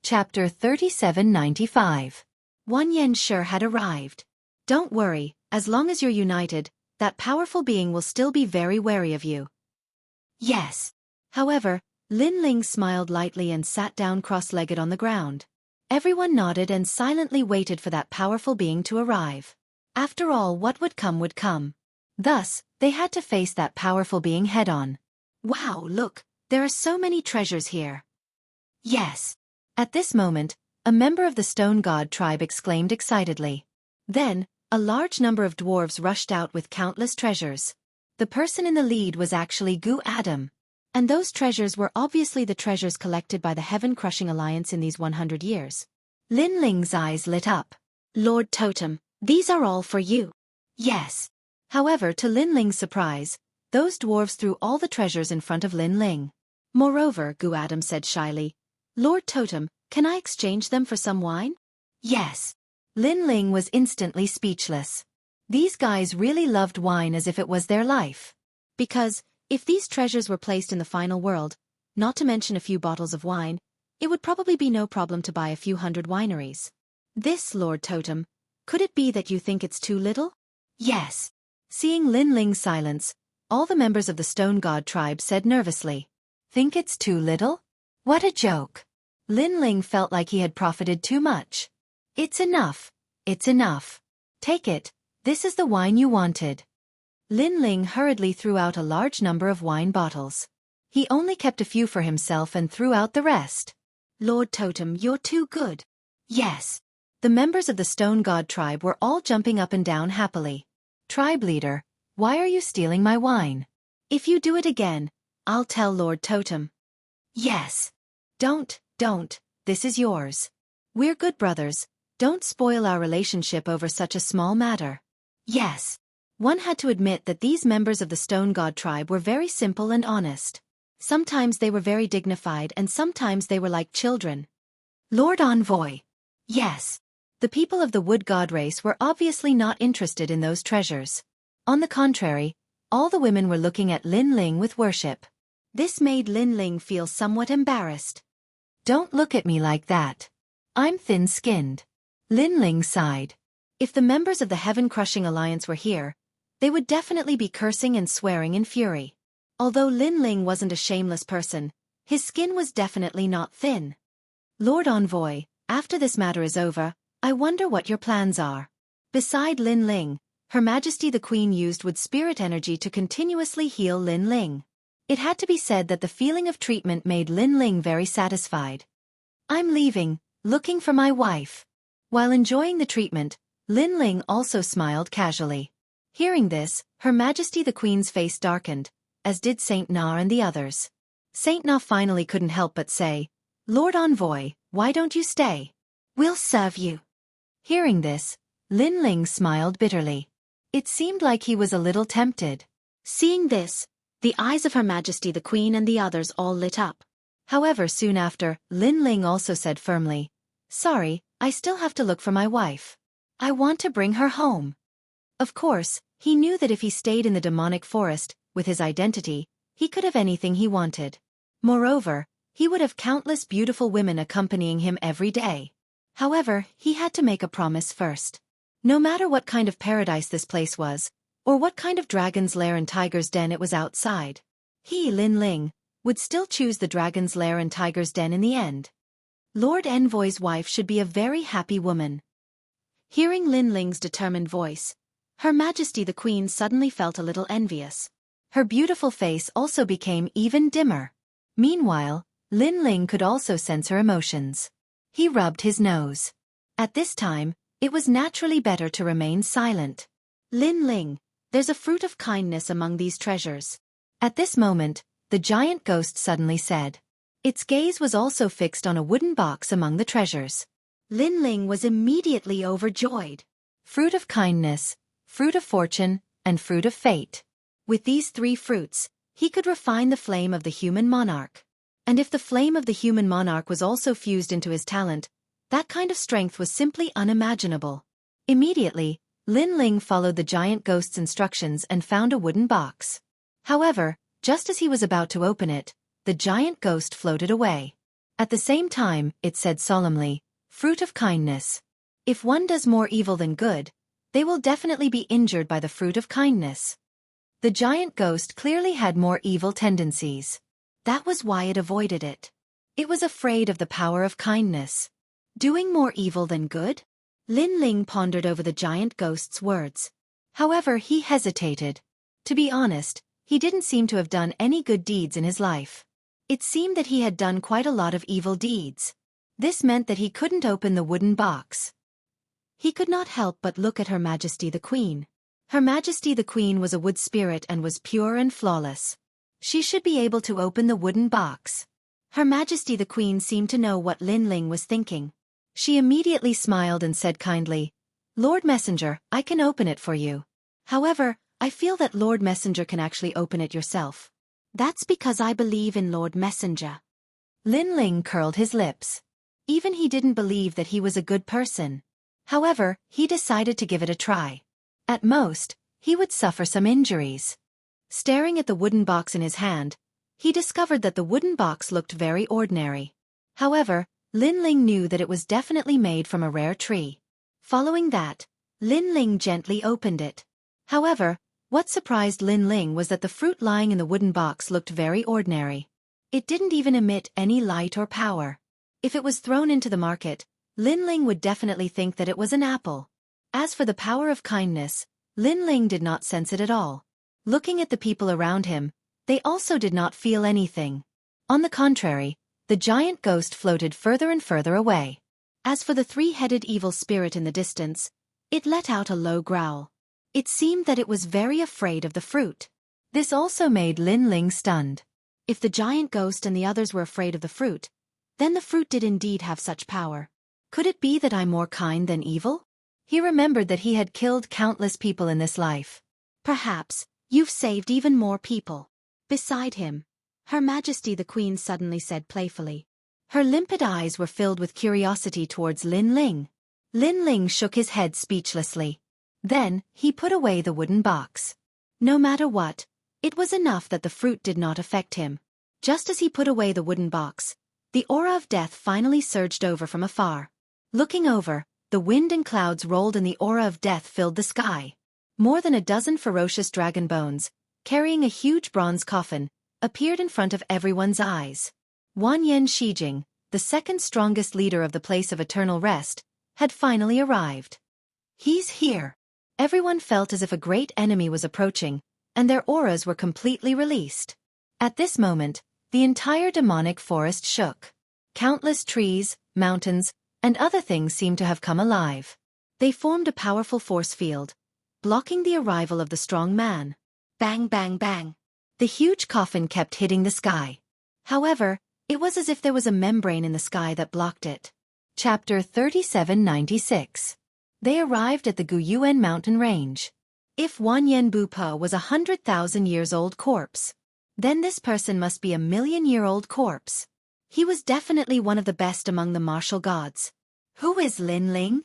Chapter 3795. Wanyan sure had arrived. Don't worry, as long as you're united, that powerful being will still be very wary of you. Yes. However, Lin Ling smiled lightly and sat down cross-legged on the ground. Everyone nodded and silently waited for that powerful being to arrive. After all, what would come would come. Thus, they had to face that powerful being head-on. Wow, look, there are so many treasures here. Yes. At this moment, a member of the Stone God tribe exclaimed excitedly. Then, a large number of dwarves rushed out with countless treasures. The person in the lead was actually Gu Adam. And those treasures were obviously the treasures collected by the Heaven-Crushing Alliance in these 100 years. Lin Ling's eyes lit up. Lord Totem, these are all for you. Yes. However, to Lin Ling's surprise, those dwarves threw all the treasures in front of Lin Ling. Moreover, Gu Adam said shyly, Lord Totem, can I exchange them for some wine? Yes. Lin Ling was instantly speechless. These guys really loved wine as if it was their life. Because, if these treasures were placed in the final world, not to mention a few bottles of wine, it would probably be no problem to buy a few hundred wineries. This, Lord Totem, could it be that you think it's too little? Yes. Seeing Lin Ling's silence, all the members of the Stone God tribe said nervously. Think it's too little? What a joke. Lin Ling felt like he had profited too much. It's enough. It's enough. Take it. This is the wine you wanted. Lin Ling hurriedly threw out a large number of wine bottles. He only kept a few for himself and threw out the rest. Lord Totem, you're too good. Yes. The members of the Stone God tribe were all jumping up and down happily. Tribe leader, why are you stealing my wine? If you do it again, I'll tell Lord Totem. Yes. Don't, this is yours. We're good brothers, don't spoil our relationship over such a small matter. Yes. One had to admit that these members of the Stone God tribe were very simple and honest. Sometimes they were very dignified and sometimes they were like children. Lord Envoy. Yes. The people of the Wood God race were obviously not interested in those treasures. On the contrary, all the women were looking at Lin Ling with worship. This made Lin Ling feel somewhat embarrassed. Don't look at me like that. I'm thin-skinned. Lin Ling sighed. If the members of the Heaven-Crushing Alliance were here, they would definitely be cursing and swearing in fury. Although Lin Ling wasn't a shameless person, his skin was definitely not thin. Lord Envoy, after this matter is over, I wonder what your plans are. Beside Lin Ling, Her Majesty the Queen used wood spirit energy to continuously heal Lin Ling. It had to be said that the feeling of treatment made Lin Ling very satisfied. I'm leaving, looking for my wife. While enjoying the treatment, Lin Ling also smiled casually. Hearing this, Her Majesty the Queen's face darkened, as did Saint Na and the others. Saint Na finally couldn't help but say, Lord Envoy, why don't you stay? We'll serve you. Hearing this, Lin Ling smiled bitterly. It seemed like he was a little tempted. Seeing this, the eyes of Her Majesty the Queen and the others all lit up. However, soon after, Lin Ling also said firmly, Sorry, I still have to look for my wife. I want to bring her home. Of course, he knew that if he stayed in the demonic forest, with his identity, he could have anything he wanted. Moreover, he would have countless beautiful women accompanying him every day. However, he had to make a promise first. No matter what kind of paradise this place was, or what kind of dragon's lair and tiger's den it was outside, he, Lin Ling, would still choose the dragon's lair and tiger's den in the end. Lord Envoy's wife should be a very happy woman. Hearing Lin Ling's determined voice, Her Majesty the Queen suddenly felt a little envious. Her beautiful face also became even dimmer. Meanwhile, Lin Ling could also sense her emotions. He rubbed his nose. At this time, it was naturally better to remain silent. Lin Ling, there's a fruit of kindness among these treasures. At this moment, the giant ghost suddenly said. Its gaze was also fixed on a wooden box among the treasures. Lin Ling was immediately overjoyed. Fruit of kindness, fruit of fortune, and fruit of fate. With these three fruits, he could refine the flame of the human monarch. And if the flame of the human monarch was also fused into his talent, that kind of strength was simply unimaginable. Immediately, Lin Ling followed the giant ghost's instructions and found a wooden box. However, just as he was about to open it, the giant ghost floated away. At the same time, it said solemnly, "Fruit of kindness. If one does more evil than good, they will definitely be injured by the fruit of kindness." The giant ghost clearly had more evil tendencies. That was why it avoided it. It was afraid of the power of kindness. Doing more evil than good? Lin Ling pondered over the giant ghost's words. However, he hesitated. To be honest, he didn't seem to have done any good deeds in his life. It seemed that he had done quite a lot of evil deeds. This meant that he couldn't open the wooden box. He could not help but look at Her Majesty the Queen. Her Majesty the Queen was a wood spirit and was pure and flawless. She should be able to open the wooden box. Her Majesty the Queen seemed to know what Lin Ling was thinking. She immediately smiled and said kindly, "Lord Messenger, I can open it for you. However, I feel that Lord Messenger can actually open it yourself." "That's because I believe in Lord Messenger." Lin Ling curled his lips. Even he didn't believe that he was a good person. However, he decided to give it a try. At most, he would suffer some injuries. Staring at the wooden box in his hand, he discovered that the wooden box looked very ordinary. However, Lin Ling knew that it was definitely made from a rare tree. Following that, Lin Ling gently opened it. However, what surprised Lin Ling was that the fruit lying in the wooden box looked very ordinary. It didn't even emit any light or power. If it was thrown into the market, Lin Ling would definitely think that it was an apple. As for the power of kindness, Lin Ling did not sense it at all. Looking at the people around him, they also did not feel anything. On the contrary, the giant ghost floated further and further away. As for the three-headed evil spirit in the distance, it let out a low growl. It seemed that it was very afraid of the fruit. This also made Lin Ling stunned. If the giant ghost and the others were afraid of the fruit, then the fruit did indeed have such power. Could it be that I'm more kind than evil? He remembered that he had killed countless people in this life. Perhaps, you've saved even more people. Beside him, Her Majesty the Queen suddenly said playfully. Her limpid eyes were filled with curiosity towards Lin Ling. Lin Ling shook his head speechlessly. Then, he put away the wooden box. No matter what, it was enough that the fruit did not affect him. Just as he put away the wooden box, the aura of death finally surged over from afar. Looking over, the wind and clouds rolled and the aura of death filled the sky. More than a dozen ferocious dragon bones, carrying a huge bronze coffin, appeared in front of everyone's eyes. Wanyan Shijing, the second strongest leader of the Place of Eternal Rest, had finally arrived. He's here. Everyone felt as if a great enemy was approaching, and their auras were completely released. At this moment, the entire demonic forest shook. Countless trees, mountains, and other things seemed to have come alive. They formed a powerful force field, blocking the arrival of the strong man. Bang, bang, bang. The huge coffin kept hitting the sky. However, it was as if there was a membrane in the sky that blocked it. Chapter 3796. They arrived at the Guyuan mountain range. If Wanyan Bupa was 100,000 years old corpse, then this person must be a million-year-old corpse. He was definitely one of the best among the martial gods. Who is Lin Ling?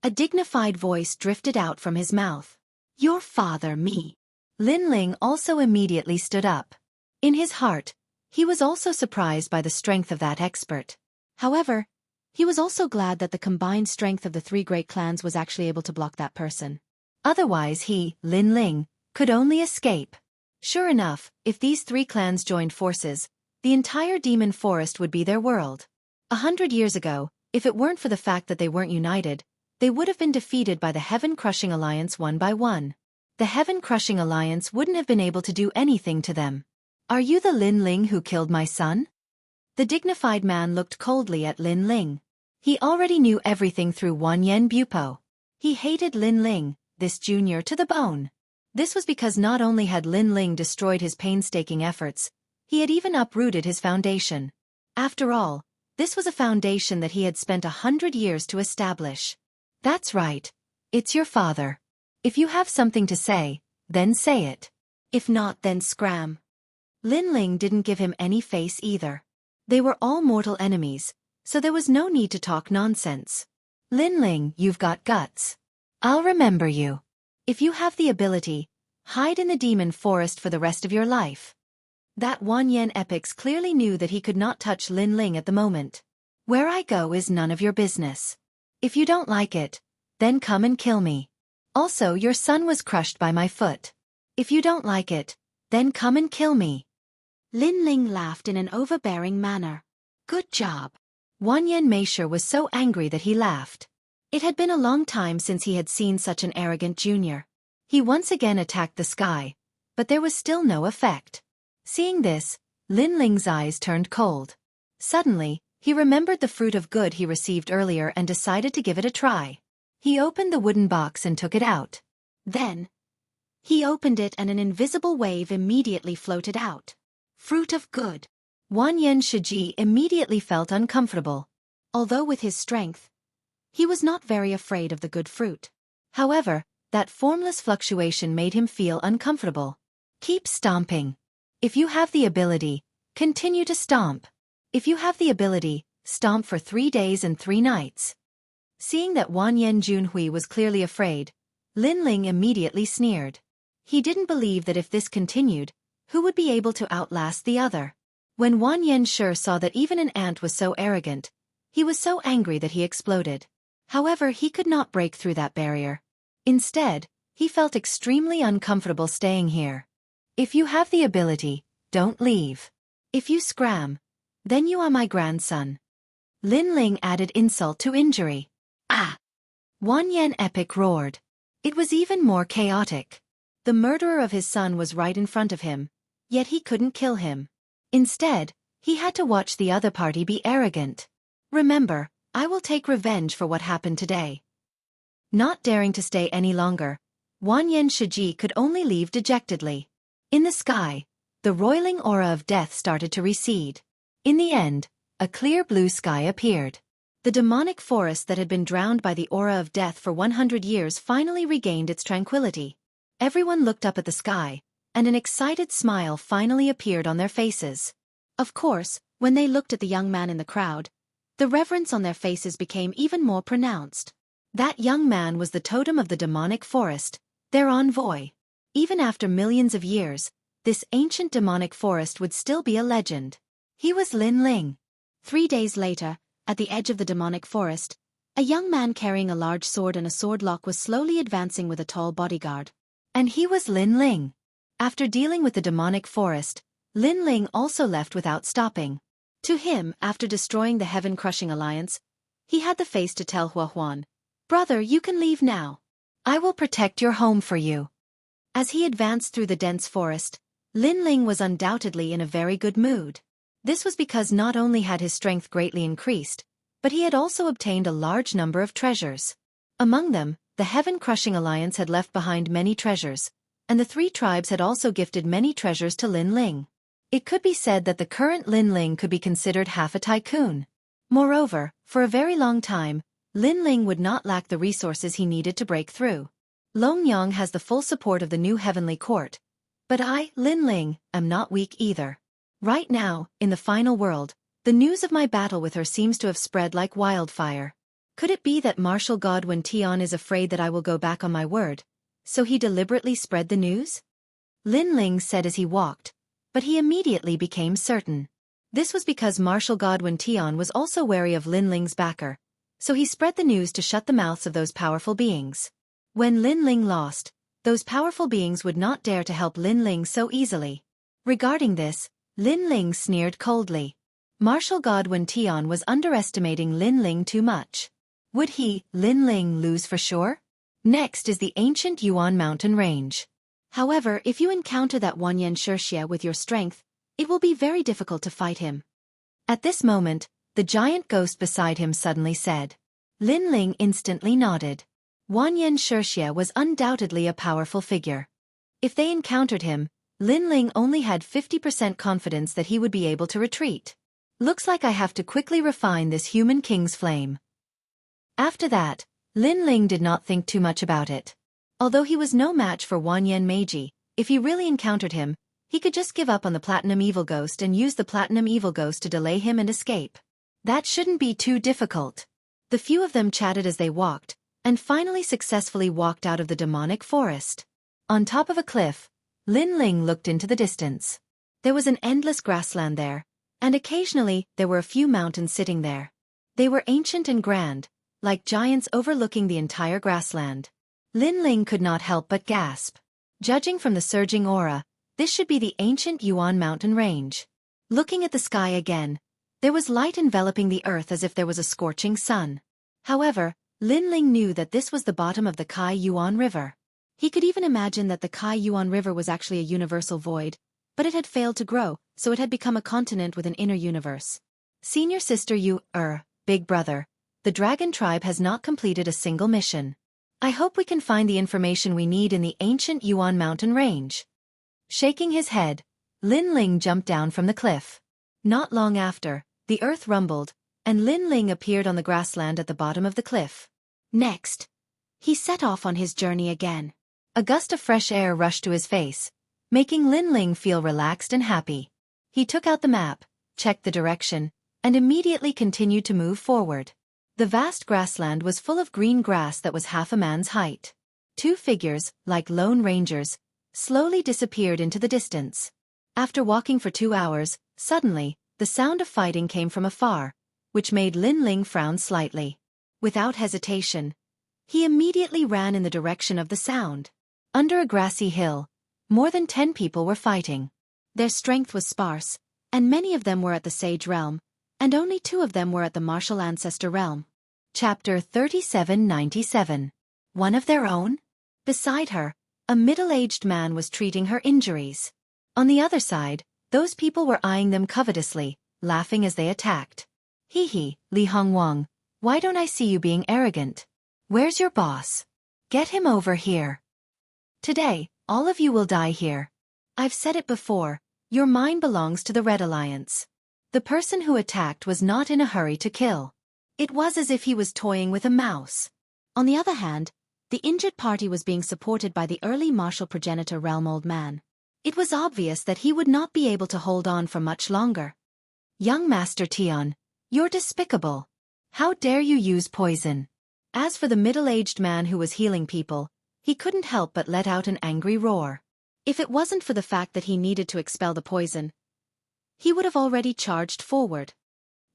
A dignified voice drifted out from his mouth. Your father, me. Lin Ling also immediately stood up. In his heart, he was also surprised by the strength of that expert. However, he was also glad that the combined strength of the three great clans was actually able to block that person. Otherwise he, Lin Ling, could only escape. Sure enough, if these three clans joined forces, the entire demon forest would be their world. 100 years ago, if it weren't for the fact that they weren't united, they would have been defeated by the Heaven-Crushing Alliance one by one. The Heaven-Crushing Alliance wouldn't have been able to do anything to them. Are you the Lin Ling who killed my son? The dignified man looked coldly at Lin Ling. He already knew everything through Wanyan Bupo. He hated Lin Ling, this junior, to the bone. This was because not only had Lin Ling destroyed his painstaking efforts, he had even uprooted his foundation. After all, this was a foundation that he had spent 100 years to establish. That's right. It's your father. If you have something to say, then say it. If not, then scram. Lin Ling didn't give him any face either. They were all mortal enemies, so there was no need to talk nonsense. Lin Ling, you've got guts. I'll remember you. If you have the ability, hide in the demon forest for the rest of your life. That Wanyan epics clearly knew that he could not touch Lin Ling at the moment. Where I go is none of your business. If you don't like it, then come and kill me. Also, your son was crushed by my foot. If you don't like it, then come and kill me. Lin Ling laughed in an overbearing manner. Good job. Wanyan Meisher was so angry that he laughed. It had been a long time since he had seen such an arrogant junior. He once again attacked the sky, but there was still no effect. Seeing this, Lin Ling's eyes turned cold. Suddenly, he remembered the fruit of good he received earlier and decided to give it a try. He opened the wooden box and took it out. Then, he opened it and an invisible wave immediately floated out. Fruit of good. Wanyan Shiji immediately felt uncomfortable. Although with his strength, he was not very afraid of the good fruit. However, that formless fluctuation made him feel uncomfortable. Keep stomping. If you have the ability, continue to stomp. If you have the ability, stomp for 3 days and 3 nights. Seeing that Wanyan Junhui was clearly afraid, Lin Ling immediately sneered. He didn't believe that if this continued, who would be able to outlast the other? When Wanyan Shi saw that even an ant was so arrogant, he was so angry that he exploded. However, he could not break through that barrier. Instead, he felt extremely uncomfortable staying here. If you have the ability, don't leave. If you scram, then you are my grandson. Lin Ling added insult to injury. Ah! Wanyan Epic roared. It was even more chaotic. The murderer of his son was right in front of him, yet he couldn't kill him. Instead, he had to watch the other party be arrogant. Remember, I will take revenge for what happened today. Not daring to stay any longer, Wanyan Shiji could only leave dejectedly. In the sky, the roiling aura of death started to recede. In the end, a clear blue sky appeared. The demonic forest that had been drowned by the aura of death for 100 years finally regained its tranquility. Everyone looked up at the sky, and an excited smile finally appeared on their faces. Of course, when they looked at the young man in the crowd, the reverence on their faces became even more pronounced. That young man was the totem of the demonic forest, their envoy. Even after millions of years, this ancient demonic forest would still be a legend. He was Lin Ling. 3 days later, at the edge of the demonic forest, a young man carrying a large sword and a sword lock was slowly advancing with a tall bodyguard. And he was Lin Ling. After dealing with the demonic forest, Lin Ling also left without stopping. To him, after destroying the heaven-crushing alliance, he had the face to tell Hua Huan, "Brother, you can leave now. I will protect your home for you." As he advanced through the dense forest, Lin Ling was undoubtedly in a very good mood. This was because not only had his strength greatly increased, but he had also obtained a large number of treasures. Among them, the heaven-crushing alliance had left behind many treasures, and the 3 tribes had also gifted many treasures to Lin Ling. It could be said that the current Lin Ling could be considered half a tycoon. Moreover, for a very long time, Lin Ling would not lack the resources he needed to break through. Long Yang has the full support of the new heavenly court. But I, Lin Ling, am not weak either. Right now, in the final world, the news of my battle with her seems to have spread like wildfire. Could it be that Martial God Wen Tian is afraid that I will go back on my word, so he deliberately spread the news? Lin Ling said as he walked, but he immediately became certain. This was because Martial God Wen Tian was also wary of Lin Ling's backer, so he spread the news to shut the mouths of those powerful beings. When Lin Ling lost, those powerful beings would not dare to help Lin Ling so easily. Regarding this, Lin Ling sneered coldly. Martial God Wen Tian was underestimating Lin Ling too much. Would he, Lin Ling, lose for sure? Next is the ancient Yuan mountain range. However, if you encounter that Wanyan Xianxia with your strength, it will be very difficult to fight him. At this moment, the giant ghost beside him suddenly said. Lin Ling instantly nodded. Wanyan Xianxia was undoubtedly a powerful figure. If they encountered him, Lin Ling only had 50% confidence that he would be able to retreat. Looks like I have to quickly refine this human king's flame. After that, Lin Ling did not think too much about it. Although he was no match for Wanyan Meiji, if he really encountered him, he could just give up on the Platinum Evil Ghost and use the Platinum Evil Ghost to delay him and escape. That shouldn't be too difficult. The few of them chatted as they walked, and finally successfully walked out of the demonic forest. On top of a cliff, Lin Ling looked into the distance. There was an endless grassland there, and occasionally there were a few mountains sitting there. They were ancient and grand, like giants overlooking the entire grassland. Lin Ling could not help but gasp. Judging from the surging aura, this should be the ancient Yuan mountain range. Looking at the sky again, there was light enveloping the earth as if there was a scorching sun. However, Lin Ling knew that this was the bottom of the Kai Yuan River. He could even imagine that the Kai Yuan River was actually a universal void, but it had failed to grow, so it had become a continent with an inner universe. Senior sister Big brother, the dragon tribe has not completed a single mission. I hope we can find the information we need in the ancient Yuan mountain range. Shaking his head, Lin Ling jumped down from the cliff. Not long after, the earth rumbled, and Lin Ling appeared on the grassland at the bottom of the cliff. Next, he set off on his journey again. A gust of fresh air rushed to his face, making Lin Ling feel relaxed and happy. He took out the map, checked the direction, and immediately continued to move forward. The vast grassland was full of green grass that was half a man's height. Two figures, like lone rangers, slowly disappeared into the distance. After walking for 2 hours, suddenly, the sound of fighting came from afar, which made Lin Ling frown slightly. Without hesitation, he immediately ran in the direction of the sound. Under a grassy hill, more than 10 people were fighting. Their strength was sparse, and many of them were at the Sage Realm, and only 2 of them were at the Martial Ancestor Realm. Chapter 3797. One of their own? Beside her, a middle-aged man was treating her injuries. On the other side, those people were eyeing them covetously, laughing as they attacked. Hee, Li Hongwang, why don't I see you being arrogant? Where's your boss? Get him over here. Today, all of you will die here. I've said it before, your mind belongs to the Red Alliance. The person who attacked was not in a hurry to kill. It was as if he was toying with a mouse. On the other hand, the injured party was being supported by the early martial progenitor realm old man. It was obvious that he would not be able to hold on for much longer. Young Master Tian, you're despicable. How dare you use poison? As for the middle-aged man who was healing people, he couldn't help but let out an angry roar. If it wasn't for the fact that he needed to expel the poison, he would have already charged forward.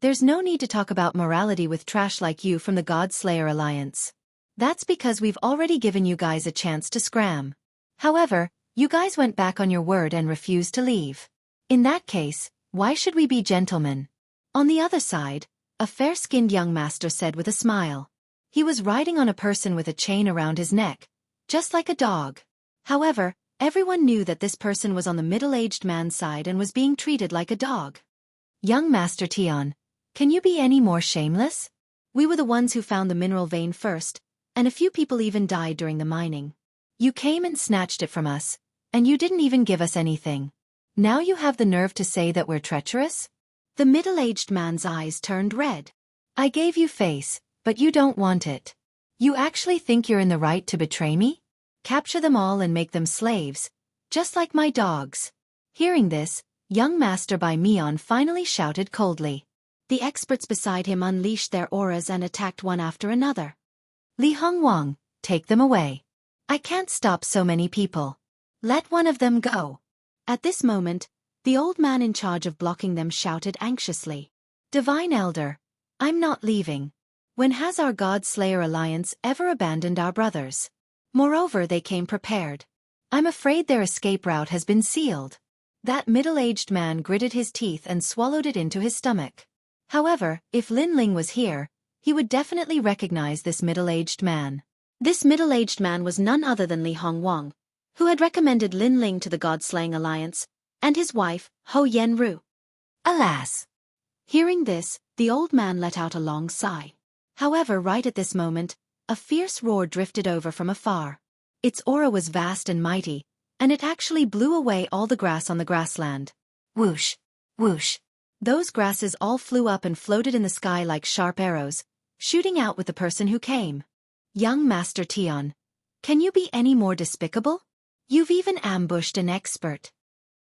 There's no need to talk about morality with trash like you from the God Slayer Alliance. That's because we've already given you guys a chance to scram. However, you guys went back on your word and refused to leave. In that case, why should we be gentlemen? On the other side, a fair-skinned young master said with a smile. He was riding on a person with a chain around his neck, just like a dog. However, everyone knew that this person was on the middle-aged man's side and was being treated like a dog. Young Master Tian, can you be any more shameless? We were the ones who found the mineral vein first, and a few people even died during the mining. You came and snatched it from us, and you didn't even give us anything. Now you have the nerve to say that we're treacherous? The middle-aged man's eyes turned red. I gave you face, but you don't want it. You actually think you're in the right to betray me? Capture them all and make them slaves, just like my dogs. Hearing this, young Master Bai Mian finally shouted coldly. The experts beside him unleashed their auras and attacked one after another. Li Hongwang, take them away. I can't stop so many people. Let one of them go. At this moment, the old man in charge of blocking them shouted anxiously. Divine Elder, I'm not leaving. When has our God Slayer Alliance ever abandoned our brothers? Moreover, they came prepared. I'm afraid their escape route has been sealed. That middle-aged man gritted his teeth and swallowed it into his stomach. However, if Lin Ling was here, he would definitely recognize this middle-aged man. This middle-aged man was none other than Li Hongwang, who had recommended Lin Ling to the God-Slaying Alliance, and his wife, Ho Yenru. Alas! Hearing this, the old man let out a long sigh. However, right at this moment, a fierce roar drifted over from afar. Its aura was vast and mighty, and it actually blew away all the grass on the grassland. Whoosh! Whoosh! Those grasses all flew up and floated in the sky like sharp arrows, shooting out with the person who came. Young Master Tian, can you be any more despicable? You've even ambushed an expert.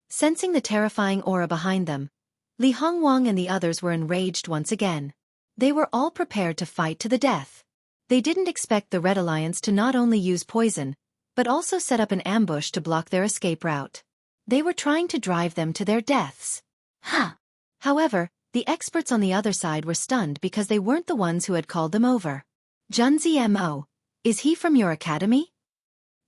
Sensing the terrifying aura behind them, Li Hongwang and the others were enraged once again. They were all prepared to fight to the death. They didn't expect the Red Alliance to not only use poison, but also set up an ambush to block their escape route. They were trying to drive them to their deaths. Huh. However, the experts on the other side were stunned because they weren't the ones who had called them over. Junzi Mo. Is he from your academy?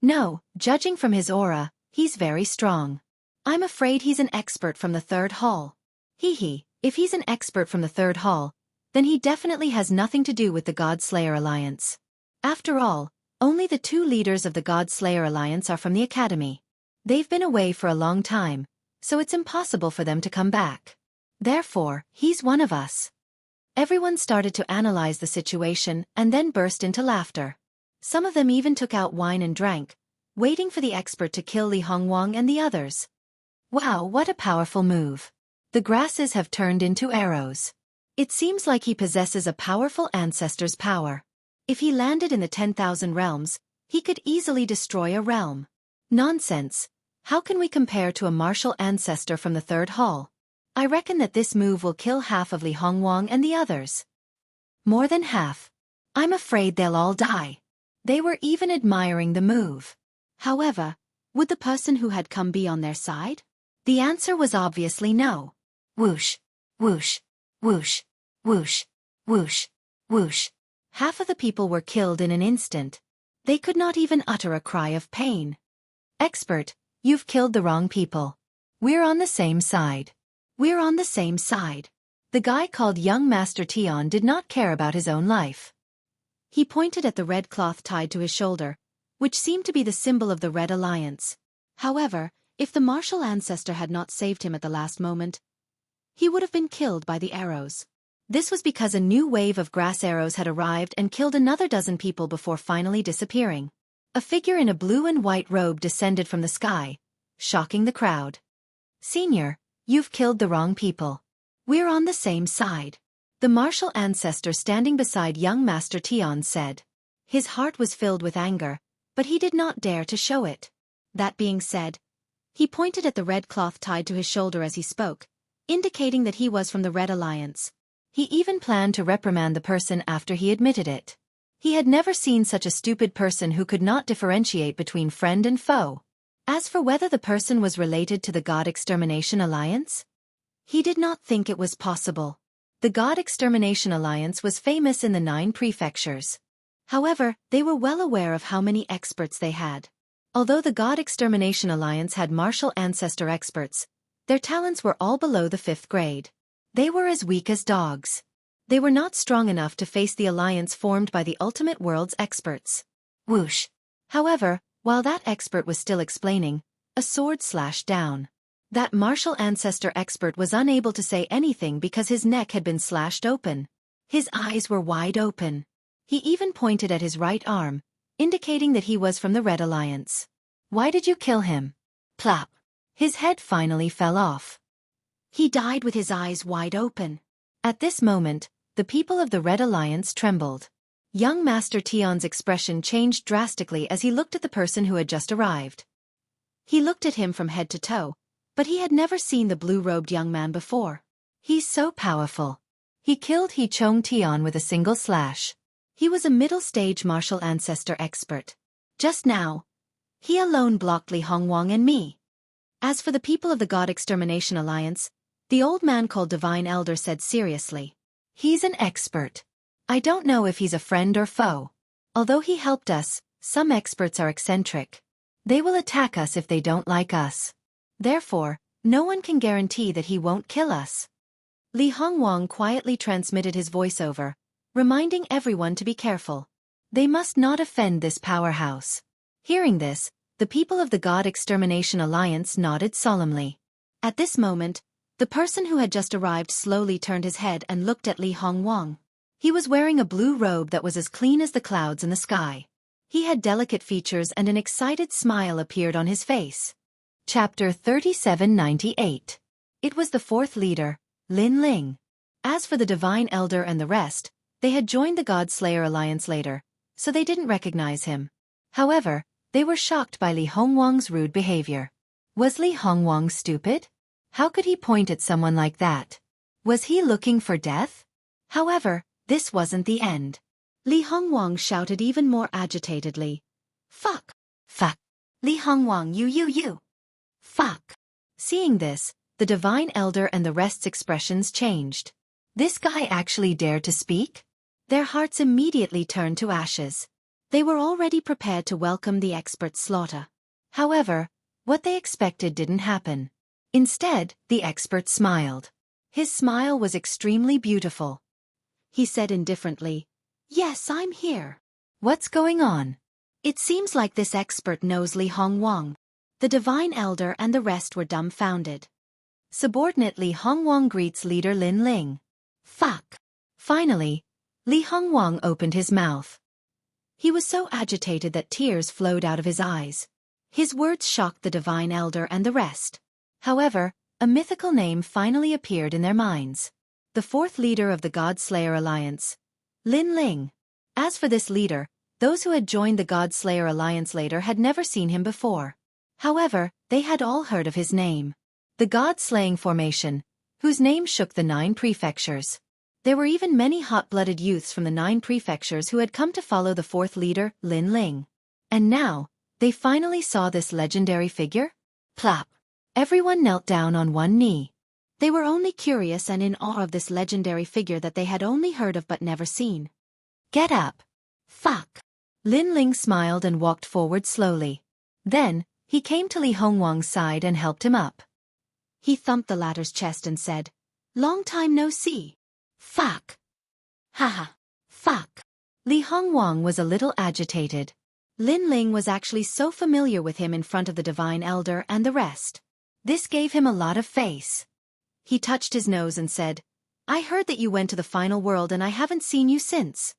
No, judging from his aura, he's very strong. I'm afraid he's an expert from the third hall. Hee, if he's an expert from the third hall, then he definitely has nothing to do with the God Slayer Alliance. After all, only the two leaders of the God Slayer Alliance are from the academy. They've been away for a long time, so it's impossible for them to come back. Therefore, he's one of us. Everyone started to analyze the situation and then burst into laughter. Some of them even took out wine and drank, waiting for the expert to kill Li Hongwang and the others. Wow, what a powerful move. The grasses have turned into arrows. It seems like he possesses a powerful ancestor's power. If he landed in the 10,000 realms, he could easily destroy a realm. Nonsense. How can we compare to a martial ancestor from the third hall? I reckon that this move will kill half of Li Hongwang and the others. More than half. I'm afraid they'll all die. They were even admiring the move. However, would the person who had come be on their side? The answer was obviously no. Whoosh, whoosh, whoosh, whoosh, whoosh, whoosh. Half of the people were killed in an instant. They could not even utter a cry of pain. Expert, you've killed the wrong people. We're on the same side. We're on the same side. The guy called young Master Tian did not care about his own life. He pointed at the red cloth tied to his shoulder, which seemed to be the symbol of the Red Alliance. However, if the martial ancestor had not saved him at the last moment, he would have been killed by the arrows. This was because a new wave of grass arrows had arrived and killed another dozen people before finally disappearing. A figure in a blue and white robe descended from the sky, shocking the crowd. Senior, you've killed the wrong people. We're on the same side. The martial ancestor standing beside young Master Tian said. His heart was filled with anger, but he did not dare to show it. That being said, he pointed at the red cloth tied to his shoulder as he spoke, indicating that he was from the Red Alliance. He even planned to reprimand the person after he admitted it. He had never seen such a stupid person who could not differentiate between friend and foe. As for whether the person was related to the God Extermination Alliance, he did not think it was possible. The God Extermination Alliance was famous in the 9 prefectures. However, they were well aware of how many experts they had. Although the God Extermination Alliance had martial ancestor experts, their talents were all below the 5th grade. They were as weak as dogs. They were not strong enough to face the alliance formed by the Ultimate World's experts. Whoosh. However, while that expert was still explaining, a sword slashed down. That martial ancestor expert was unable to say anything because his neck had been slashed open. His eyes were wide open. He even pointed at his right arm, indicating that he was from the Red Alliance. Why did you kill him? Plop. His head finally fell off. He died with his eyes wide open. At this moment, the people of the Red Alliance trembled. Young Master Tian's expression changed drastically as he looked at the person who had just arrived. He looked at him from head to toe, but he had never seen the blue-robed young man before. He's so powerful. He killed He Chong Tian with a single slash. He was a middle-stage martial ancestor expert. Just now, he alone blocked Li Hongwang and me. As for the people of the God Extermination Alliance, the old man called Divine Elder said seriously. He's an expert. I don't know if he's a friend or foe. Although he helped us, some experts are eccentric. They will attack us if they don't like us. Therefore, no one can guarantee that he won't kill us. Li Hongwang quietly transmitted his voiceover, reminding everyone to be careful. They must not offend this powerhouse. Hearing this, the people of the God Extermination Alliance nodded solemnly. At this moment, the person who had just arrived slowly turned his head and looked at Li Hongwang. He was wearing a blue robe that was as clean as the clouds in the sky. He had delicate features and an excited smile appeared on his face. Chapter 3798. It was the 4th leader, Lin Ling. As for the Divine Elder and the rest, they had joined the God Slayer Alliance later, so they didn't recognize him. However, they were shocked by Li Hongwang's rude behavior. Was Li Hongwang stupid? How could he point at someone like that? Was he looking for death? However, this wasn't the end. Li Hongwang shouted even more agitatedly. Fuck! Fuck! Li Hongwang, you! Fuck! Seeing this, the divine elder and the rest's expressions changed. This guy actually dared to speak? Their hearts immediately turned to ashes. They were already prepared to welcome the expert's slaughter. However, what they expected didn't happen. Instead, the expert smiled. His smile was extremely beautiful. He said indifferently, "Yes, I'm here." "What's going on?" It seems like this expert knows Li Hongwang. The divine elder and the rest were dumbfounded. Subordinate Li Hongwang greets leader Lin Ling. Fuck. Finally, Li Hongwang opened his mouth. He was so agitated that tears flowed out of his eyes. His words shocked the divine elder and the rest. However, a mythical name finally appeared in their minds. The fourth leader of the God-Slayer Alliance, Lin Ling. As for this leader, those who had joined the God-Slayer Alliance later had never seen him before. However, they had all heard of his name. The God-Slaying Formation, whose name shook the 9 prefectures. There were even many hot-blooded youths from the 9 prefectures who had come to follow the fourth leader, Lin Ling. And now, they finally saw this legendary figure? Plop. Everyone knelt down on one knee. They were only curious and in awe of this legendary figure that they had only heard of but never seen. Get up. Fuck. Lin Ling smiled and walked forward slowly. Then, he came to Li Hongwang's side and helped him up. He thumped the latter's chest and said, "Long time no see." Fuck. Haha. Fuck. Li Hongwang was a little agitated. Lin Ling was actually so familiar with him in front of the divine elder and the rest. This gave him a lot of face. He touched his nose and said, "I heard that you went to the final world and I haven't seen you since."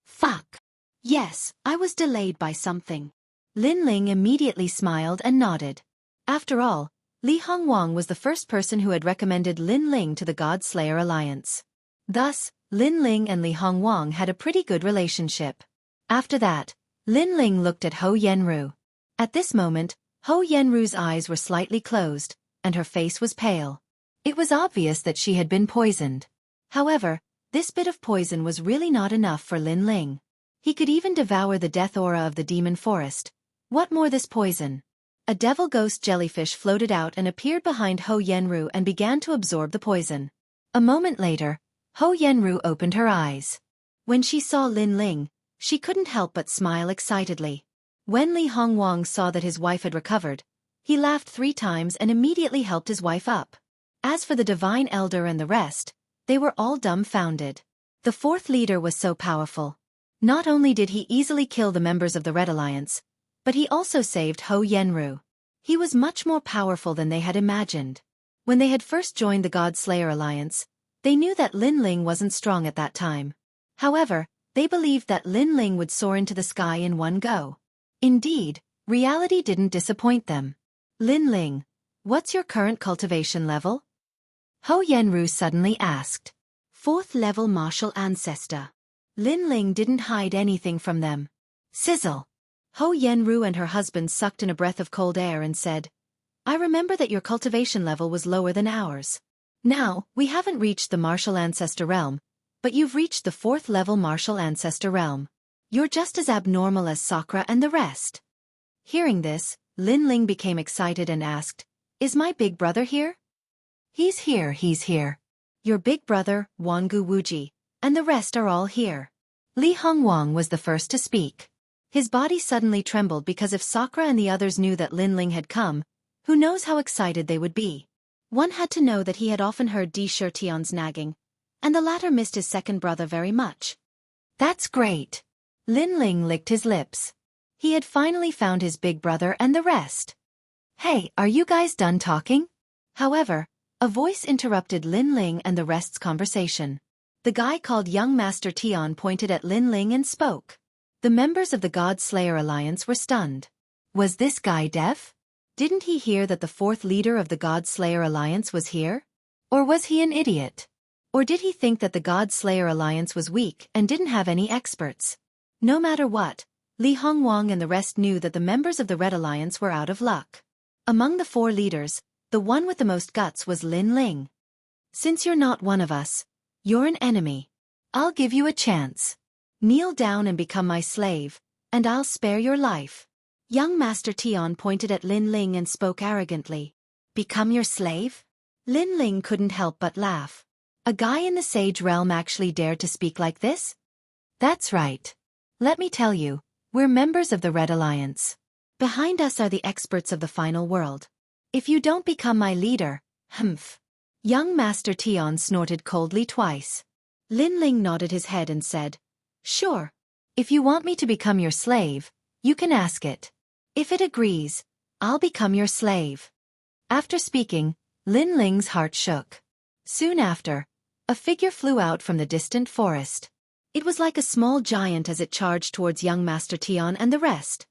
Fuck. Yes, I was delayed by something. Lin Ling immediately smiled and nodded. After all, Li Hongwang was the first person who had recommended Lin Ling to the God-Slayer Alliance. Thus, Lin Ling and Li Hongwang had a pretty good relationship. After that, Lin Ling looked at Ho Yenru. At this moment, Ho Yenru's eyes were slightly closed, and her face was pale. It was obvious that she had been poisoned. However, this bit of poison was really not enough for Lin Ling. He could even devour the death aura of the demon forest. What more this poison? A devil ghost jellyfish floated out and appeared behind Ho Yenru and began to absorb the poison. A moment later, Ho Yenru opened her eyes. When she saw Lin Ling, she couldn't help but smile excitedly. When Li Hongwang saw that his wife had recovered, he laughed 3 times and immediately helped his wife up. As for the divine elder and the rest, they were all dumbfounded. The fourth leader was so powerful. Not only did he easily kill the members of the Red Alliance, but he also saved Ho Yenru. He was much more powerful than they had imagined. When they had first joined the God-Slayer Alliance, they knew that Lin Ling wasn't strong at that time. However, they believed that Lin Ling would soar into the sky in one go. Indeed, reality didn't disappoint them. Lin Ling, what's your current cultivation level? Ho Yenru suddenly asked. 4th level martial ancestor. Lin Ling didn't hide anything from them. Sizzle. Ho Yenru and her husband sucked in a breath of cold air and said, "I remember that your cultivation level was lower than ours. Now, we haven't reached the martial ancestor realm, but you've reached the 4th level martial ancestor realm. You're just as abnormal as Sakura and the rest." Hearing this, Lin Ling became excited and asked, "Is my big brother here?" He's here. Your big brother, Wangu Wuji, and the rest are all here." Li Hongwang was the first to speak. His body suddenly trembled because if Sakura and the others knew that Lin Ling had come, who knows how excited they would be. One had to know that he had often heard Di Shirtion's nagging, and the latter missed his second brother very much. That's great. Lin Ling licked his lips. He had finally found his big brother and the rest. Hey, are you guys done talking? However, a voice interrupted Lin Ling and the rest's conversation. The guy called Young Master Tian pointed at Lin Ling and spoke. The members of the God-Slayer Alliance were stunned. Was this guy deaf? Didn't he hear that the fourth leader of the God-Slayer Alliance was here? Or was he an idiot? Or did he think that the God-Slayer Alliance was weak and didn't have any experts? No matter what, Li Hongwang and the rest knew that the members of the Red Alliance were out of luck. Among the 4 leaders, the one with the most guts was Lin Ling. Since you're not one of us, you're an enemy. I'll give you a chance. Kneel down and become my slave, and I'll spare your life. Young Master Tian pointed at Lin Ling and spoke arrogantly. Become your slave? Lin Ling couldn't help but laugh. A guy in the sage realm actually dared to speak like this? That's right. Let me tell you, we're members of the Red Alliance. Behind us are the experts of the final world. If you don't become my leader, humph. Young Master Tian snorted coldly twice. Lin Ling nodded his head and said, Sure. If you want me to become your slave, you can ask it. If it agrees, I'll become your slave. After speaking, Lin Ling's heart shook. Soon after, a figure flew out from the distant forest. It was like a small giant as it charged towards young Master Tian and the rest.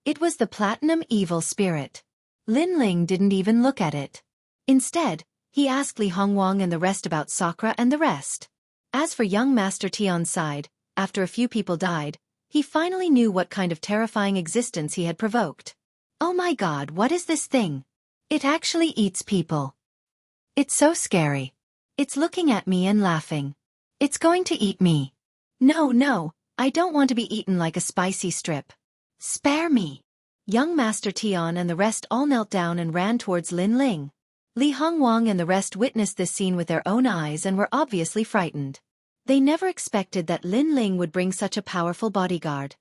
It was the Platinum Evil Spirit. Lin Ling didn't even look at it. Instead, he asked Li Hongwang and the rest about Sakura and the rest. As for young Master Tian's side, after a few people died, he finally knew what kind of terrifying existence he had provoked. Oh my god, what is this thing? It actually eats people. It's so scary. It's looking at me and laughing. It's going to eat me. No, I don't want to be eaten like a spicy strip. Spare me. Young Master Tian and the rest all knelt down and ran towards Lin Ling. Li Hongwang and the rest witnessed this scene with their own eyes and were obviously frightened. They never expected that Lin Ling would bring such a powerful bodyguard.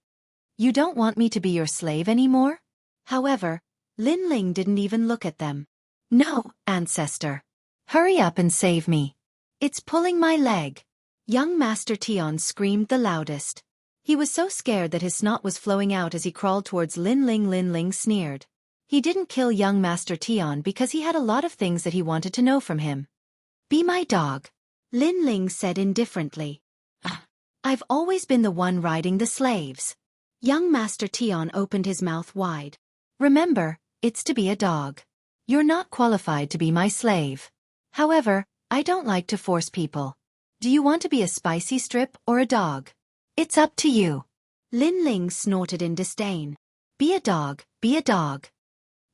You don't want me to be your slave anymore? However, Lin Ling didn't even look at them. No, ancestor. Hurry up and save me. It's pulling my leg. Young Master Tian screamed the loudest. He was so scared that his snot was flowing out as he crawled towards Lin Ling. Lin Ling sneered. He didn't kill young Master Tian because he had a lot of things that he wanted to know from him. Be my dog, Lin Ling said indifferently. I've always been the one riding the slaves. Young Master Tian opened his mouth wide. Remember, it's to be a dog. You're not qualified to be my slave. However, I don't like to force people. Do you want to be a spicy strip or a dog? It's up to you. Lin Ling snorted in disdain. Be a dog, be a dog.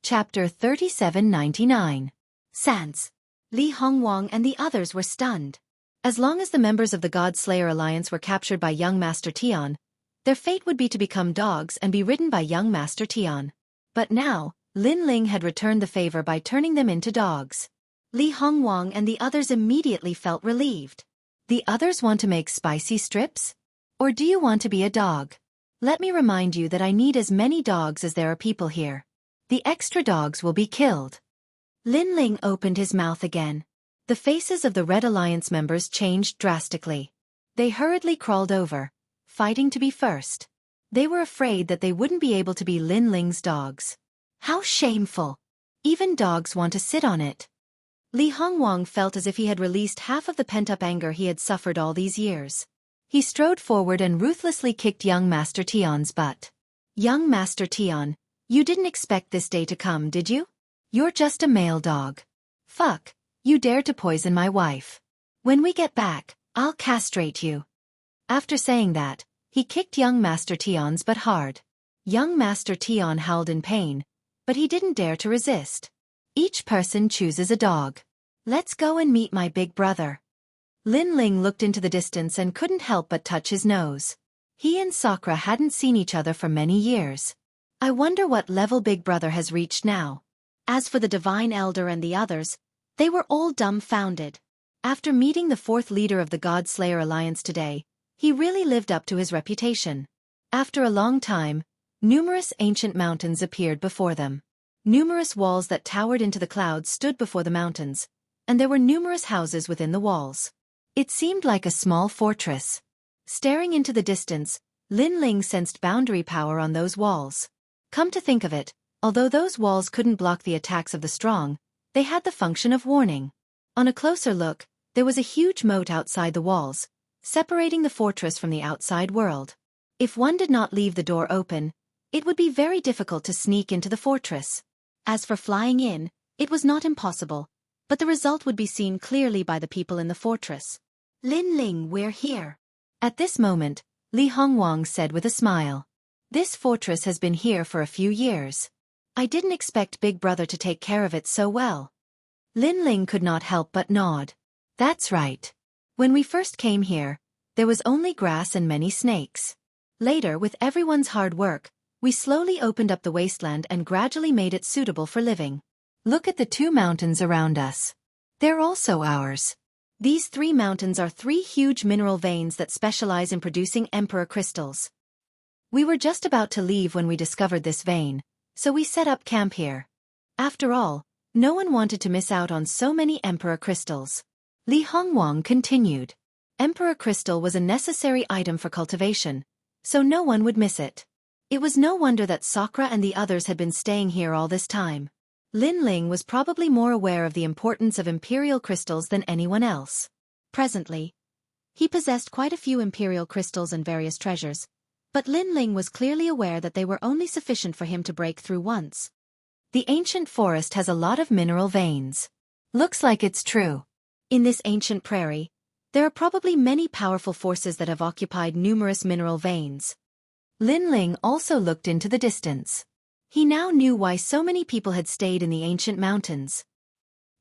Chapter 3799. Sans. Li Hongwang and the others were stunned. As long as the members of the God Slayer Alliance were captured by young Master Tian, their fate would be to become dogs and be ridden by young Master Tian. But now, Lin Ling had returned the favor by turning them into dogs. Li Hongwang and the others immediately felt relieved. The others want to make spicy strips? Or do you want to be a dog? Let me remind you that I need as many dogs as there are people here. The extra dogs will be killed. Lin Ling opened his mouth again. The faces of the Red Alliance members changed drastically. They hurriedly crawled over, fighting to be first. They were afraid that they wouldn't be able to be Lin Ling's dogs. How shameful! Even dogs want to sit on it. Li Hongwang felt as if he had released half of the pent-up anger he had suffered all these years. He strode forward and ruthlessly kicked young Master Tian's butt. Young Master Tian, you didn't expect this day to come, did you? You're just a male dog. Fuck, you dare to poison my wife. When we get back, I'll castrate you. After saying that, he kicked young Master Tian's butt hard. Young Master Tian howled in pain, but he didn't dare to resist. Each person chooses a dog. Let's go and meet my big brother. Lin Ling looked into the distance and couldn't help but touch his nose. He and Sakura hadn't seen each other for many years. I wonder what level Big Brother has reached now. As for the Divine Elder and the others, they were all dumbfounded. After meeting the fourth leader of the God Slayer Alliance today, he really lived up to his reputation. After a long time, numerous ancient mountains appeared before them. Numerous walls that towered into the clouds stood before the mountains, and there were numerous houses within the walls. It seemed like a small fortress. Staring into the distance, Lin Ling sensed boundary power on those walls. Come to think of it, although those walls couldn't block the attacks of the strong, they had the function of warning. On a closer look, there was a huge moat outside the walls, separating the fortress from the outside world. If one did not leave the door open, it would be very difficult to sneak into the fortress. As for flying in, it was not impossible, but the result would be seen clearly by the people in the fortress. Lin Ling, we're here. At this moment, Li Hongwang said with a smile. This fortress has been here for a few years. I didn't expect Big Brother to take care of it so well. Lin Ling could not help but nod. That's right. When we first came here, there was only grass and many snakes. Later, with everyone's hard work, we slowly opened up the wasteland and gradually made it suitable for living. Look at the 2 mountains around us. They're also ours. These 3 mountains are 3 huge mineral veins that specialize in producing emperor crystals. We were just about to leave when we discovered this vein, so we set up camp here. After all, no one wanted to miss out on so many emperor crystals. Li Hongwang continued. Emperor crystal was a necessary item for cultivation, so no one would miss it. It was no wonder that Sakura and the others had been staying here all this time. Lin Ling was probably more aware of the importance of imperial crystals than anyone else. Presently, he possessed quite a few imperial crystals and various treasures, but Lin Ling was clearly aware that they were only sufficient for him to break through once. The ancient forest has a lot of mineral veins. Looks like it's true. In this ancient prairie, there are probably many powerful forces that have occupied numerous mineral veins. Lin Ling also looked into the distance. He now knew why so many people had stayed in the ancient mountains.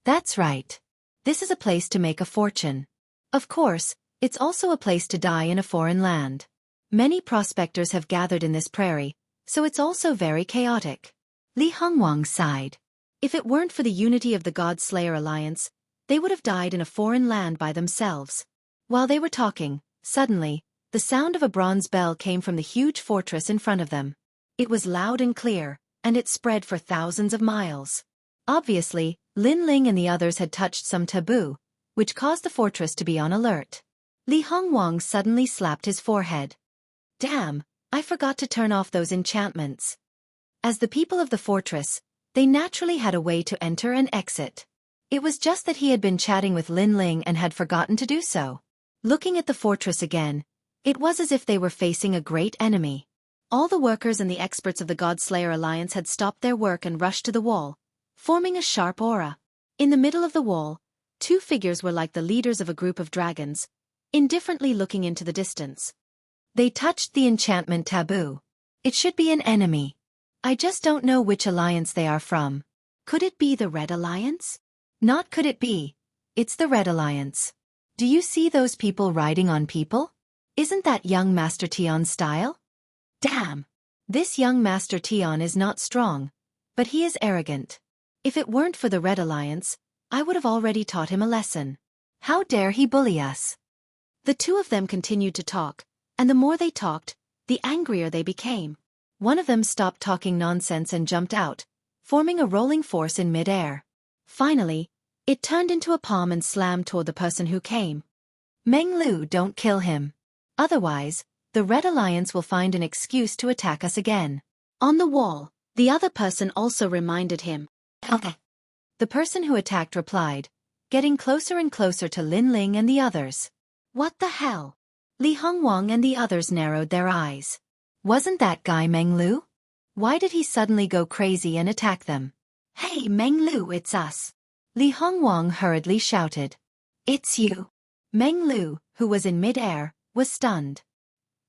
That's right. This is a place to make a fortune. Of course, it's also a place to die in a foreign land. Many prospectors have gathered in this prairie, so it's also very chaotic. Li Hongwang sighed. If it weren't for the unity of the God Slayer Alliance, they would have died in a foreign land by themselves. While they were talking, suddenly, the sound of a bronze bell came from the huge fortress in front of them. It was loud and clear, and it spread for thousands of miles. Obviously, Lin Ling and the others had touched some taboo, which caused the fortress to be on alert. Li Hongwang suddenly slapped his forehead. Damn, I forgot to turn off those enchantments. As the people of the fortress, they naturally had a way to enter and exit. It was just that he had been chatting with Lin Ling and had forgotten to do so. Looking at the fortress again, it was as if they were facing a great enemy. All the workers and the experts of the God Slayer Alliance had stopped their work and rushed to the wall, forming a sharp aura. In the middle of the wall, 2 figures were like the leaders of a group of dragons, indifferently looking into the distance. They touched the enchantment taboo. It should be an enemy. I just don't know which alliance they are from. Could it be the Red Alliance? Not could it be. It's the Red Alliance. Do you see those people riding on people? Isn't that young Master Tion's style? Damn! This young Master Tion is not strong, but he is arrogant. If it weren't for the Red Alliance, I would have already taught him a lesson. How dare he bully us? The 2 of them continued to talk, and the more they talked, the angrier they became. One of them stopped talking nonsense and jumped out, forming a rolling force in mid-air. Finally, it turned into a palm and slammed toward the person who came. Meng Lu, don't kill him. Otherwise, the Red Alliance will find an excuse to attack us again. On the wall, the other person also reminded him. Okay. The person who attacked replied, getting closer and closer to Lin Ling and the others. What the hell? Li Hongwang and the others narrowed their eyes. Wasn't that guy Meng Lu? Why did he suddenly go crazy and attack them? Hey Meng Lu, it's us. Li Hongwang hurriedly shouted. It's you. Meng Lu, who was in mid-air, was stunned.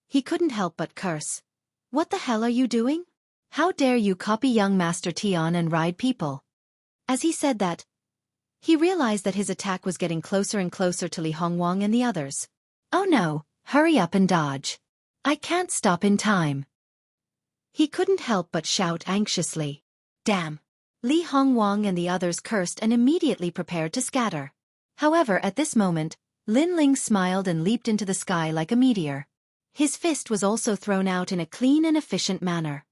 He couldn't help but curse. What the hell are you doing? How dare you copy young Master Tion and ride people? As he said that, he realized that his attack was getting closer and closer to Li Hongwang and the others. Oh no, hurry up and dodge. I can't stop in time. He couldn't help but shout anxiously. Damn. Li Hongwang and the others cursed and immediately prepared to scatter. However, at this moment, Lin Ling smiled and leaped into the sky like a meteor. His fist was also thrown out in a clean and efficient manner.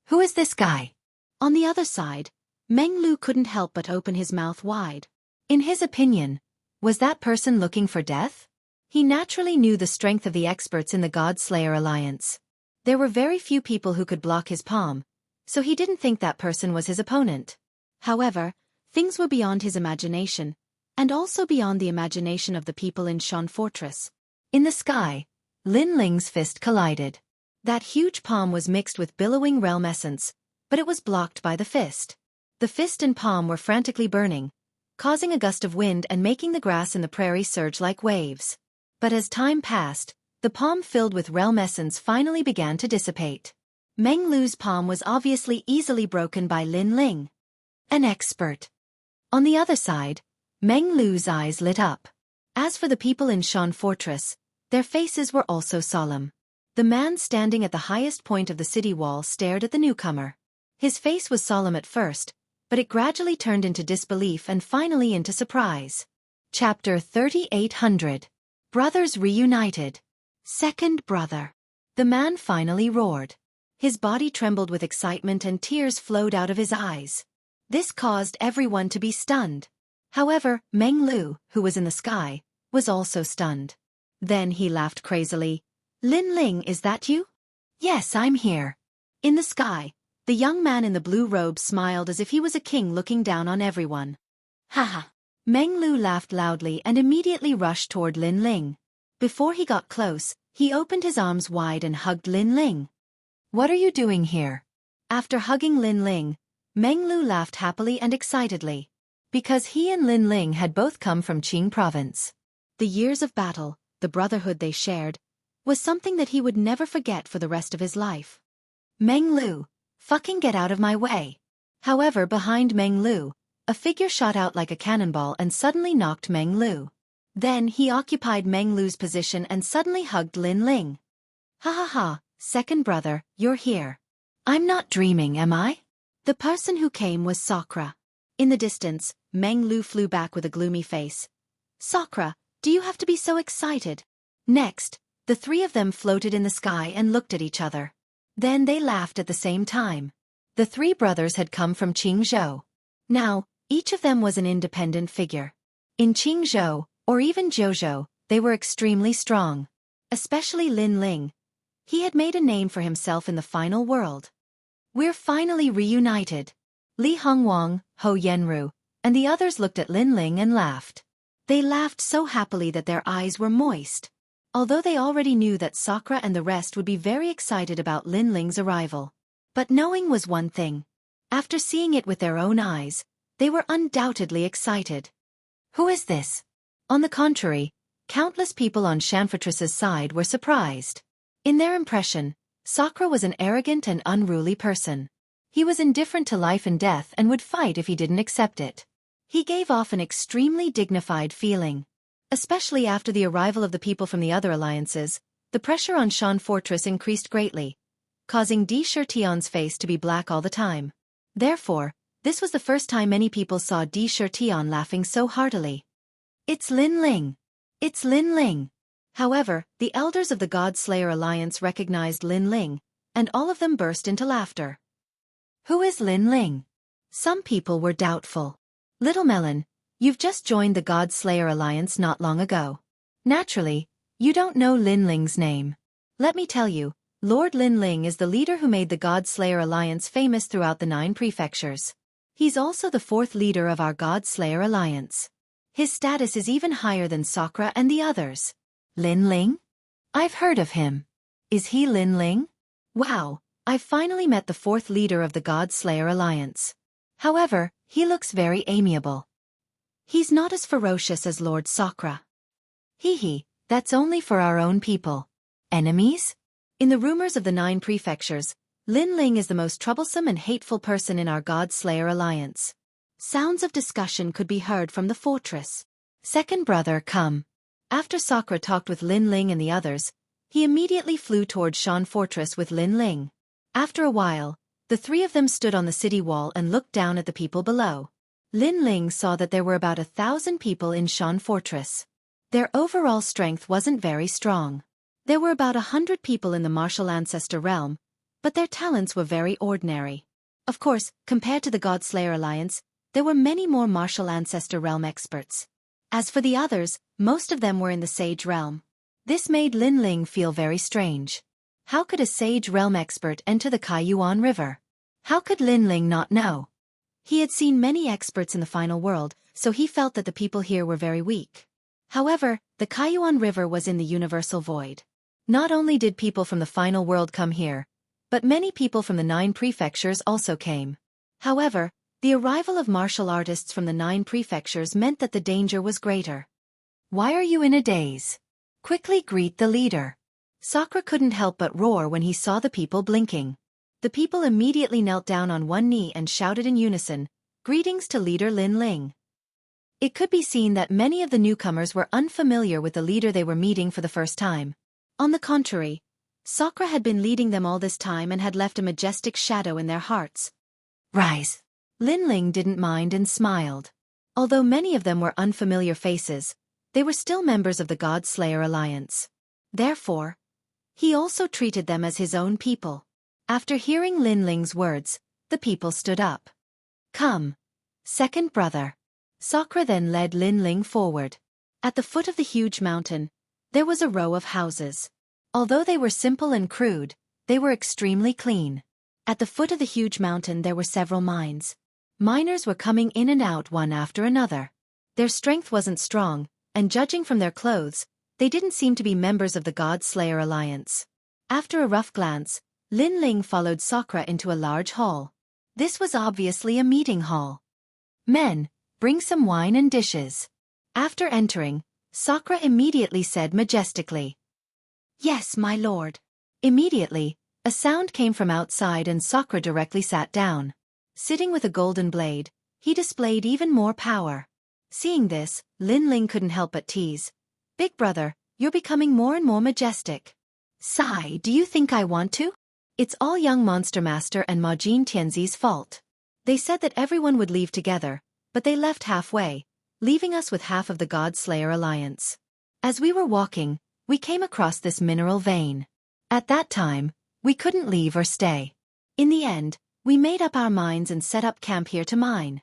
Who is this guy? On the other side, Meng Lu couldn't help but open his mouth wide. In his opinion, was that person looking for death? He naturally knew the strength of the experts in the God Slayer Alliance. There were very few people who could block his palm, so he didn't think that person was his opponent. However, things were beyond his imagination, and also beyond the imagination of the people in Shan Fortress. In the sky, Lin Ling's fist collided. That huge palm was mixed with billowing realm essence, but it was blocked by the fist. The fist and palm were frantically burning, causing a gust of wind and making the grass in the prairie surge like waves. But as time passed, the palm filled with realm essence finally began to dissipate. Meng Lu's palm was obviously easily broken by Lin Ling, an expert. On the other side, Meng Lu's eyes lit up. As for the people in Shan Fortress, their faces were also solemn. The man standing at the highest point of the city wall stared at the newcomer. His face was solemn at first, but it gradually turned into disbelief and finally into surprise. Chapter 3800. Brothers Reunited. Second brother. The man finally roared. His body trembled with excitement and tears flowed out of his eyes. This caused everyone to be stunned. However, Meng Lu, who was in the sky, was also stunned. Then he laughed crazily. Lin Ling, is that you? Yes, I'm here. In the sky, the young man in the blue robe smiled as if he was a king looking down on everyone. Haha. Meng Lu laughed loudly and immediately rushed toward Lin Ling. Before he got close, he opened his arms wide and hugged Lin Ling. What are you doing here? After hugging Lin Ling, Meng Lu laughed happily and excitedly. Because he and Lin Ling had both come from Qing province. The years of battle, the brotherhood they shared, was something that he would never forget for the rest of his life. Meng Lu, fucking get out of my way. However, behind Meng Lu, a figure shot out like a cannonball and suddenly knocked Meng Lu. Then he occupied Meng Lu's position and suddenly hugged Lin Ling. Ha ha ha, second brother, you're here. I'm not dreaming, am I? The person who came was Sakura. In the distance, Meng Lu flew back with a gloomy face. Sakura, do you have to be so excited? Next, the three of them floated in the sky and looked at each other. Then they laughed at the same time. The three brothers had come from Jianghu. Now, each of them was an independent figure. In Jianghu, or even Zhou, they were extremely strong. Especially Lin Ling. He had made a name for himself in the final world. We're finally reunited. Li Hongwang, Ho Yenru, and the others looked at Lin Ling and laughed. They laughed so happily that their eyes were moist. Although they already knew that Sakura and the rest would be very excited about Lin Ling's arrival. But knowing was one thing. After seeing it with their own eyes, they were undoubtedly excited. Who is this? On the contrary, countless people on Xianxia's side were surprised. In their impression, Sakura was an arrogant and unruly person. He was indifferent to life and death and would fight if he didn't accept it. He gave off an extremely dignified feeling. Especially after the arrival of the people from the other alliances, the pressure on Shan Fortress increased greatly, causing Di Shirtion's face to be black all the time. Therefore, this was the first time many people saw Di Shirtion laughing so heartily. It's Lin Ling. It's Lin Ling. However, the elders of the God Slayer Alliance recognized Lin Ling, and all of them burst into laughter. Who is Lin Ling? Some people were doubtful. Little Melon, you've just joined the God Slayer Alliance not long ago. Naturally, you don't know Lin Ling's name. Let me tell you, Lord Lin Ling is the leader who made the God Slayer Alliance famous throughout the 9 prefectures. He's also the 4th leader of our God Slayer Alliance. His status is even higher than Sakura and the others. Lin Ling? I've heard of him. Is he Lin Ling? Wow, I've finally met the 4th leader of the God Slayer Alliance. However, he looks very amiable. He's not as ferocious as Lord Sakura. Hee, that's only for our own people. Enemies? In the rumors of the 9 prefectures, Lin Ling is the most troublesome and hateful person in our God Slayer Alliance. Sounds of discussion could be heard from the fortress. Second brother, come. After Sakura talked with Lin Ling and the others, he immediately flew toward Shan Fortress with Lin Ling. After a while, the 3 of them stood on the city wall and looked down at the people below. Lin Ling saw that there were about 1,000 people in Shan Fortress. Their overall strength wasn't very strong. There were about 100 people in the martial ancestor realm, but their talents were very ordinary. Of course, compared to the God Slayer Alliance, there were many more martial ancestor realm experts. As for the others, most of them were in the sage realm. This made Lin Ling feel very strange. How could a sage realm expert enter the Kaiyuan River? How could Lin Ling not know? He had seen many experts in the final world, so he felt that the people here were very weak. However, the Kaiyuan River was in the universal void. Not only did people from the final world come here, but many people from the 9 prefectures also came. However, the arrival of martial artists from the 9 prefectures meant that the danger was greater. Why are you in a daze? Quickly greet the leader. Sakura couldn't help but roar when he saw the people blinking. The people immediately knelt down on one knee and shouted in unison, "Greetings to leader Lin Ling." It could be seen that many of the newcomers were unfamiliar with the leader they were meeting for the first time. On the contrary, Sakura had been leading them all this time and had left a majestic shadow in their hearts. Rise. Lin Ling didn't mind and smiled. Although many of them were unfamiliar faces, they were still members of the God Slayer Alliance. Therefore, he also treated them as his own people. After hearing Lin Ling's words, the people stood up. Come, second brother. Sakura then led Lin Ling forward. At the foot of the huge mountain, there was a row of houses. Although they were simple and crude, they were extremely clean. At the foot of the huge mountain there were several mines. Miners were coming in and out one after another. Their strength wasn't strong, and judging from their clothes, they didn't seem to be members of the God Slayer Alliance. After a rough glance, Lin Ling followed Sakura into a large hall. This was obviously a meeting hall. Men, bring some wine and dishes. After entering, Sakura immediately said majestically, Yes, my lord. Immediately, a sound came from outside and Sakura directly sat down. Sitting with a golden blade, he displayed even more power. Seeing this, Lin Ling couldn't help but tease. Big brother, you're becoming more and more majestic. Sigh, do you think I want to? It's all young Monster Master and Majin Tianzi's fault. They said that everyone would leave together, but they left halfway, leaving us with half of the God Slayer Alliance. As we were walking, we came across this mineral vein. At that time, we couldn't leave or stay. In the end, we made up our minds and set up camp here to mine.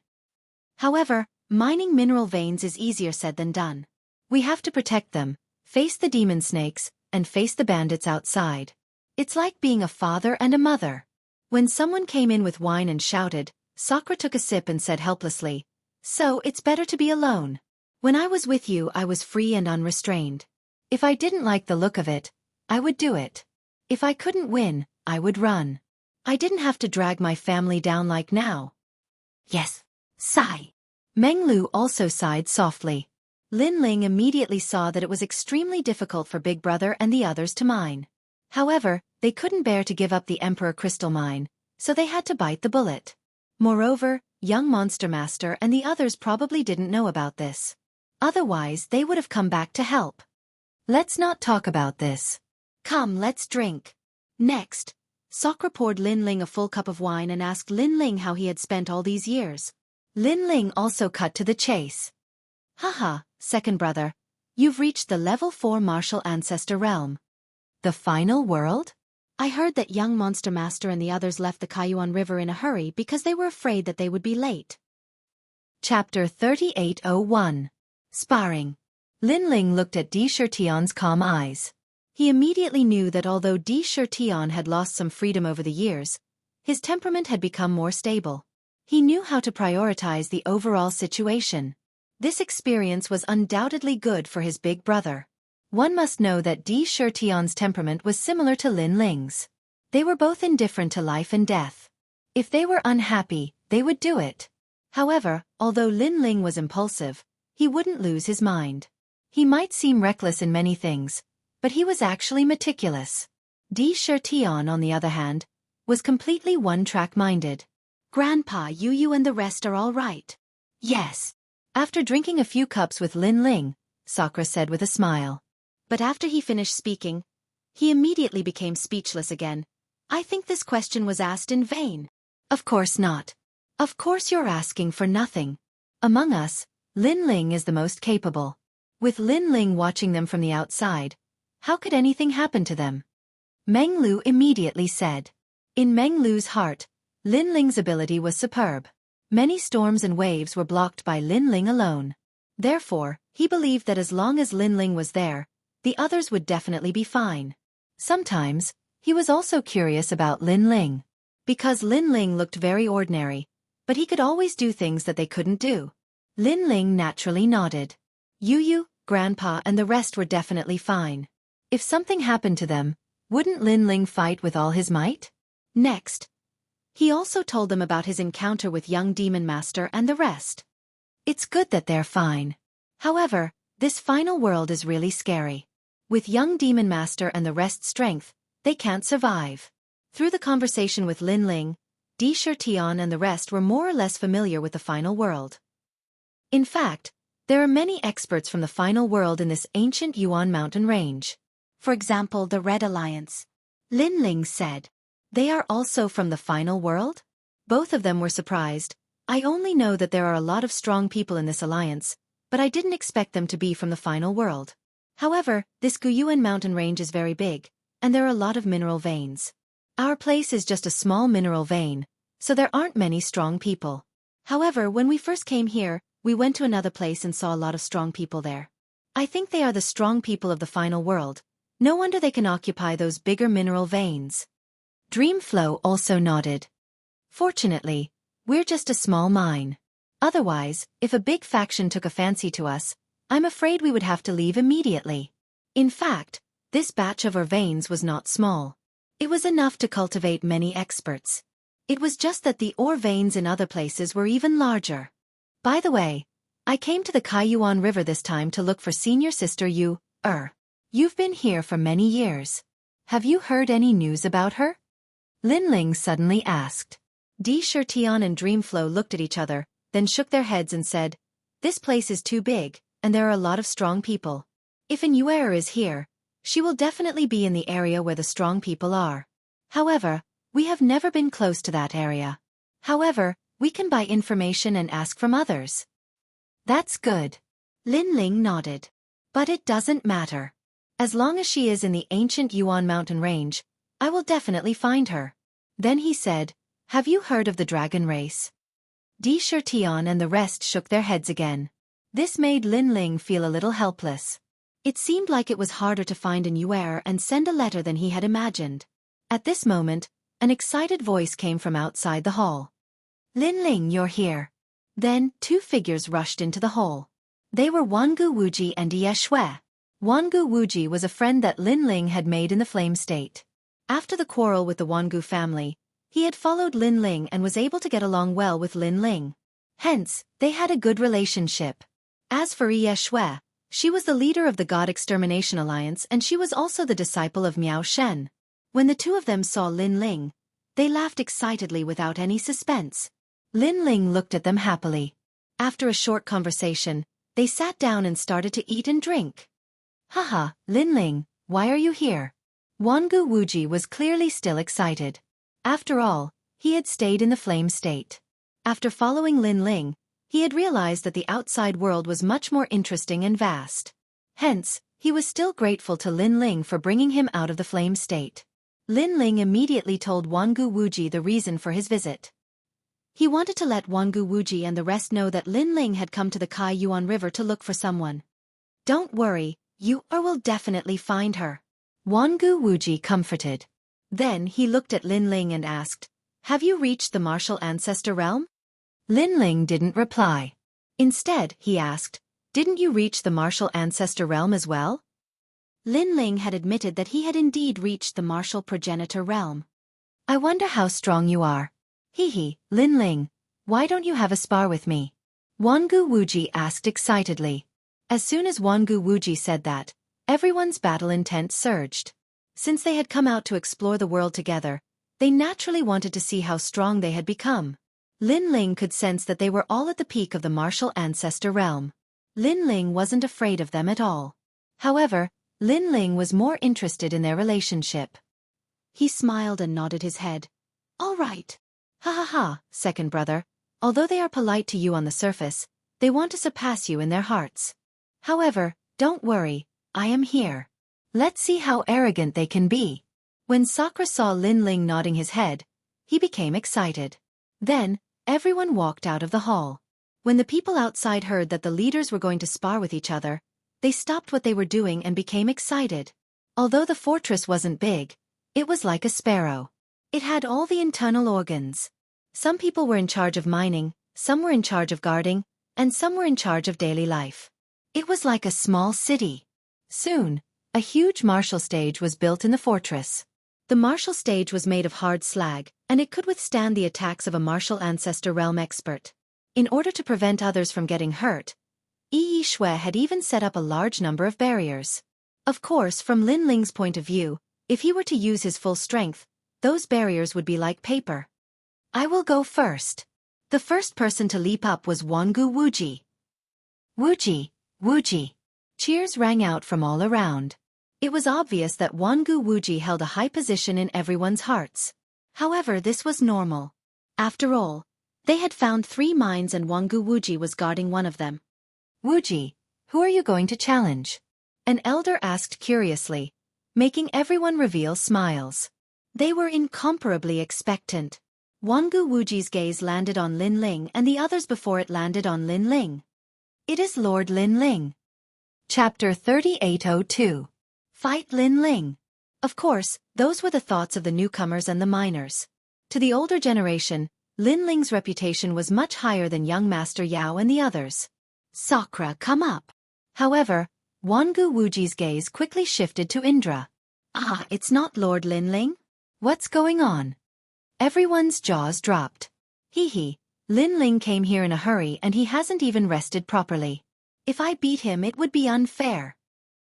However, mining mineral veins is easier said than done. We have to protect them, face the demon snakes, and face the bandits outside. It's like being a father and a mother. When someone came in with wine and shouted, Sakura took a sip and said helplessly, So it's better to be alone. When I was with you I was free and unrestrained. If I didn't like the look of it, I would do it. If I couldn't win, I would run. I didn't have to drag my family down like now. Yes. Sigh. Meng Lu also sighed softly. Lin Ling immediately saw that it was extremely difficult for Big Brother and the others to mine. However, they couldn't bear to give up the Emperor Crystal Mine, so they had to bite the bullet. Moreover, young Monster Master and the others probably didn't know about this. Otherwise, they would have come back to help. Let's not talk about this. Come, let's drink. Next, Sakura poured Lin Ling a full cup of wine and asked Lin Ling how he had spent all these years. Lin Ling also cut to the chase. Haha, second brother, you've reached the level 4 martial ancestor realm. The final world? I heard that young Monster Master and the others left the Kaiyuan River in a hurry because they were afraid that they would be late. Chapter 3801. Sparring. Lin Ling looked at Di Shirtian's calm eyes. He immediately knew that although Di Shirtian had lost some freedom over the years, his temperament had become more stable. He knew how to prioritize the overall situation. This experience was undoubtedly good for his big brother. One must know that Di Shirtian's temperament was similar to Lin Ling's. They were both indifferent to life and death. If they were unhappy, they would do it. However, although Lin Ling was impulsive, he wouldn't lose his mind. He might seem reckless in many things, but he was actually meticulous. Di Shirtian, on the other hand, was completely one-track minded. Grandpa, you and the rest are all right. Yes. After drinking a few cups with Lin Ling, Sakura said with a smile. But after he finished speaking, he immediately became speechless again. I think this question was asked in vain. Of course not. Of course you're asking for nothing. Among us, Lin Ling is the most capable. With Lin Ling watching them from the outside, how could anything happen to them? Meng Lu immediately said. In Meng Lu's heart, Lin Ling's ability was superb. Many storms and waves were blocked by Lin Ling alone. Therefore, he believed that as long as Lin Ling was there, the others would definitely be fine. Sometimes, he was also curious about Lin Ling. Because Lin Ling looked very ordinary, but he could always do things that they couldn't do. Lin Ling naturally nodded. Yu, Grandpa and the rest were definitely fine. If something happened to them, wouldn't Lin Ling fight with all his might? Next, he also told them about his encounter with young Demon Master and the rest. It's good that they're fine. However, this final world is really scary. With young Demon Master and the rest's strength, they can't survive. Through the conversation with Lin Ling, Di Shirtian and the rest were more or less familiar with the final world. In fact, there are many experts from the final world in this ancient Yuan mountain range. For example, the Red Alliance. Lin Ling said. They are also from the final world? Both of them were surprised, I only know that there are a lot of strong people in this alliance, but I didn't expect them to be from the final world. However, this Guyuan mountain range is very big, and there are a lot of mineral veins. Our place is just a small mineral vein, so there aren't many strong people. However, when we first came here, we went to another place and saw a lot of strong people there. I think they are the strong people of the final world. No wonder they can occupy those bigger mineral veins. Dreamflow also nodded. Fortunately, we're just a small mine. Otherwise, if a big faction took a fancy to us, I'm afraid we would have to leave immediately. In fact, this batch of our veins was not small. It was enough to cultivate many experts. It was just that the ore veins in other places were even larger. By the way, I came to the Kaiyuan River this time to look for senior sister Yu. You've been here for many years. Have you heard any news about her? Linling suddenly asked. Shirtian and Dreamflow looked at each other, then shook their heads and said, "This place is too big, and there are a lot of strong people. If an Yuer is here, she will definitely be in the area where the strong people are. However, we have never been close to that area. However, we can buy information and ask from others." That's good. Linling nodded. But it doesn't matter. As long as she is in the ancient Yuan mountain range, I will definitely find her. Then he said, "Have you heard of the dragon race?" Shirtian and the rest shook their heads again. This made Linling feel a little helpless. It seemed like it was harder to find an Yuer and send a letter than he had imagined. At this moment, an excited voice came from outside the hall. "Linling, you're here." Then, two figures rushed into the hall. They were Wangu Wuji and Ye Shui. Wangu Wuji was a friend that Linling had made in the Flame State. After the quarrel with the Wangu family, he had followed Linling and was able to get along well with Linling. Hence, they had a good relationship. As for Ye Shui, she was the leader of the God Extermination Alliance and she was also the disciple of Miao Shen. When the two of them saw Linling, they laughed excitedly without any suspense. Linling looked at them happily. After a short conversation, they sat down and started to eat and drink. "Haha, Linling, why are you here?" Wangu Wuji was clearly still excited. After all, he had stayed in the Flame State. After following Linling, he had realized that the outside world was much more interesting and vast. Hence, he was still grateful to Linling for bringing him out of the Flame State. Linling immediately told Wangu Wuji the reason for his visit. He wanted to let Wangu Wuji and the rest know that Linling had come to the Kaiyuan River to look for someone. "Don't worry, you will definitely find her," Wangu Wuji comforted. Then he looked at Linling and asked, "Have you reached the martial ancestor realm?" Linling didn't reply. Instead, he asked, "Didn't you reach the martial ancestor realm as well?" Linling had admitted that he had indeed reached the martial progenitor realm. "I wonder how strong you are." "Hee, Linling, why don't you have a spar with me?" Wangu Wuji asked excitedly. As soon as Wangu Wuji said that, everyone's battle intent surged. Since they had come out to explore the world together, they naturally wanted to see how strong they had become. Linling could sense that they were all at the peak of the martial ancestor realm. Linling wasn't afraid of them at all. However, Linling was more interested in their relationship. He smiled and nodded his head. "All right. Ha ha ha, second brother. Although they are polite to you on the surface, they want to surpass you in their hearts. However, don't worry, I am here. Let's see how arrogant they can be." When Sakura saw Linling nodding his head, he became excited. Then, everyone walked out of the hall. When the people outside heard that the leaders were going to spar with each other, they stopped what they were doing and became excited. Although the fortress wasn't big, it was like a sparrow. It had all the internal organs. Some people were in charge of mining, some were in charge of guarding, and some were in charge of daily life. It was like a small city. Soon, a huge martial stage was built in the fortress. The martial stage was made of hard slag, and it could withstand the attacks of a martial ancestor realm expert. In order to prevent others from getting hurt, Yi Shui had even set up a large number of barriers. Of course, from Linling's point of view, if he were to use his full strength, those barriers would be like paper. "I will go first." The first person to leap up was Wangu Wuji. "Wuji, Wuji." Cheers rang out from all around. It was obvious that Wangu Wuji held a high position in everyone's hearts. However, this was normal. After all, They had found 3 mines and Wangu Wuji was guarding one of them. Wuji, who are you going to challenge? An elder asked curiously, making everyone reveal smiles. They were incomparably expectant. Wangu Wuji's gaze landed on Lin Ling and the others before it landed on Lin Ling. It is Lord Lin Ling. Chapter 3802. Fight Lin Ling. Of course, those were the thoughts of the newcomers and the miners. To the older generation, Lin Ling's reputation was much higher than young Master Yao and the others. Sakura, come up. However, Wangu Wuji's gaze quickly shifted to Indra. Ah, it's not Lord Lin Ling? What's going on? Everyone's jaws dropped. Hee, Lin Ling came here in a hurry and he hasn't even rested properly. If I beat him it would be unfair.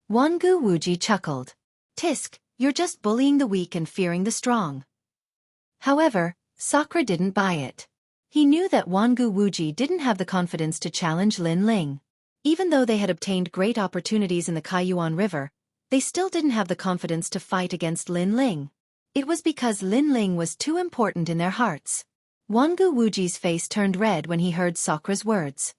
Wangu Wuji chuckled. Tisk, you're just bullying the weak and fearing the strong. However, Sakura didn't buy it. He knew that Wangu Wuji didn't have the confidence to challenge Lin Ling. Even though they had obtained great opportunities in the Kaiyuan River, they still didn't have the confidence to fight against Lin Ling. It was because Lin Ling was too important in their hearts. Wangu Wuji's face turned red when he heard Sakura's words.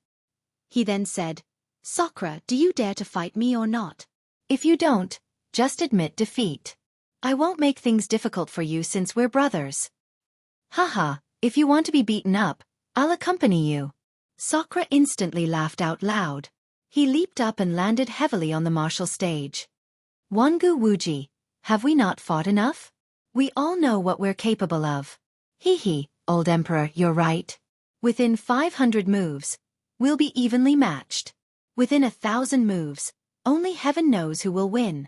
He then said, Sakura, do you dare to fight me or not? If you don't, just admit defeat. I won't make things difficult for you since we're brothers. Haha, if you want to be beaten up, I'll accompany you. Sakura instantly laughed out loud. He leaped up and landed heavily on the martial stage. Wangu Wuji, have we not fought enough? We all know what we're capable of. Hee, old emperor, you're right. Within 500 moves, we'll be evenly matched. Within 1,000 moves, only heaven knows who will win.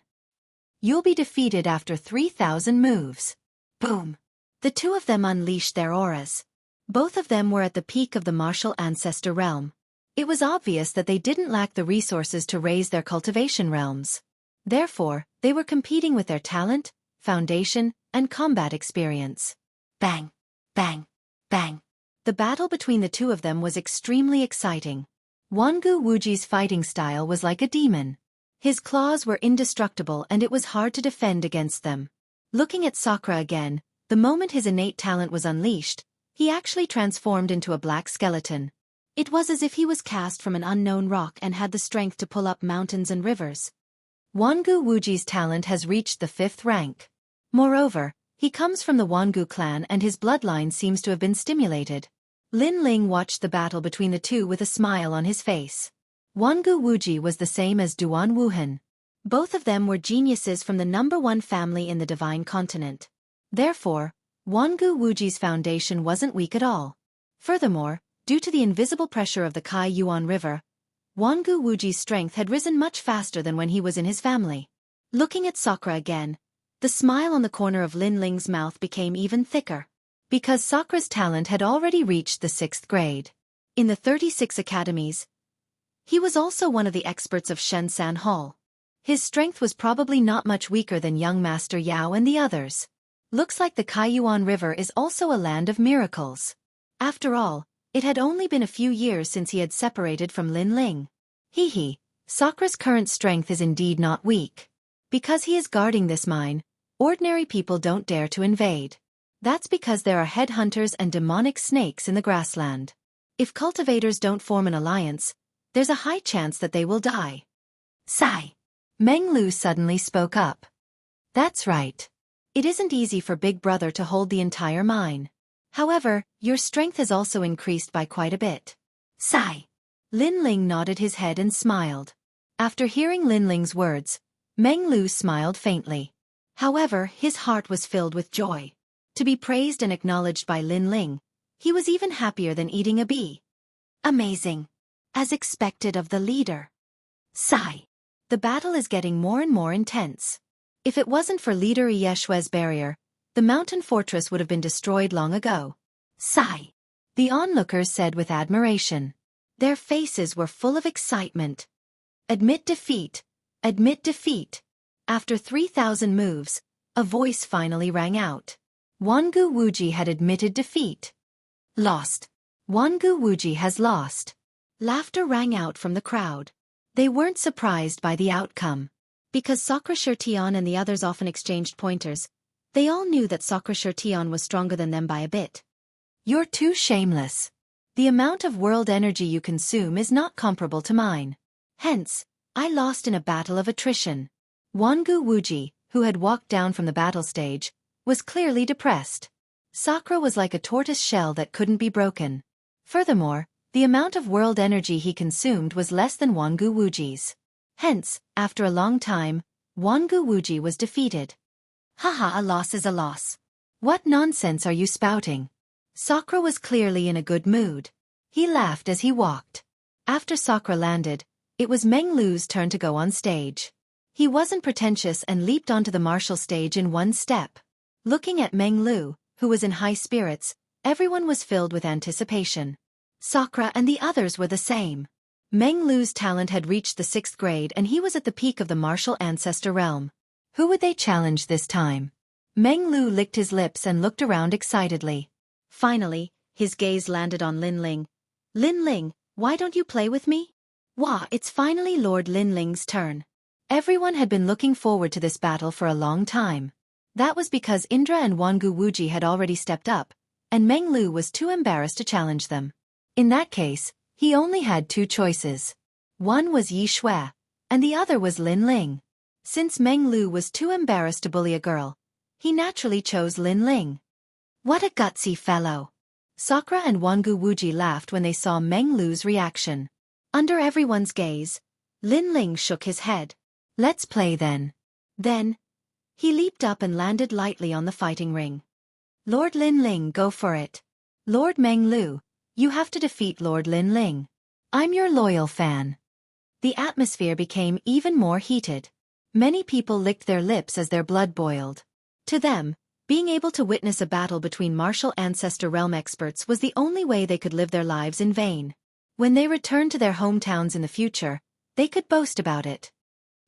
You'll be defeated after 3,000 moves. Boom. The two of them unleashed their auras. Both of them were at the peak of the martial ancestor realm. It was obvious that they didn't lack the resources to raise their cultivation realms. Therefore, they were competing with their talent, foundation, and combat experience. Bang, bang, bang. The battle between the two of them was extremely exciting. Wangu Wuji's fighting style was like a demon. His claws were indestructible and it was hard to defend against them. Looking at Sakura again, the moment his innate talent was unleashed, he actually transformed into a black skeleton. It was as if he was cast from an unknown rock and had the strength to pull up mountains and rivers. Wangu Wuji's talent has reached the 5th rank. Moreover, he comes from the Wangu clan and his bloodline seems to have been stimulated. Lin Ling watched the battle between the two with a smile on his face. Wangu Wuji was the same as Duan Wuhan. Both of them were geniuses from the #1 family in the Divine Continent. Therefore, Wangu Wuji's foundation wasn't weak at all. Furthermore, due to the invisible pressure of the Kaiyuan River, Wangu Wuji's strength had risen much faster than when he was in his family. Looking at Sakura again, the smile on the corner of Lin Ling's mouth became even thicker. Because Sakura's talent had already reached the 6th grade. In the 36 academies, he was also one of the experts of Shensan Hall. His strength was probably not much weaker than young Master Yao and the others. Looks like the Kaiyuan River is also a land of miracles. After all, it had only been a few years since he had separated from Lin Ling. Hee, Sakura's current strength is indeed not weak. Because he is guarding this mine, ordinary people don't dare to invade. That's because there are headhunters and demonic snakes in the grassland. If cultivators don't form an alliance, there's a high chance that they will die. Sigh. Meng Lu suddenly spoke up. That's right. It isn't easy for Big Brother to hold the entire mine. However, your strength has also increased by quite a bit. Sigh. Lin Ling nodded his head and smiled. After hearing Lin Ling's words, Meng Lu smiled faintly. However, his heart was filled with joy. To be praised and acknowledged by Lin Ling, he was even happier than eating a bee. Amazing. As expected of the leader. Sigh. The battle is getting more and more intense. If it wasn't for Leader Yeshua's barrier, the mountain fortress would have been destroyed long ago. Sigh. The onlookers said with admiration. Their faces were full of excitement. Admit defeat. Admit defeat. After 3,000 moves, a voice finally rang out. Wangu Wuji had admitted defeat. Lost. Wangu Wuji has lost. Laughter rang out from the crowd. They weren't surprised by the outcome. Because Sakura Shirtian and the others often exchanged pointers, they all knew that Sakura Shirtian was stronger than them by a bit. You're too shameless. The amount of world energy you consume is not comparable to mine. Hence, I lost in a battle of attrition. Wangu Wuji, who had walked down from the battle stage, was clearly depressed. Sakura was like a tortoise shell that couldn't be broken. Furthermore, the amount of world energy he consumed was less than Wangu Wuji's. Hence, after a long time, Wangu Wuji was defeated. Haha, a loss is a loss. What nonsense are you spouting? Sakura was clearly in a good mood. He laughed as he walked. After Sakura landed, it was Meng Lu's turn to go on stage. He wasn't pretentious and leaped onto the martial stage in one step. Looking at Meng Lu, who was in high spirits, everyone was filled with anticipation. Sakura and the others were the same. Meng Lu's talent had reached the 6th grade and he was at the peak of the martial ancestor realm. Who would they challenge this time? Meng Lu licked his lips and looked around excitedly. Finally, his gaze landed on Lin Ling. Lin Ling, why don't you play with me? Wah, it's finally Lord Lin Ling's turn. Everyone had been looking forward to this battle for a long time. That was because Indra and Wangu Wuji had already stepped up, and Meng Lu was too embarrassed to challenge them. In that case, he only had two choices. One was Yi Shui, and the other was Lin Ling. Since Meng Lu was too embarrassed to bully a girl, he naturally chose Lin Ling. What a gutsy fellow! Sakura and Wangu Wuji laughed when they saw Meng Lu's reaction. Under everyone's gaze, Lin Ling shook his head. Let's play then. Then, he leaped up and landed lightly on the fighting ring. Lord Lin Ling, go for it. Lord Meng Lu, you have to defeat Lord Lin Ling. I'm your loyal fan. The atmosphere became even more heated. Many people licked their lips as their blood boiled. To them, being able to witness a battle between martial ancestor realm experts was the only way they could live their lives in vain. When they returned to their hometowns in the future, they could boast about it.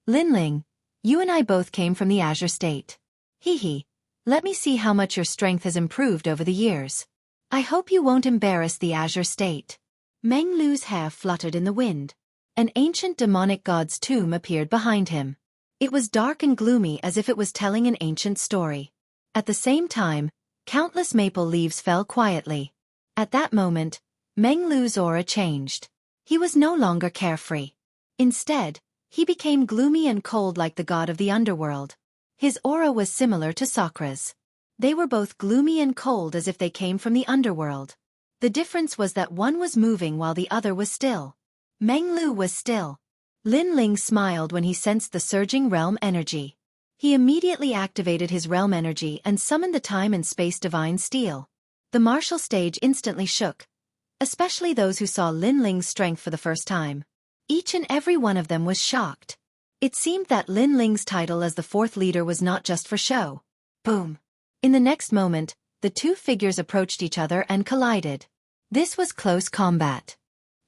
Lin Ling, you and I both came from the Azure State. Hee, let me see how much your strength has improved over the years. I hope you won't embarrass the Azure State. Meng Lu's hair fluttered in the wind. An ancient demonic god's tomb appeared behind him. It was dark and gloomy as if it was telling an ancient story. At the same time, countless maple leaves fell quietly. At that moment, Meng Lu's aura changed. He was no longer carefree. Instead, he became gloomy and cold like the god of the underworld. His aura was similar to Sakura's. They were both gloomy and cold as if they came from the underworld. The difference was that one was moving while the other was still. Meng Lu was still. Lin Ling smiled when he sensed the surging realm energy. He immediately activated his realm energy and summoned the time and space divine steel. The martial stage instantly shook, especially those who saw Lin Ling's strength for the first time. Each and every one of them was shocked. It seemed that Lin Ling's title as the 4th leader was not just for show. Boom! In the next moment, the two figures approached each other and collided. This was close combat.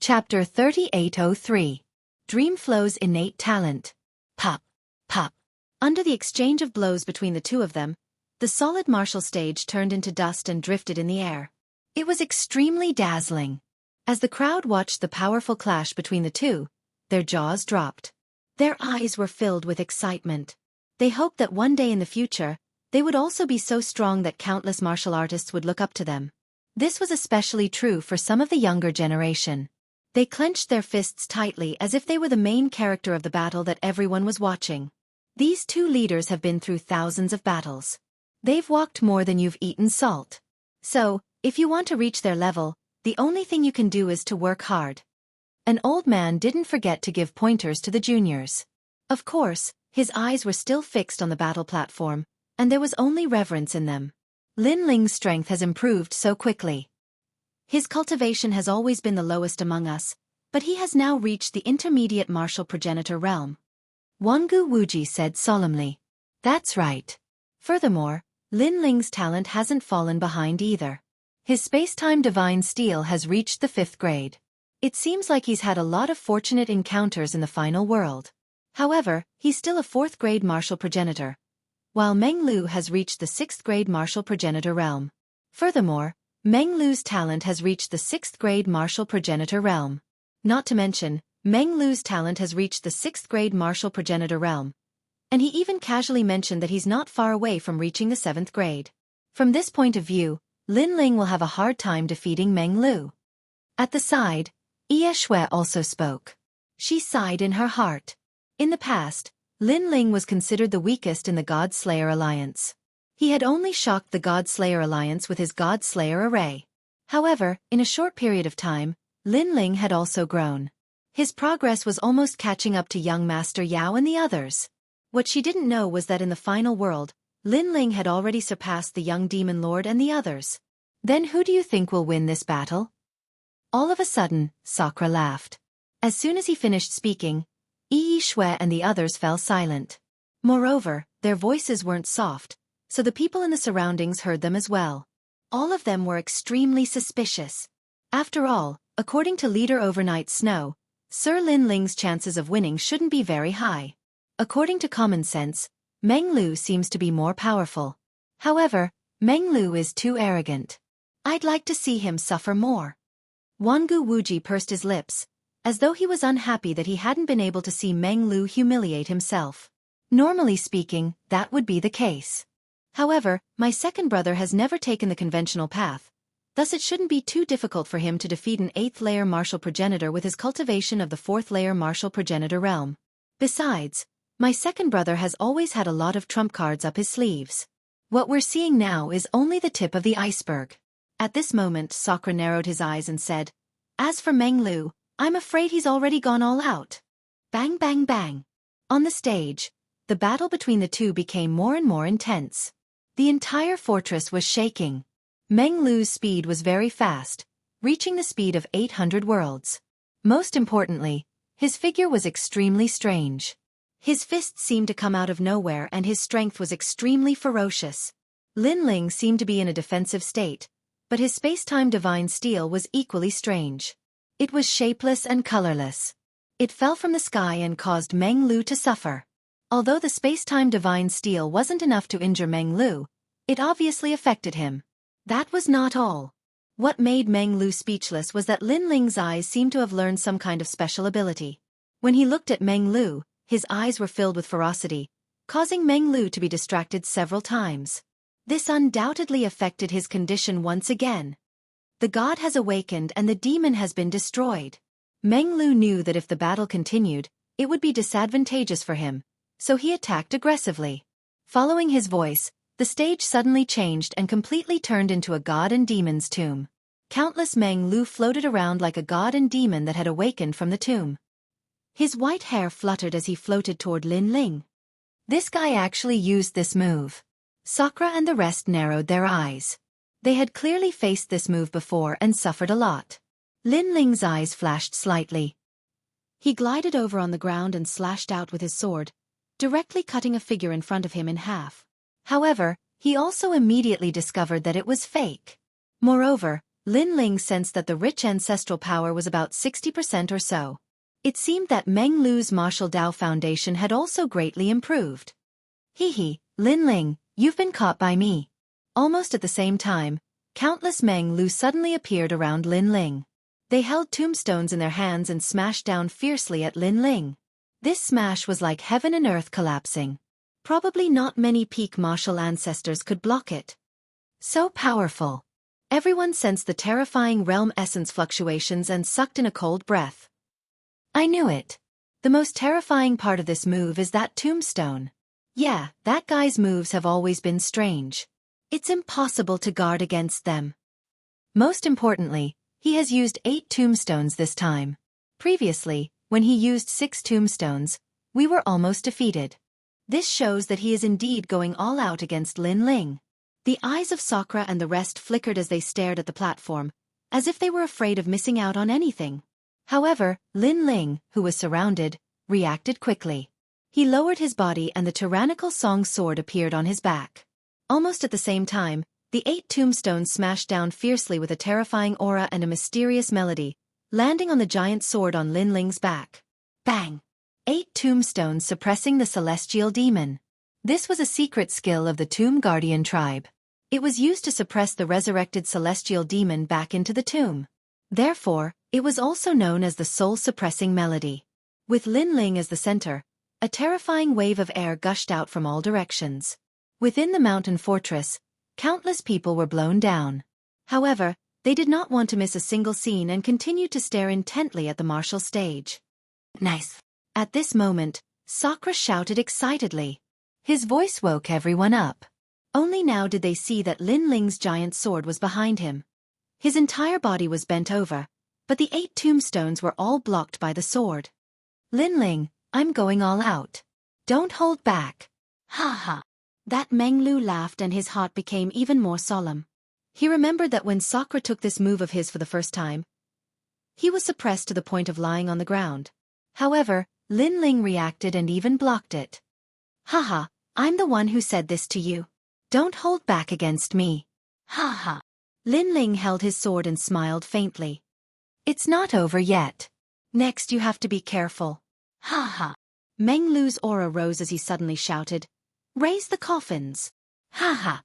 Chapter 3803. Dreamflow's innate talent. Pop, pop. Under the exchange of blows between the two of them, the solid martial stage turned into dust and drifted in the air. It was extremely dazzling. As the crowd watched the powerful clash between the two, their jaws dropped. Their eyes were filled with excitement. They hoped that one day in the future, they would also be so strong that countless martial artists would look up to them. This was especially true for some of the younger generation. They clenched their fists tightly as if they were the main character of the battle that everyone was watching. These two leaders have been through thousands of battles. They've walked more than you've eaten salt. So, if you want to reach their level, the only thing you can do is to work hard. An old man didn't forget to give pointers to the juniors. Of course, his eyes were still fixed on the battle platform, and there was only reverence in them. Lin Ling's strength has improved so quickly. His cultivation has always been the lowest among us, but he has now reached the intermediate martial progenitor realm. Wangu Wuji said solemnly. That's right. Furthermore, Lin Ling's talent hasn't fallen behind either. His space-time divine steel has reached the 5th grade. It seems like he's had a lot of fortunate encounters in the final world. However, he's still a 4th grade martial progenitor, while Meng Lu has reached the 6th grade martial progenitor realm. Furthermore, Meng Lu's talent has reached the 6th grade martial progenitor realm. Not to mention, Meng Lu's talent has reached the 6th grade martial progenitor realm. And he even casually mentioned that he's not far away from reaching the 7th grade. From this point of view, Lin Ling will have a hard time defeating Meng Lu. At the side, Ye Shui also spoke. She sighed in her heart. In the past, Lin Ling was considered the weakest in the God Slayer alliance. He had only shocked the God Slayer alliance with his God Slayer array. However, in a short period of time, Lin Ling had also grown. His progress was almost catching up to young Master Yao and the others. What she didn't know was that in the final world, Lin Ling had already surpassed the young demon lord and the others. Then who do you think will win this battle? All of a sudden, Sakura laughed. As soon as he finished speaking, Yi Shui and the others fell silent. Moreover, their voices weren't soft, so the people in the surroundings heard them as well. All of them were extremely suspicious. After all, according to Leader Overnight Snow, Sir Lin Ling's chances of winning shouldn't be very high. According to common sense, Meng Lu seems to be more powerful. However, Meng Lu is too arrogant. I'd like to see him suffer more. Wangu Wuji pursed his lips, as though he was unhappy that he hadn't been able to see Meng Lu humiliate himself. Normally speaking, that would be the case. However, my second brother has never taken the conventional path, thus it shouldn't be too difficult for him to defeat an 8th-layer martial progenitor with his cultivation of the 4th-layer martial progenitor realm. Besides, my second brother has always had a lot of trump cards up his sleeves. What we're seeing now is only the tip of the iceberg. At this moment, Sakura narrowed his eyes and said, "As for Meng Lu, I'm afraid he's already gone all out." Bang bang bang. On the stage, the battle between the two became more and more intense. The entire fortress was shaking. Meng Lu's speed was very fast, reaching the speed of 800 worlds. Most importantly, his figure was extremely strange. His fists seemed to come out of nowhere and his strength was extremely ferocious. Lin Ling seemed to be in a defensive state, but his space-time divine steel was equally strange. It was shapeless and colorless. It fell from the sky and caused Meng Lu to suffer. Although the space-time divine steel wasn't enough to injure Meng Lu, it obviously affected him. That was not all. What made Meng Lu speechless was that Lin Ling's eyes seemed to have learned some kind of special ability. When he looked at Meng Lu, his eyes were filled with ferocity, causing Meng Lu to be distracted several times. This undoubtedly affected his condition once again. The god has awakened and the demon has been destroyed. Meng Lu knew that if the battle continued, it would be disadvantageous for him, so he attacked aggressively. Following his voice, the stage suddenly changed and completely turned into a god and demon's tomb. Countless Meng Lu floated around like a god and demon that had awakened from the tomb. His white hair fluttered as he floated toward Lin Ling. This guy actually used this move. Sakura and the rest narrowed their eyes. They had clearly faced this move before and suffered a lot. Lin Ling's eyes flashed slightly. He glided over on the ground and slashed out with his sword, directly cutting a figure in front of him in half. However, he also immediately discovered that it was fake. Moreover, Lin Ling sensed that the rich ancestral power was about 60% or so. It seemed that Meng Lu's martial Dao foundation had also greatly improved. Hee, Lin Ling, you've been caught by me. Almost at the same time, countless Meng Lu suddenly appeared around Lin Ling. They held tombstones in their hands and smashed down fiercely at Lin Ling. This smash was like heaven and earth collapsing. Probably not many peak martial ancestors could block it. So powerful. Everyone sensed the terrifying realm essence fluctuations and sucked in a cold breath. I knew it. The most terrifying part of this move is that tombstone. Yeah, that guy's moves have always been strange. It's impossible to guard against them. Most importantly, he has used 8 tombstones this time. Previously, when he used 6 tombstones, we were almost defeated. This shows that he is indeed going all out against Lin Ling. The eyes of Sakura and the rest flickered as they stared at the platform, as if they were afraid of missing out on anything. However, Lin Ling, who was surrounded, reacted quickly. He lowered his body and the tyrannical song sword appeared on his back. Almost at the same time, the 8 tombstones smashed down fiercely with a terrifying aura and a mysterious melody, landing on the giant sword on Lin Ling's back. Bang! 8 tombstones suppressing the celestial demon. This was a secret skill of the Tomb Guardian tribe. It was used to suppress the resurrected celestial demon back into the tomb. Therefore, it was also known as the soul-suppressing melody. With Lin Ling as the center, a terrifying wave of air gushed out from all directions. Within the mountain fortress, countless people were blown down. However, they did not want to miss a single scene and continued to stare intently at the martial stage. Nice. At this moment, Sakura shouted excitedly. His voice woke everyone up. Only now did they see that Lin Ling's giant sword was behind him. His entire body was bent over, but the 8 tombstones were all blocked by the sword. Lin Ling, I'm going all out. Don't hold back. Ha ha. That Meng Lu laughed and his heart became even more solemn. He remembered that when Sakura took this move of his for the first time, he was suppressed to the point of lying on the ground. However, Lin Ling reacted and even blocked it. Haha, I'm the one who said this to you. Don't hold back against me. Haha. Lin Ling held his sword and smiled faintly. It's not over yet. Next you have to be careful. Haha. Meng Lu's aura rose as he suddenly shouted, Raise the coffins. Haha.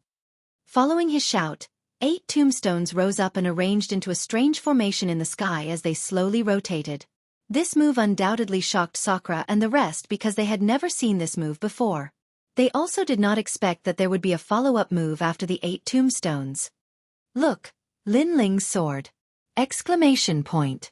Following his shout, 8 tombstones rose up and arranged into a strange formation in the sky as they slowly rotated. This move undoubtedly shocked Sakura and the rest because they had never seen this move before. They also did not expect that there would be a follow-up move after the 8 tombstones. Look, Lin Ling's sword! Exclamation point.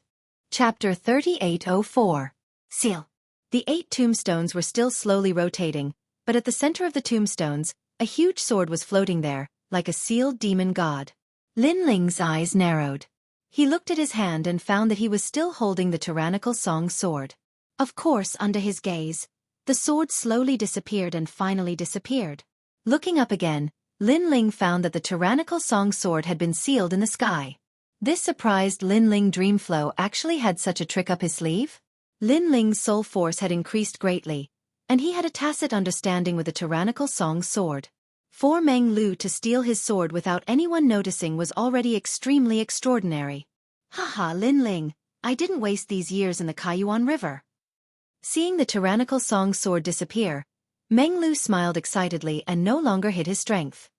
Chapter 3804. Seal. The 8 tombstones were still slowly rotating, but at the center of the tombstones, a huge sword was floating there, like a sealed demon god. Lin Ling's eyes narrowed. He looked at his hand and found that he was still holding the tyrannical Song sword. Of course, under his gaze, the sword slowly disappeared and finally disappeared. Looking up again, Lin Ling found that the tyrannical Song sword had been sealed in the sky. This surprised Lin Ling Dreamflow actually had such a trick up his sleeve? Lin Ling's soul force had increased greatly, and he had a tacit understanding with the tyrannical Song sword. For Meng Lu to steal his sword without anyone noticing was already extremely extraordinary. Haha, Lin Ling, I didn't waste these years in the Kaiyuan River. Seeing the tyrannical Song sword disappear, Meng Lu smiled excitedly and no longer hid his strength.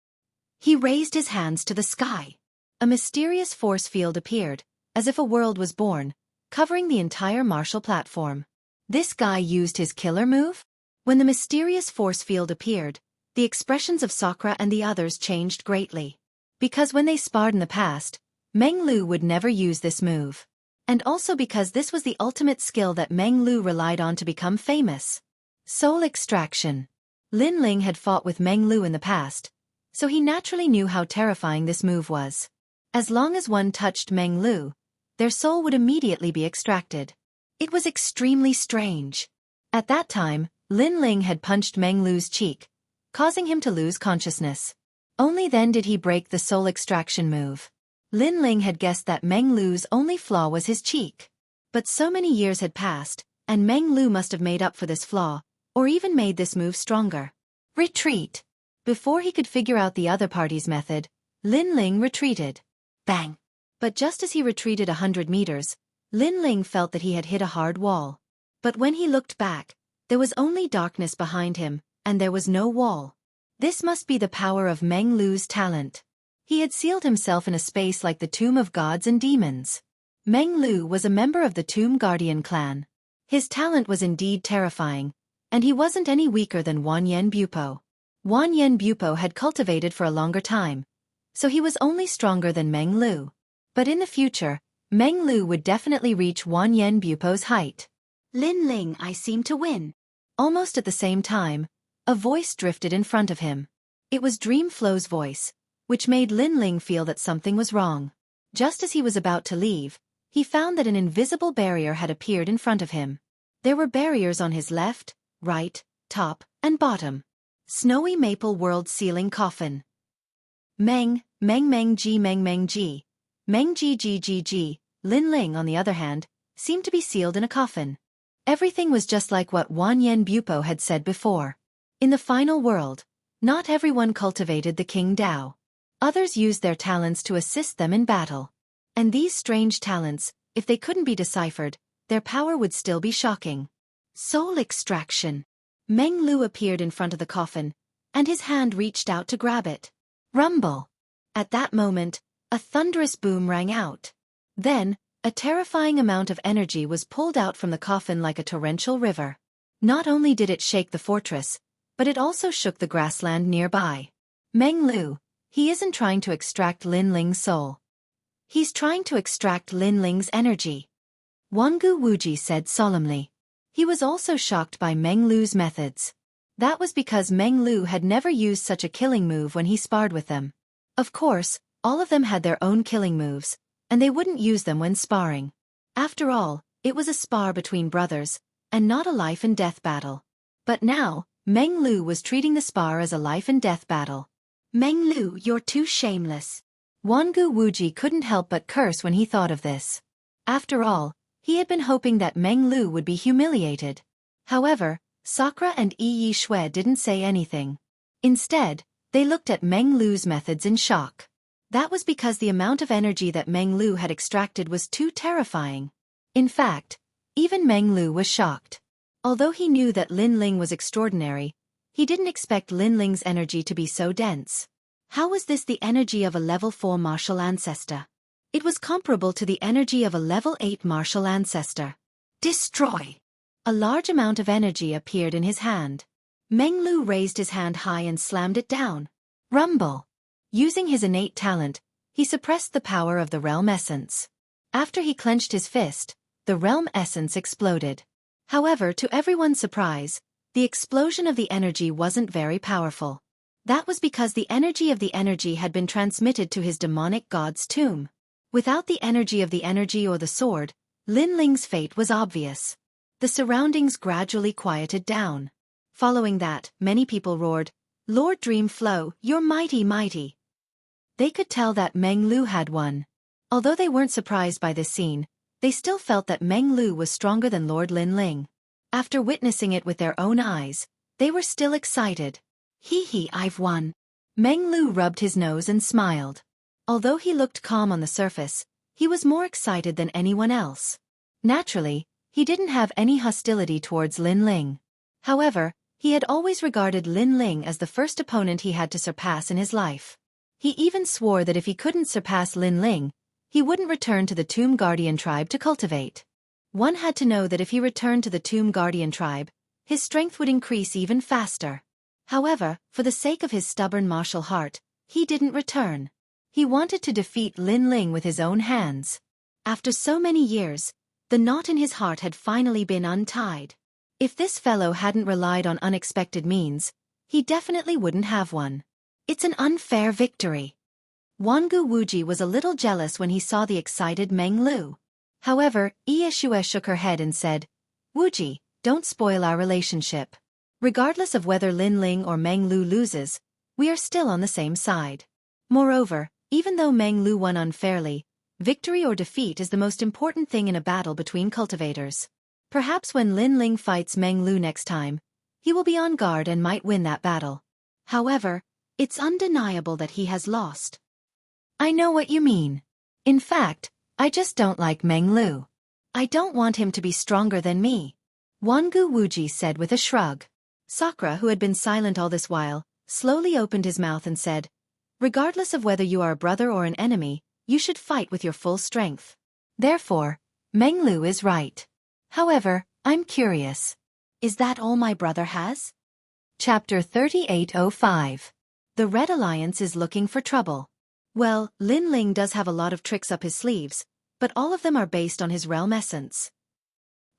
He raised his hands to the sky. A mysterious force field appeared, as if a world was born, covering the entire martial platform. This guy used his killer move? When the mysterious force field appeared, the expressions of Sakura and the others changed greatly. Because when they sparred in the past, Meng Lu would never use this move. And also because this was the ultimate skill that Meng Lu relied on to become famous. Soul extraction. Lin Ling had fought with Meng Lu in the past, so he naturally knew how terrifying this move was. As long as one touched Meng Lu, their soul would immediately be extracted. It was extremely strange. At that time, Lin Ling had punched Meng Lu's cheek, causing him to lose consciousness. Only then did he break the soul extraction move. Lin Ling had guessed that Meng Lu's only flaw was his cheek. But so many years had passed, and Meng Lu must have made up for this flaw, or even made this move stronger. Retreat. Before he could figure out the other party's method, Lin Ling retreated. Bang! But just as he retreated 100 meters, Lin Ling felt that he had hit a hard wall. But when he looked back, there was only darkness behind him, and there was no wall. This must be the power of Meng Lu's talent. He had sealed himself in a space like the Tomb of Gods and Demons. Meng Lu was a member of the Tomb Guardian clan. His talent was indeed terrifying, and he wasn't any weaker than Wanyan Bupo. Wanyan Bupo had cultivated for a longer time, so he was only stronger than Meng Lu. But in the future, Meng Lu would definitely reach Wanyan Bupo's height. Lin Ling, I seem to win. Almost at the same time, a voice drifted in front of him. It was Dreamflow's voice, which made Lin Ling feel that something was wrong. Just as he was about to leave, he found that an invisible barrier had appeared in front of him. There were barriers on his left, right, top, and bottom. Snowy Maple World Ceiling Coffin. Meng Ji. Meng Ji. Lin Ling, on the other hand, seemed to be sealed in a coffin. Everything was just like what Wanyan Bupo had said before. In the final world, not everyone cultivated the King Dao. Others used their talents to assist them in battle. And these strange talents, if they couldn't be deciphered, their power would still be shocking. Soul extraction. Meng Lu appeared in front of the coffin, and his hand reached out to grab it. Rumble. At that moment, a thunderous boom rang out. Then, a terrifying amount of energy was pulled out from the coffin like a torrential river. Not only did it shake the fortress, but it also shook the grassland nearby. Meng Lu, he isn't trying to extract Lin Ling's soul. He's trying to extract Lin Ling's energy, Wangu Wuji said solemnly. He was also shocked by Meng Lu's methods. That was because Meng Lu had never used such a killing move when he sparred with them. Of course, all of them had their own killing moves, and they wouldn't use them when sparring. After all, it was a spar between brothers, and not a life-and-death battle. But now, Meng Lu was treating the spar as a life-and-death battle. Meng Lu, you're too shameless. Wangu Wuji couldn't help but curse when he thought of this. After all, he had been hoping that Meng Lu would be humiliated. However, Sakura and Yi Shui didn't say anything. Instead, they looked at Meng Lu's methods in shock. That was because the amount of energy that Meng Lu had extracted was too terrifying. In fact, even Meng Lu was shocked. Although he knew that Lin Ling was extraordinary, he didn't expect Lin Ling's energy to be so dense. How was this the energy of a level 4 martial ancestor? It was comparable to the energy of a level 8 martial ancestor. Destroy! A large amount of energy appeared in his hand. Meng Lu raised his hand high and slammed it down. Rumble! Using his innate talent, he suppressed the power of the realm essence. After he clenched his fist, the realm essence exploded. However, to everyone's surprise, the explosion of the energy wasn't very powerful. That was because the energy of the energy had been transmitted to his demonic god's tomb. Without the energy of the energy or the sword, Lin Ling's fate was obvious. The surroundings gradually quieted down. Following that, many people roared, "Lord Dreamflow, you're mighty mighty." They could tell that Meng Lu had won. Although they weren't surprised by this scene, they still felt that Meng Lu was stronger than Lord Lin Ling. After witnessing it with their own eyes, they were still excited. Hee, I've won. Meng Lu rubbed his nose and smiled. Although he looked calm on the surface, he was more excited than anyone else. Naturally, he didn't have any hostility towards Lin Ling. However, he had always regarded Lin Ling as the first opponent he had to surpass in his life. He even swore that if he couldn't surpass Lin Ling, he wouldn't return to the Tomb Guardian tribe to cultivate. One had to know that if he returned to the Tomb Guardian tribe, his strength would increase even faster. However, for the sake of his stubborn martial heart, he didn't return. He wanted to defeat Lin Ling with his own hands. After so many years, the knot in his heart had finally been untied. If this fellow hadn't relied on unexpected means, he definitely wouldn't have won. It's an unfair victory. Wangu Wuji was a little jealous when he saw the excited Meng Lu. However, Yeshua shook her head and said, "Wuji, don't spoil our relationship. Regardless of whether Lin Ling or Meng Lu loses, we are still on the same side. Moreover, even though Meng Lu won unfairly, victory or defeat is the most important thing in a battle between cultivators. Perhaps when Lin Ling fights Meng Lu next time, he will be on guard and might win that battle. However, it's undeniable that he has lost." "I know what you mean. In fact, I just don't like Meng Lu. I don't want him to be stronger than me," Wangu Wuji said with a shrug. Sakura, who had been silent all this while, slowly opened his mouth and said, "Regardless of whether you are a brother or an enemy, you should fight with your full strength. Therefore, Meng Lu is right. However, I'm curious. Is that all my brother has?" Chapter 3805. The Red Alliance is looking for trouble. Well, Lin Ling does have a lot of tricks up his sleeves, but all of them are based on his realm essence.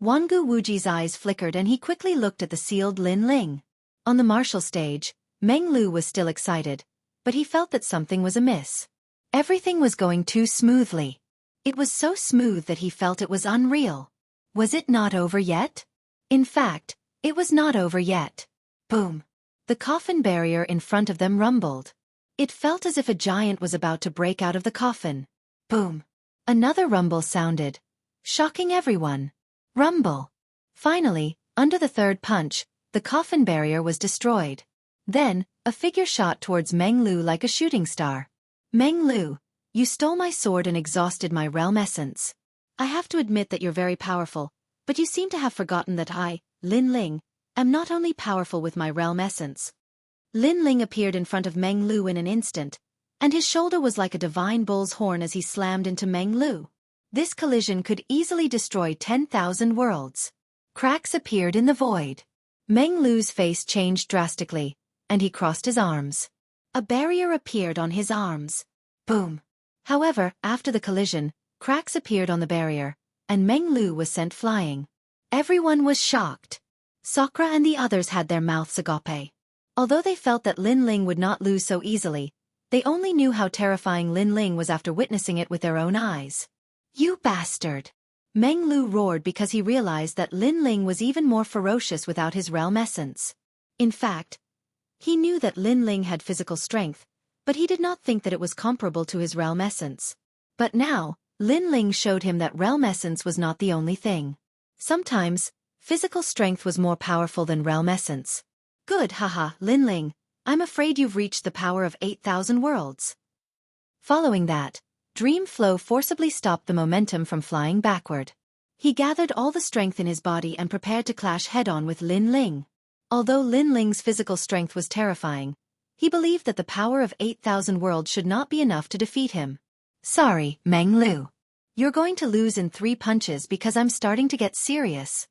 Wangu Wuji's eyes flickered and he quickly looked at the sealed Lin Ling. On the martial stage, Meng Lu was still excited, but he felt that something was amiss. Everything was going too smoothly. It was so smooth that he felt it was unreal. Was it not over yet? In fact, it was not over yet. Boom! The coffin barrier in front of them rumbled. It felt as if a giant was about to break out of the coffin. Boom! Another rumble sounded, shocking everyone. Rumble! Finally, under the third punch, the coffin barrier was destroyed. Then, a figure shot towards Meng Lu like a shooting star. "Meng Lu, you stole my sword and exhausted my realm essence. I have to admit that you're very powerful, but you seem to have forgotten that I, Lin Ling, am not only powerful with my realm essence." Lin Ling appeared in front of Meng Lu in an instant, and his shoulder was like a divine bull's horn as he slammed into Meng Lu. This collision could easily destroy 10,000 worlds. Cracks appeared in the void. Meng Lu's face changed drastically, and he crossed his arms. A barrier appeared on his arms. Boom! However, after the collision, cracks appeared on the barrier, and Meng Lu was sent flying. Everyone was shocked. Sakura and the others had their mouths agape. Although they felt that Lin Ling would not lose so easily, they only knew how terrifying Lin Ling was after witnessing it with their own eyes. "You bastard!" Meng Lu roared because he realized that Lin Ling was even more ferocious without his realm essence. In fact, he knew that Lin Ling had physical strength, but he did not think that it was comparable to his realm essence. But now, Lin Ling showed him that realm essence was not the only thing. Sometimes, physical strength was more powerful than realm essence. "Good, haha, Lin Ling, I'm afraid you've reached the power of 8,000 worlds." Following that, Dream Flow forcibly stopped the momentum from flying backward. He gathered all the strength in his body and prepared to clash head-on with Lin Ling. Although Lin Ling's physical strength was terrifying, he believed that the power of 8,000 worlds should not be enough to defeat him. "Sorry, Meng Lu. You're going to lose in 3 punches because I'm starting to get serious."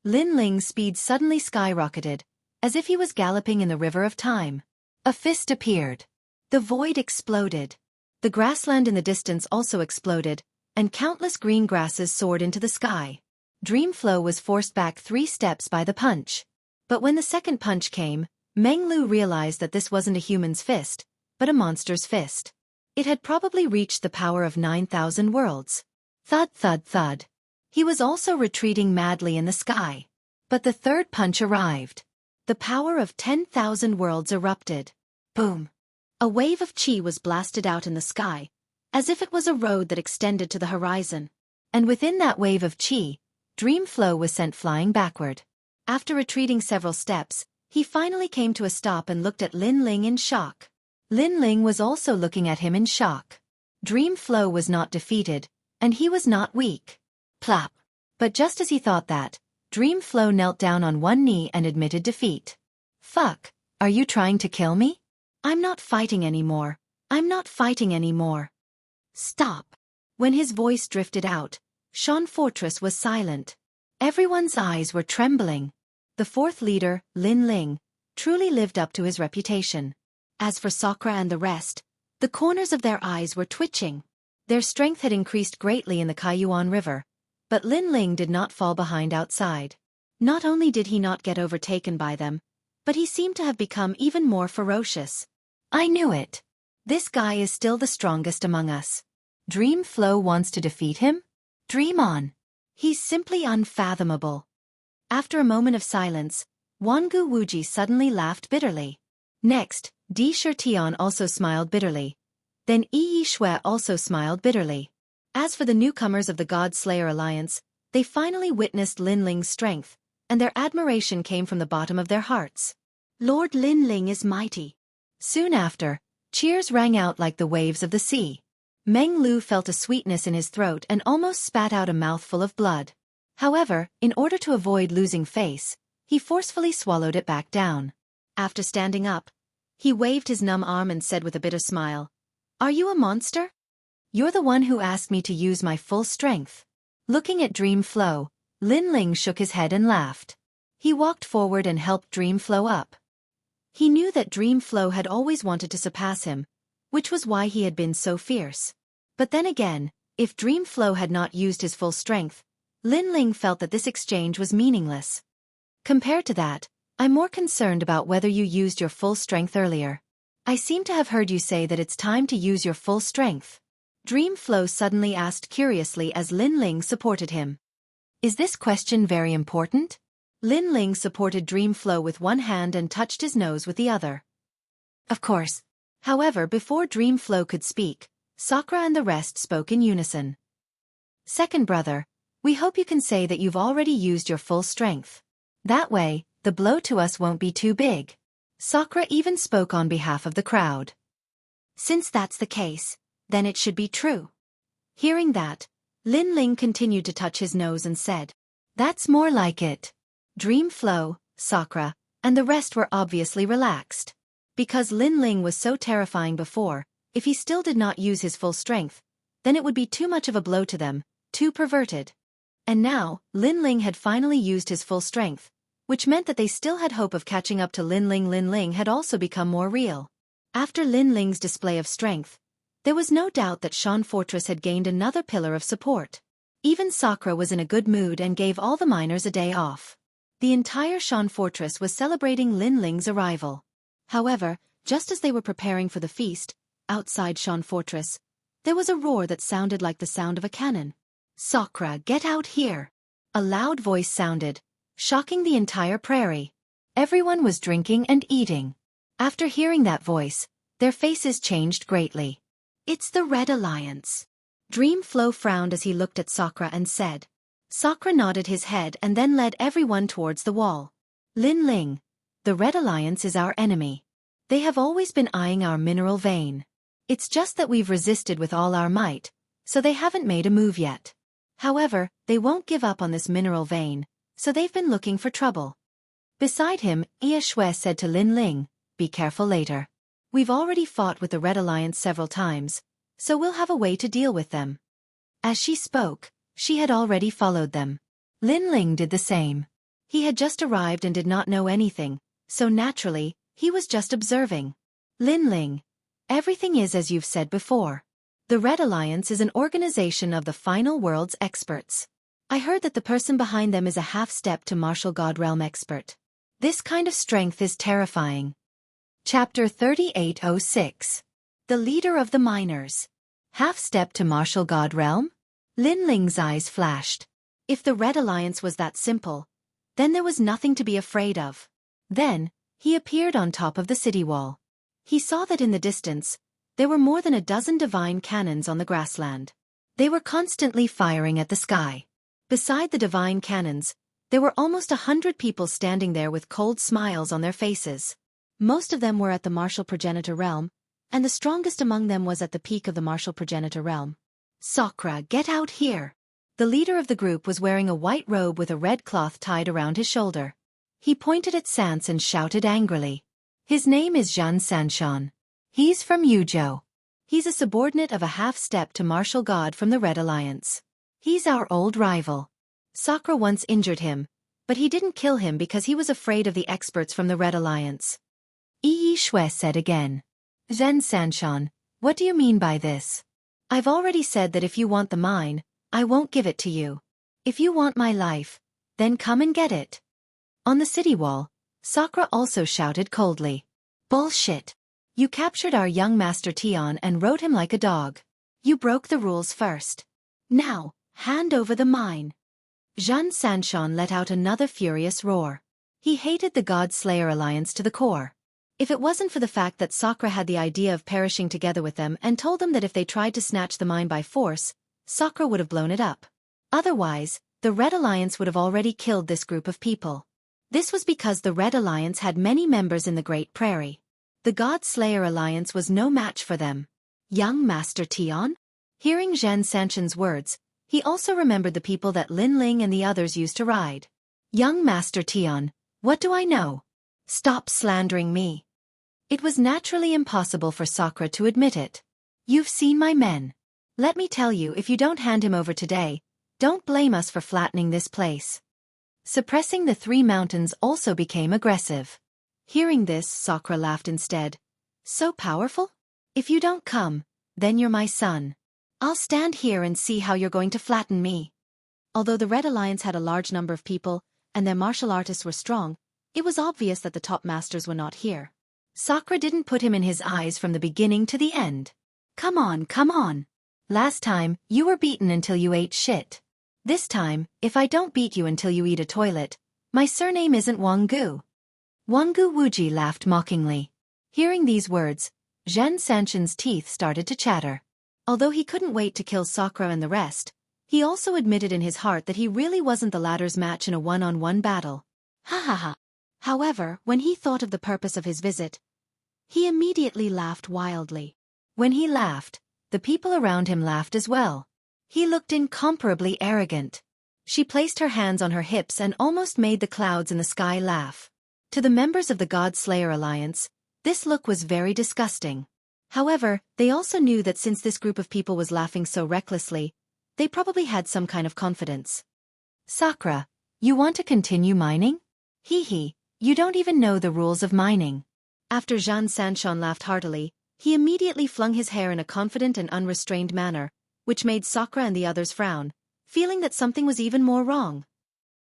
Lin Ling's speed suddenly skyrocketed, as if he was galloping in the river of time. A fist appeared. The void exploded. The grassland in the distance also exploded, and countless green grasses soared into the sky. Dream Flow was forced back 3 steps by the punch. But when the second punch came, Meng Lu realized that this wasn't a human's fist, but a monster's fist. It had probably reached the power of 9,000 worlds. Thud thud thud. He was also retreating madly in the sky. But the third punch arrived. The power of 10,000 worlds erupted. Boom. A wave of chi was blasted out in the sky, as if it was a road that extended to the horizon. And within that wave of chi, Dream Flow was sent flying backward. After retreating several steps, he finally came to a stop and looked at Lin Ling in shock. Lin Ling was also looking at him in shock. Dream Flow was not defeated, and he was not weak. Plop. But just as he thought that, Dream Flow knelt down on one knee and admitted defeat. "Fuck, are you trying to kill me? I'm not fighting anymore. I'm not fighting anymore." "Stop." When his voice drifted out, Shan Fortress was silent. Everyone's eyes were trembling. The fourth leader, Lin Ling, truly lived up to his reputation. As for Sakura and the rest, the corners of their eyes were twitching. Their strength had increased greatly in the Kaiyuan River, but Lin Ling did not fall behind outside. Not only did he not get overtaken by them, but he seemed to have become even more ferocious. "I knew it. This guy is still the strongest among us. Dream Flow wants to defeat him? Dream on. He's simply unfathomable." After a moment of silence, Wangu Wuji suddenly laughed bitterly. Next, Di Shirtian also smiled bitterly. Then Yi Shui also smiled bitterly. As for the newcomers of the God Slayer Alliance, they finally witnessed Lin Ling's strength, and their admiration came from the bottom of their hearts. "Lord Lin Ling is mighty." Soon after, cheers rang out like the waves of the sea. Meng Lu felt a sweetness in his throat and almost spat out a mouthful of blood. However, in order to avoid losing face, he forcefully swallowed it back down. After standing up, he waved his numb arm and said with a bitter smile, "Are you a monster? You're the one who asked me to use my full strength." Looking at Dream Flow, Lin Ling shook his head and laughed. He walked forward and helped Dream Flow up. He knew that Dream Flow had always wanted to surpass him, which was why he had been so fierce. But then again, if Dream Flow had not used his full strength, Lin Ling felt that this exchange was meaningless. Compared to that, I'm more concerned about whether you used your full strength earlier. I seem to have heard you say that it's time to use your full strength. Dream Flow suddenly asked curiously as Lin Ling supported him. Is this question very important? Lin Ling supported Dream Flow with one hand and touched his nose with the other. Of course. However, before Dream Flow could speak, Sakura and the rest spoke in unison. Second brother, we hope you can say that you've already used your full strength. That way, the blow to us won't be too big. Sakura even spoke on behalf of the crowd. Since that's the case, then it should be true. Hearing that, Lin Ling continued to touch his nose and said, That's more like it. Dream Flow, Sakura, and the rest were obviously relaxed. Because Lin Ling was so terrifying before, if he still did not use his full strength, then it would be too much of a blow to them, too perverted. And now, Lin Ling had finally used his full strength, which meant that they still had hope of catching up to Lin Ling. Lin Ling had also become more real. After Lin Ling's display of strength, There was no doubt that Shan Fortress had gained another pillar of support. Even Sakura was in a good mood and gave all the miners a day off. The entire Shan Fortress was celebrating Lin Ling's arrival. However, just as they were preparing for the feast, outside Shan Fortress, there was a roar that sounded like the sound of a cannon. "Sakura, get out here!" A loud voice sounded, shocking the entire prairie. Everyone was drinking and eating. After hearing that voice, their faces changed greatly. "It's the Red Alliance." Dreamflow frowned as he looked at Sakura and said. Sakura nodded his head and then led everyone towards the wall. "Lin Ling, the Red Alliance is our enemy. They have always been eyeing our mineral vein. It's just that we've resisted with all our might, so they haven't made a move yet. However, they won't give up on this mineral vein, so they've been looking for trouble." Beside him, Ye Shui said to Lin Ling, "Be careful later. We've already fought with the Red Alliance several times, so we'll have a way to deal with them." As she spoke, she had already followed them. Lin Ling did the same. He had just arrived and did not know anything, so naturally, he was just observing. "Lin Ling, everything is as you've said before. The Red Alliance is an organization of the final world's experts. I heard that the person behind them is a half-step to martial god realm expert. This kind of strength is terrifying." Chapter 3806. The Leader of the Miners. Half-step to martial god realm? Lin Ling's eyes flashed. If the Red Alliance was that simple, then there was nothing to be afraid of. Then, he appeared on top of the city wall. He saw that in the distance, there were more than a dozen divine cannons on the grassland. They were constantly firing at the sky. Beside the divine cannons, there were almost 100 people standing there with cold smiles on their faces. Most of them were at the martial progenitor realm, and the strongest among them was at the peak of the martial progenitor realm. "Sakura, get out here!" The leader of the group was wearing a white robe with a red cloth tied around his shoulder. He pointed at Sans and shouted angrily. "His name is Xianxia. He's from Yuzhou. He's a subordinate of a half-step to martial god from the Red Alliance. He's our old rival. Sakura once injured him, but he didn't kill him because he was afraid of the experts from the Red Alliance." Yi Shui said again. "Zhen Sanshan, what do you mean by this? I've already said that if you want the mine, I won't give it to you. If you want my life, then come and get it." On the city wall, Sakura also shouted coldly. "Bullshit. You captured our young master Tian and rode him like a dog. You broke the rules first. Now, hand over the mine." Zhan Sanshan let out another furious roar. He hated the God Slayer Alliance to the core. If it wasn't for the fact that Sakura had the idea of perishing together with them and told them that if they tried to snatch the mine by force, Sakura would have blown it up. Otherwise, the Red Alliance would have already killed this group of people. This was because the Red Alliance had many members in the Great Prairie. The God Slayer Alliance was no match for them. Young Master Tian? Hearing Zhan Sanshan's words, he also remembered the people that Lin Ling and the others used to ride. "Young Master Tian, what do I know? Stop slandering me." It was naturally impossible for Sakura to admit it. "You've seen my men. Let me tell you, if you don't hand him over today, don't blame us for flattening this place." Suppressing the three mountains also became aggressive. Hearing this, Sakura laughed instead. "So powerful? If you don't come, then you're my son. I'll stand here and see how you're going to flatten me." Although the Red Alliance had a large number of people, and their martial artists were strong, it was obvious that the top masters were not here. Sakura didn't put him in his eyes from the beginning to the end. Come on, come on. Last time, you were beaten until you ate shit. This time, if I don't beat you until you eat a toilet, my surname isn't Wanggu." Wanggu Wuji laughed mockingly. Hearing these words, Zhen Sanshan's teeth started to chatter. Although he couldn't wait to kill Sakura and the rest, he also admitted in his heart that he really wasn't the latter's match in a one-on-one battle. Ha ha ha. However, when he thought of the purpose of his visit, he immediately laughed wildly. When he laughed, the people around him laughed as well. He looked incomparably arrogant. She placed her hands on her hips and almost made the clouds in the sky laugh. To the members of the God Slayer Alliance, this look was very disgusting. However, they also knew that since this group of people was laughing so recklessly, they probably had some kind of confidence. "Sakura, you want to continue mining? Hee hee, you don't even know the rules of mining." After Zhan Sanshan laughed heartily, He immediately flung his hair in a confident and unrestrained manner, which made Sakura and the others frown, feeling that something was even more wrong.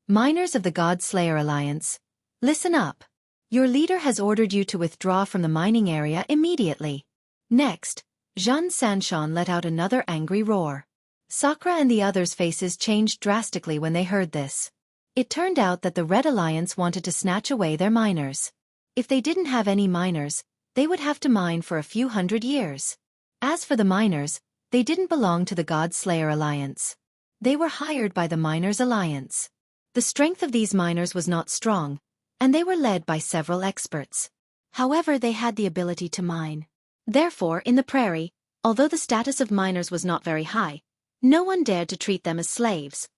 Miners of the God Slayer Alliance, listen up. Your leader has ordered you to withdraw from the mining area immediately. Next, Xianxia let out another angry roar. Sakura and the others' faces changed drastically when they heard this. It turned out that the Red Alliance wanted to snatch away their miners. If they didn't have any miners, they would have to mine for a few hundred years. As for the miners, they didn't belong to the God Slayer Alliance. They were hired by the Miners Alliance. The strength of these miners was not strong, and they were led by several experts. However, they had the ability to mine. Therefore, in the prairie, although the status of miners was not very high, no one dared to treat them as slaves.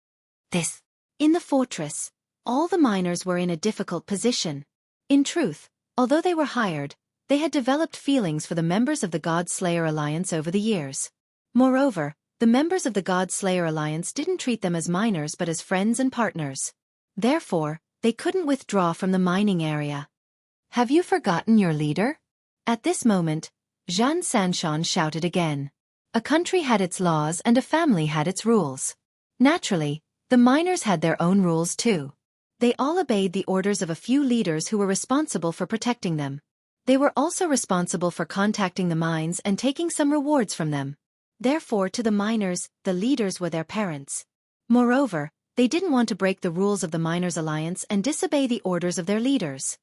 In the fortress, all the miners were in a difficult position. In truth, although they were hired, they had developed feelings for the members of the God Slayer Alliance over the years. Moreover, the members of the God Slayer Alliance didn't treat them as miners but as friends and partners. Therefore, they couldn't withdraw from the mining area. Have you forgotten your leader? At this moment, Xianxia shouted again. A country had its laws and a family had its rules. Naturally, the miners had their own rules too. They all obeyed the orders of a few leaders who were responsible for protecting them. They were also responsible for contacting the mines and taking some rewards from them. Therefore, to the miners, the leaders were their parents. Moreover, they didn't want to break the rules of the Miners Alliance and disobey the orders of their leaders.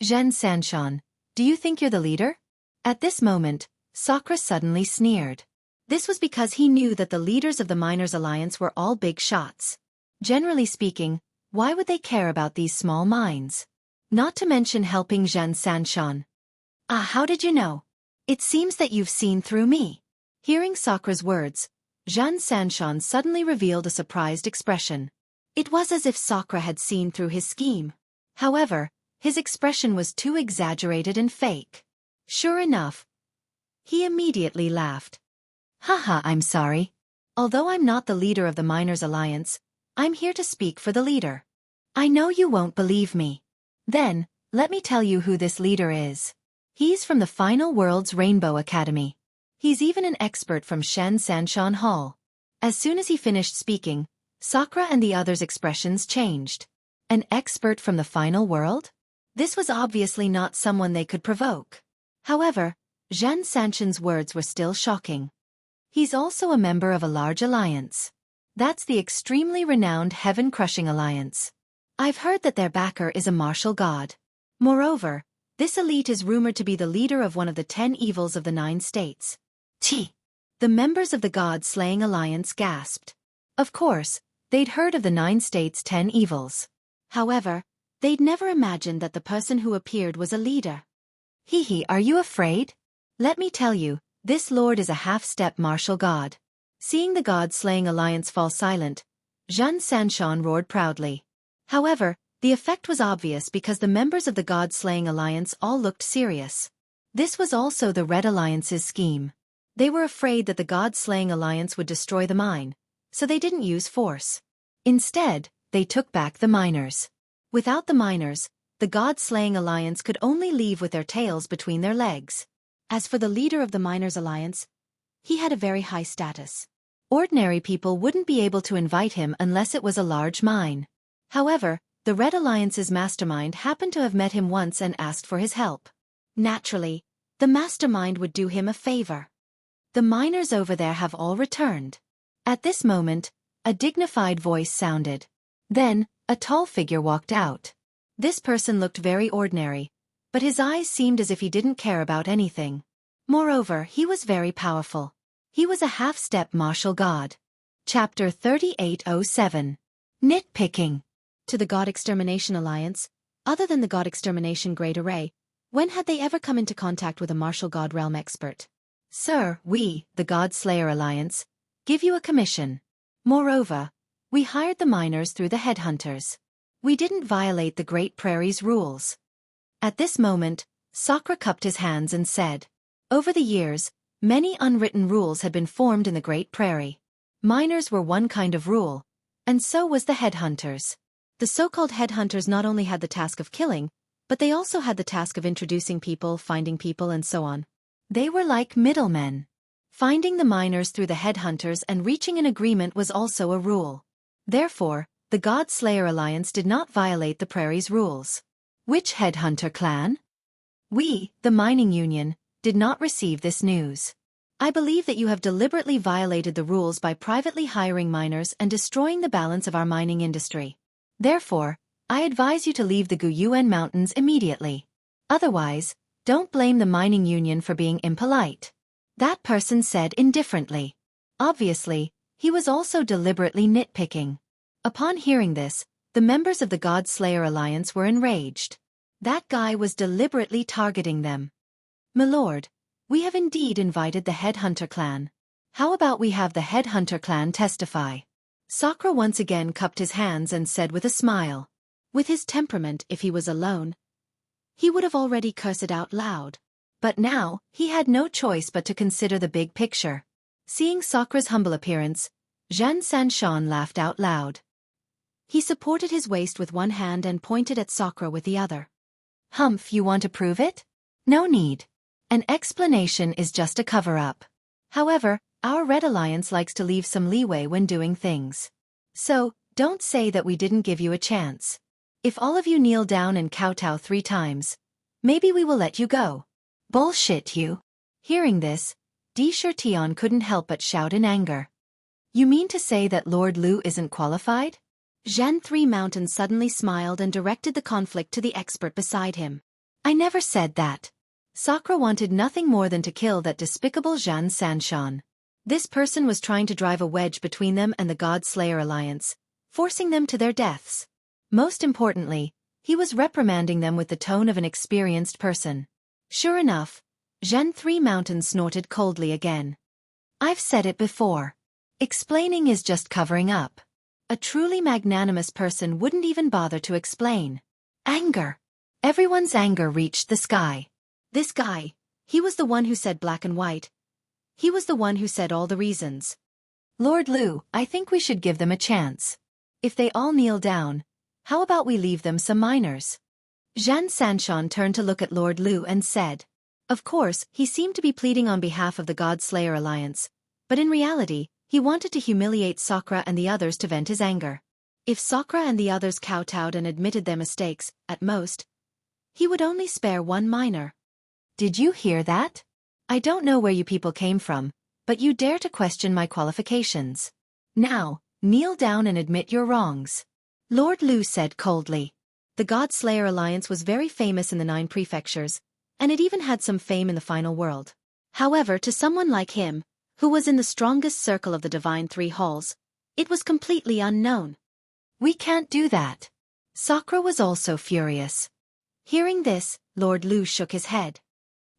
Xianxia, do you think you're the leader? At this moment, Sakura suddenly sneered. This was because he knew that the leaders of the Miners Alliance were all big shots. Generally speaking, why would they care about these small mines? Not to mention helping Xianxia. How did you know? It seems that you've seen through me. Hearing Sakura's words, Xianxia suddenly revealed a surprised expression. It was as if Sakura had seen through his scheme. However, his expression was too exaggerated and fake. Sure enough, he immediately laughed. Haha, I'm sorry. Although I'm not the leader of the Miners Alliance, I'm here to speak for the leader. I know you won't believe me. Then, let me tell you who this leader is. He's from the Final World's Rainbow Academy. He's even an expert from Xianxia Hall. As soon as he finished speaking, Sakura and the others' expressions changed. An expert from the Final World? This was obviously not someone they could provoke. However, Xianxia's words were still shocking. He's also a member of a large alliance. That's the extremely renowned Heaven-Crushing Alliance. I've heard that their backer is a martial god. Moreover, this elite is rumored to be the leader of one of the 10 evils of the 9 states. The members of the God-Slaying Alliance gasped. Of course, they'd heard of the 9 states' 10 evils. However, they'd never imagined that the person who appeared was a leader. Are you afraid? Let me tell you, this lord is a half-step martial god. Seeing the God-Slaying Alliance fall silent, Xianxia roared proudly. However, the effect was obvious because the members of the God-Slaying Alliance all looked serious. This was also the Red Alliance's scheme. They were afraid that the God-Slaying Alliance would destroy the mine, so they didn't use force. Instead, they took back the miners. Without the miners, the God-Slaying Alliance could only leave with their tails between their legs. As for the leader of the Miners Alliance, he had a very high status. Ordinary people wouldn't be able to invite him unless it was a large mine. However, the Red Alliance's mastermind happened to have met him once and asked for his help. Naturally, the mastermind would do him a favor. The miners over there have all returned. At this moment, a dignified voice sounded. Then, a tall figure walked out. This person looked very ordinary, but his eyes seemed as if he didn't care about anything. Moreover, he was very powerful. He was a half-step martial god. Chapter 3807. Nitpicking. To the God Extermination Alliance, other than the God Extermination Great Array, when had they ever come into contact with a martial god realm expert? Sir, we, the God Slayer Alliance, give you a commission. Moreover, we hired the miners through the headhunters. We didn't violate the Great Prairie's rules. At this moment, Sakura cupped his hands and said, over the years, many unwritten rules had been formed in the Great Prairie. Miners were one kind of rule, and so was the headhunters. The so-called headhunters not only had the task of killing, but they also had the task of introducing people, finding people, and so on. They were like middlemen. Finding the miners through the headhunters and reaching an agreement was also a rule. Therefore, the God Slayer Alliance did not violate the Prairie's rules. Which headhunter clan? We, the mining union, did not receive this news. I believe that you have deliberately violated the rules by privately hiring miners and destroying the balance of our mining industry. Therefore, I advise you to leave the Guyuan Mountains immediately. Otherwise, don't blame the mining union for being impolite. That person said indifferently. Obviously, he was also deliberately nitpicking. Upon hearing this, the members of the God Slayer Alliance were enraged. That guy was deliberately targeting them. Milord, we have indeed invited the Headhunter clan. How about we have the Headhunter clan testify? Sakura once again cupped his hands and said with a smile. With his temperament, if he was alone, he would have already cursed out loud. But now, he had no choice but to consider the big picture. Seeing Sakura's humble appearance, Xianxia laughed out loud. He supported his waist with one hand and pointed at Sakura with the other. Humph, you want to prove it? No need. An explanation is just a cover-up. However, our Red Alliance likes to leave some leeway when doing things. So, don't say that we didn't give you a chance. If all of you kneel down and kowtow 3 times, maybe we will let you go. Bullshit you. Hearing this, Di Shirtion couldn't help but shout in anger. You mean to say that Lord Lu isn't qualified? Zhen Three Mountains suddenly smiled and directed the conflict to the expert beside him. I never said that. Sakura wanted nothing more than to kill that despicable Zhan Sanshan. This person was trying to drive a wedge between them and the God Slayer Alliance, forcing them to their deaths. Most importantly, he was reprimanding them with the tone of an experienced person. Sure enough, Zhen Three Mountains snorted coldly again. I've said it before. Explaining is just covering up. A truly magnanimous person wouldn't even bother to explain. Anger. Everyone's anger reached the sky. This guy, he was the one who said black and white. He was the one who said all the reasons. Lord Lu, I think we should give them a chance. If they all kneel down, how about we leave them some miners? Zhan Sanshan turned to look at Lord Lu and said. Of course, he seemed to be pleading on behalf of the God Slayer Alliance, but in reality, he wanted to humiliate Sakura and the others to vent his anger. If Sakura and the others kowtowed and admitted their mistakes, at most, he would only spare 1 miner. Did you hear that? I don't know where you people came from, but you dare to question my qualifications. Now, kneel down and admit your wrongs. Lord Lu said coldly. The God Slayer Alliance was very famous in the 9 prefectures, and it even had some fame in the final world. However, to someone like him, who was in the strongest circle of the Divine 3 Halls, it was completely unknown. We can't do that. Sakura was also furious. Hearing this, Lord Lu shook his head.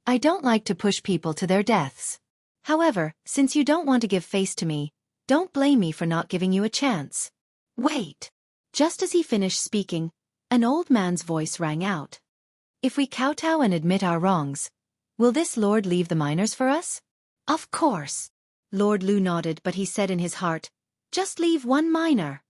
I don't like to push people to their deaths. However, since you don't want to give face to me, don't blame me for not giving you a chance. Wait. Just as he finished speaking, an old man's voice rang out. If we kowtow and admit our wrongs, will this lord leave the miners for us? Of course. Lord Lu nodded, but he said in his heart, just leave 1 miner.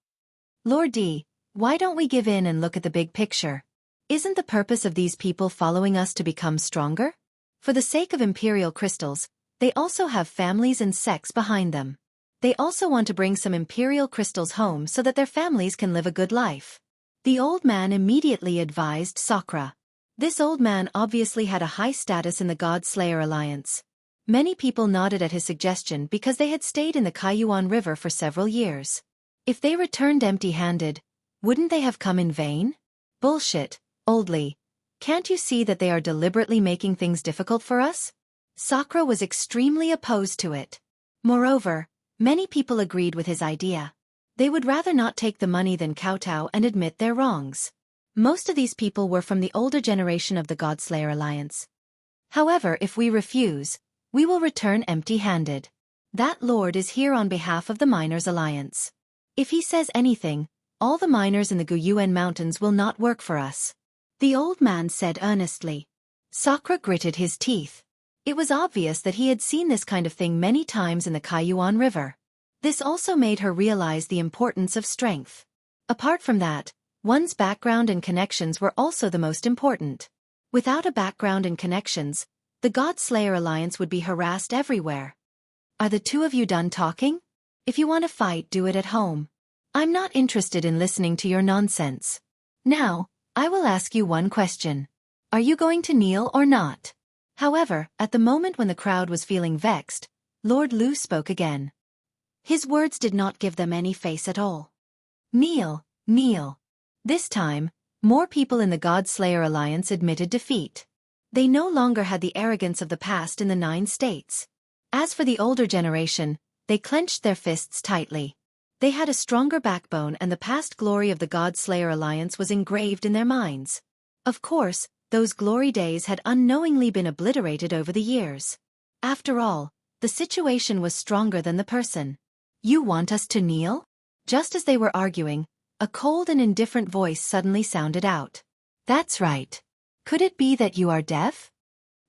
Lord D, why don't we give in and look at the big picture? Isn't the purpose of these people following us to become stronger? For the sake of imperial crystals, they also have families and sects behind them. They also want to bring some imperial crystals home so that their families can live a good life. The old man immediately advised Sakura. This old man obviously had a high status in the God Slayer Alliance. Many people nodded at his suggestion because they had stayed in the Kaiyuan River for several years. If they returned empty-handed, wouldn't they have come in vain? Bullshit, oldly. Can't you see that they are deliberately making things difficult for us? Sakura was extremely opposed to it. Moreover, many people agreed with his idea. They would rather not take the money than kowtow and admit their wrongs. Most of these people were from the older generation of the God Slayer Alliance. However, if we refuse, we will return empty-handed. That lord is here on behalf of the Miners' Alliance. If he says anything, all the miners in the Guyuan Mountains will not work for us. The old man said earnestly. Sakura gritted his teeth. It was obvious that he had seen this kind of thing many times in the Kaiyuan River. This also made her realize the importance of strength. Apart from that, one's background and connections were also the most important. Without a background and connections, the God Slayer Alliance would be harassed everywhere. Are the two of you done talking? If you want to fight, do it at home. I'm not interested in listening to your nonsense. Now, I will ask you one question. Are you going to kneel or not? However, at the moment when the crowd was feeling vexed, Lord Lu spoke again. His words did not give them any face at all. Kneel, kneel. This time, more people in the God Slayer Alliance admitted defeat. They no longer had the arrogance of the past in the 9 states. As for the older generation, they clenched their fists tightly. They had a stronger backbone, and the past glory of the God Slayer Alliance was engraved in their minds. Of course, those glory days had unknowingly been obliterated over the years. After all, the situation was stronger than the person. You want us to kneel? Just as they were arguing, a cold and indifferent voice suddenly sounded out. That's right. Could it be that you are deaf?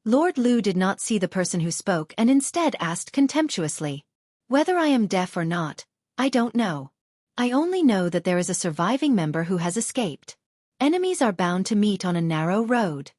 Lord Lu did not see the person who spoke and instead asked contemptuously. Whether I am deaf or not, I don't know. I only know that there is a surviving member who has escaped. Enemies are bound to meet on a narrow road.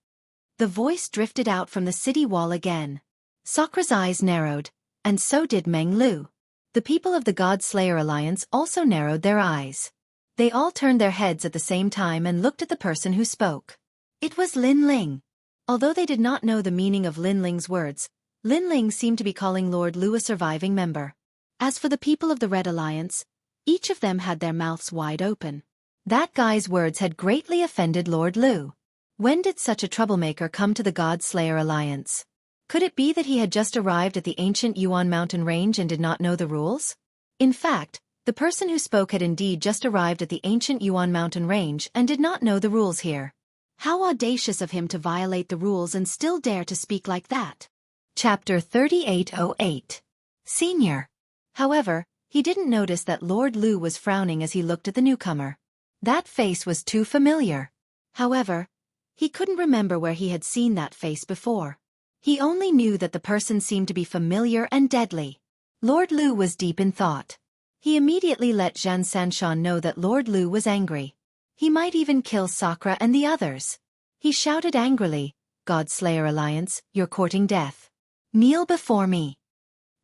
The voice drifted out from the city wall again. Sakra's eyes narrowed, and so did Meng Lu. The people of the God Slayer Alliance also narrowed their eyes. They all turned their heads at the same time and looked at the person who spoke. It was Lin Ling. Although they did not know the meaning of Lin Ling's words, Lin Ling seemed to be calling Lord Lu a surviving member. As for the people of the Red Alliance, each of them had their mouths wide open. That guy's words had greatly offended Lord Lu. When did such a troublemaker come to the God Slayer Alliance? Could it be that he had just arrived at the ancient Yuan mountain range and did not know the rules? In fact, the person who spoke had indeed just arrived at the ancient Yuan mountain range and did not know the rules here. How audacious of him to violate the rules and still dare to speak like that. Chapter 3808. Senior. However, he didn't notice that Lord Lu was frowning as he looked at the newcomer. That face was too familiar. However, he couldn't remember where he had seen that face before. He only knew that the person seemed to be familiar and deadly. Lord Lu was deep in thought. He immediately let Xianxia know that Lord Lu was angry. He might even kill Sakra and the others. He shouted angrily, God Slayer Alliance, you're courting death. Kneel before me.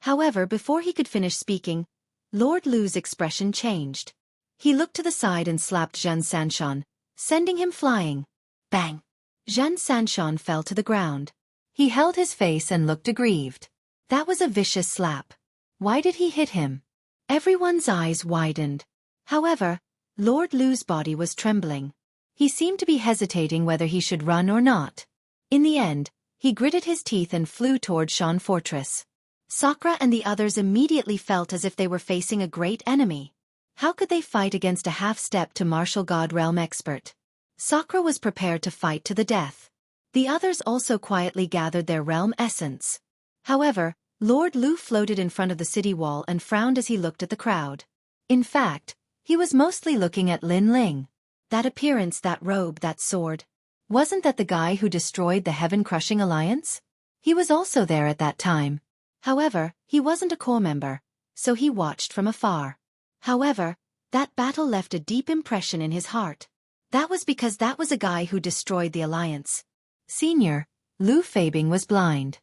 However, before he could finish speaking, Lord Lu's expression changed. He looked to the side and slapped Xianxia, sending him flying. Bang! Xianxia fell to the ground. He held his face and looked aggrieved. That was a vicious slap. Why did he hit him? Everyone's eyes widened. However, Lord Lu's body was trembling. He seemed to be hesitating whether he should run or not. In the end, he gritted his teeth and flew toward Shan Fortress. Sakra and the others immediately felt as if they were facing a great enemy. How could they fight against a half-step to martial god realm expert? Sakra was prepared to fight to the death. The others also quietly gathered their realm essence. However, Lord Lu floated in front of the city wall and frowned as he looked at the crowd. In fact, he was mostly looking at Lin Ling. That appearance, that robe, that sword. Wasn't that the guy who destroyed the Heaven-Crushing Alliance? He was also there at that time. However, he wasn't a core member, so he watched from afar. However, that battle left a deep impression in his heart. That was because that was a guy who destroyed the Alliance. Senior, Lu Feibing was blind.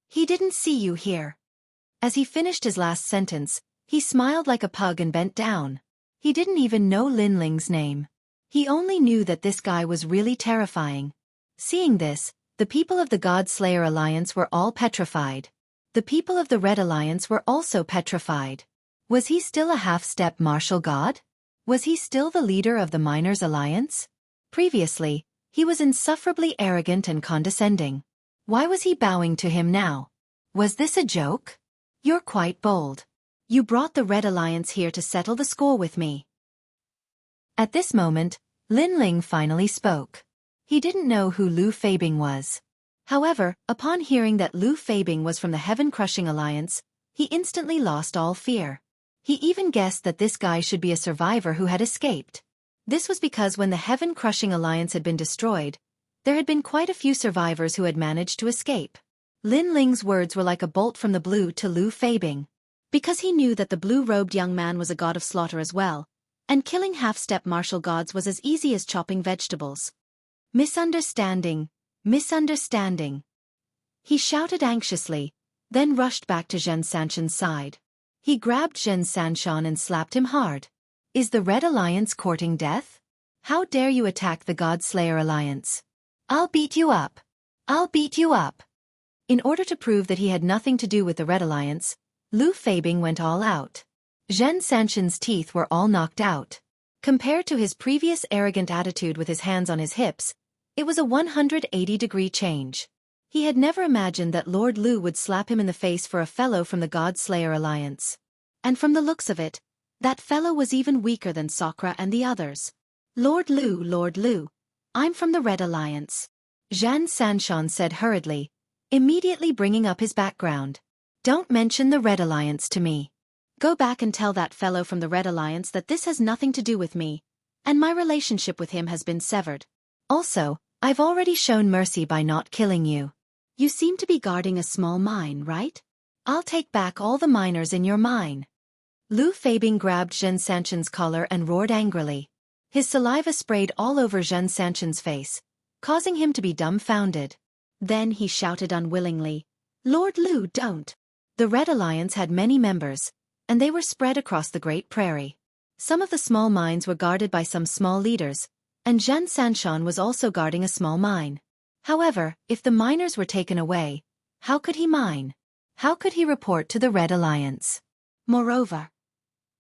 He didn't see you here. As he finished his last sentence, he smiled like a pug and bent down. He didn't even know Lin Ling's name. He only knew that this guy was really terrifying. Seeing this, the people of the God Slayer Alliance were all petrified. The people of the Red Alliance were also petrified. Was he still a half-step martial god? Was he still the leader of the Miners' Alliance? Previously, he was insufferably arrogant and condescending. Why was he bowing to him now? Was this a joke? You're quite bold. You brought the Red Alliance here to settle the score with me. At this moment, Lin Ling finally spoke. He didn't know who Lu Feibing was. However, upon hearing that Lu Feibing was from the Heaven-Crushing Alliance, he instantly lost all fear. He even guessed that this guy should be a survivor who had escaped. This was because when the Heaven-Crushing Alliance had been destroyed, there had been quite a few survivors who had managed to escape. Lin Ling's words were like a bolt from the blue to Lu Feibing. Because he knew that the blue-robed young man was a god of slaughter as well, and killing half-step martial gods was as easy as chopping vegetables. Misunderstanding. Misunderstanding. He shouted anxiously, then rushed back to Xianxia's side. He grabbed Xianxia and slapped him hard. Is the Red Alliance courting death? How dare you attack the God-Slayer Alliance? I'll beat you up. I'll beat you up. In order to prove that he had nothing to do with the Red Alliance, Lu Feibing went all out. Xianxia's teeth were all knocked out. Compared to his previous arrogant attitude with his hands on his hips, it was a 180-degree change. He had never imagined that Lord Lu would slap him in the face for a fellow from the God-Slayer Alliance. And from the looks of it, that fellow was even weaker than Saga and the others. Lord Lu, I'm from the Red Alliance. Xianxia said hurriedly, immediately bringing up his background. Don't mention the Red Alliance to me. Go back and tell that fellow from the Red Alliance that this has nothing to do with me, and my relationship with him has been severed. Also, I've already shown mercy by not killing you. You seem to be guarding a small mine, right? I'll take back all the miners in your mine. Lu Feibing grabbed Xianxia's collar and roared angrily. His saliva sprayed all over Xianxia's face, causing him to be dumbfounded. Then he shouted unwillingly, Lord Lu, don't. The Red Alliance had many members, and they were spread across the Great Prairie. Some of the small mines were guarded by some small leaders, and Xianxia was also guarding a small mine. However, if the miners were taken away, how could he mine? How could he report to the Red Alliance? Moreover,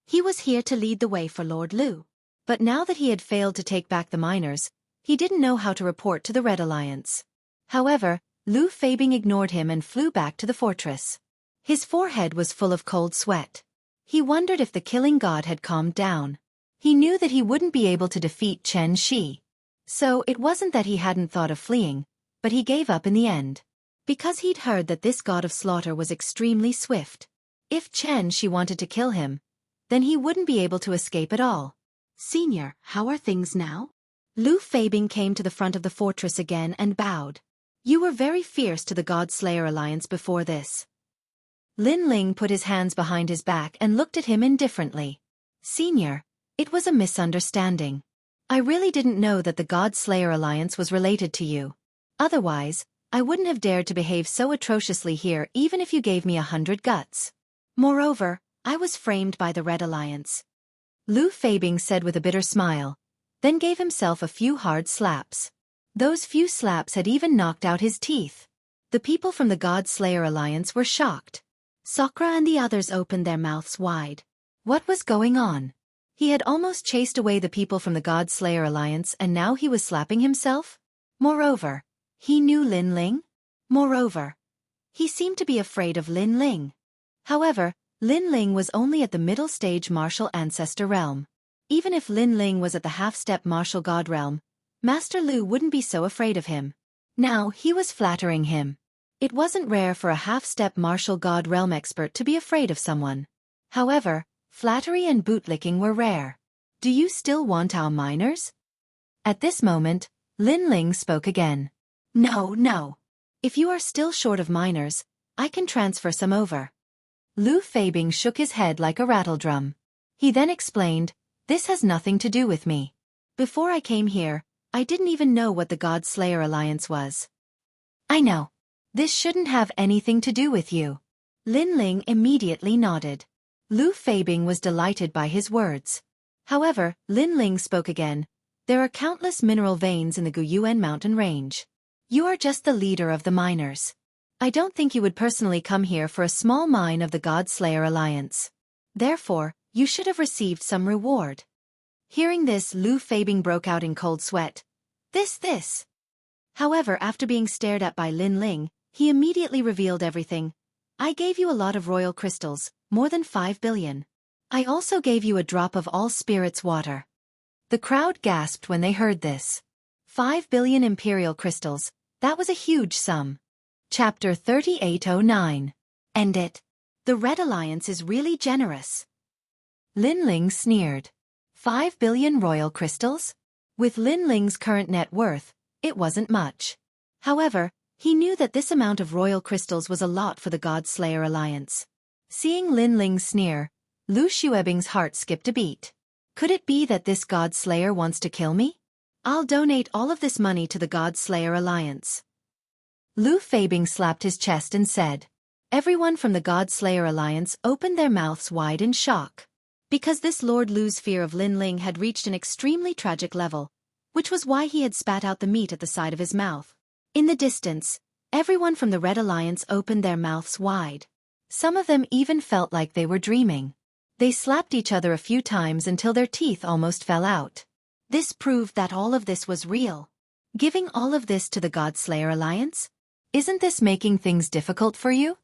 he was here to lead the way for Lord Lu. But now that he had failed to take back the miners, he didn't know how to report to the Red Alliance. However, Lu Feibing ignored him and flew back to the fortress. His forehead was full of cold sweat. He wondered if the killing god had calmed down. He knew that he wouldn't be able to defeat Chen Shi. So it wasn't that he hadn't thought of fleeing, but he gave up in the end. Because he'd heard that this god of slaughter was extremely swift. If Chen Shi wanted to kill him, then he wouldn't be able to escape at all. Senior, how are things now? Lu Feibing came to the front of the fortress again and bowed. You were very fierce to the God-Slayer Alliance before this. Lin Ling put his hands behind his back and looked at him indifferently. Senior, it was a misunderstanding. I really didn't know that the God-Slayer Alliance was related to you. Otherwise, I wouldn't have dared to behave so atrociously here even if you gave me 100 guts. Moreover, I was framed by the Red Alliance. Lu Feibing said with a bitter smile, then gave himself a few hard slaps. Those few slaps had even knocked out his teeth. The people from the God-Slayer Alliance were shocked. Saga and the others opened their mouths wide. What was going on? He had almost chased away the people from the God-Slayer Alliance and now he was slapping himself? Moreover, he knew Lin Ling? Moreover, he seemed to be afraid of Lin Ling. However, Lin Ling was only at the middle stage martial ancestor realm. Even if Lin Ling was at the half-step martial god realm, Master Lu wouldn't be so afraid of him. Now he was flattering him. It wasn't rare for a half-step martial god realm expert to be afraid of someone. However, flattery and bootlicking were rare. Do you still want our miners? At this moment, Lin Ling spoke again. No. If you are still short of miners, I can transfer some over. Lu Feibing shook his head like a rattledrum. He then explained, this has nothing to do with me. Before I came here, I didn't even know what the God-Slayer Alliance was. I know. This shouldn't have anything to do with you. Lin Ling immediately nodded. Lu Feibing was delighted by his words. However, Lin Ling spoke again. There are countless mineral veins in the Guyuan mountain range. You are just the leader of the miners. I don't think you would personally come here for a small mine of the God-Slayer Alliance. Therefore, you should have received some reward. Hearing this, Lu Feibing broke out in cold sweat. This. However, after being stared at by Lin Ling, he immediately revealed everything. I gave you a lot of royal crystals, more than 5 billion. I also gave you a drop of all spirits water. The crowd gasped when they heard this. 5 billion imperial crystals, that was a huge sum. Chapter 3809. End it. The Red Alliance is really generous. Lin Ling sneered. 5 billion royal crystals? With Lin Ling's current net worth, it wasn't much. However, he knew that this amount of royal crystals was a lot for the God-Slayer Alliance. Seeing Lin Ling's sneer, Lu Xuebing's heart skipped a beat. Could it be that this God-Slayer wants to kill me? I'll donate all of this money to the God-Slayer Alliance. Lu Feibing slapped his chest and said. Everyone from the God Slayer Alliance opened their mouths wide in shock. Because this Lord Lu's fear of Lin Ling had reached an extremely tragic level, which was why he had spat out the meat at the side of his mouth. In the distance, everyone from the Red Alliance opened their mouths wide. Some of them even felt like they were dreaming. They slapped each other a few times until their teeth almost fell out. This proved that all of this was real. Giving all of this to the God Slayer Alliance? Isn't this making things difficult for you?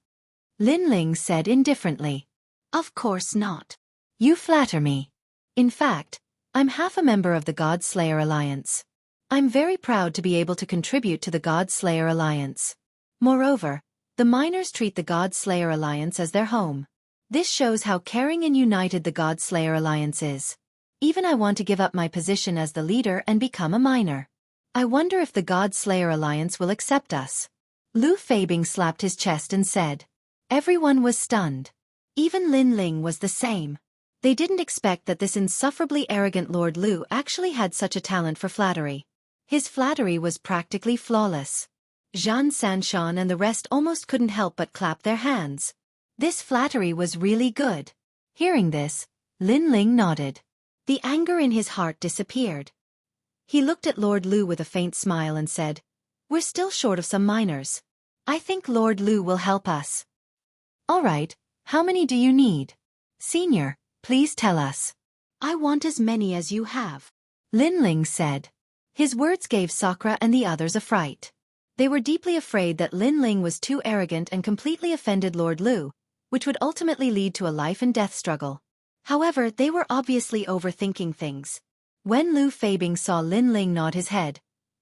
Lin Ling said indifferently. Of course not. You flatter me. In fact, I'm half a member of the God Slayer Alliance. I'm very proud to be able to contribute to the God Slayer Alliance. Moreover, the miners treat the God Slayer Alliance as their home. This shows how caring and united the God Slayer Alliance is. Even I want to give up my position as the leader and become a miner. I wonder if the God Slayer Alliance will accept us. Lu Feibing slapped his chest and said. Everyone was stunned. Even Lin Ling was the same. They didn't expect that this insufferably arrogant Lord Lu actually had such a talent for flattery. His flattery was practically flawless. Xianxia and the rest almost couldn't help but clap their hands. This flattery was really good. Hearing this, Lin Ling nodded. The anger in his heart disappeared. He looked at Lord Lu with a faint smile and said, We're still short of some miners. I think Lord Lu will help us. All right, how many do you need? Senior, please tell us. I want as many as you have. Lin Ling said. His words gave Sakura and the others a fright. They were deeply afraid that Lin Ling was too arrogant and completely offended Lord Lu, which would ultimately lead to a life-and-death struggle. However, they were obviously overthinking things. When Lu Feibing saw Lin Ling nod his head,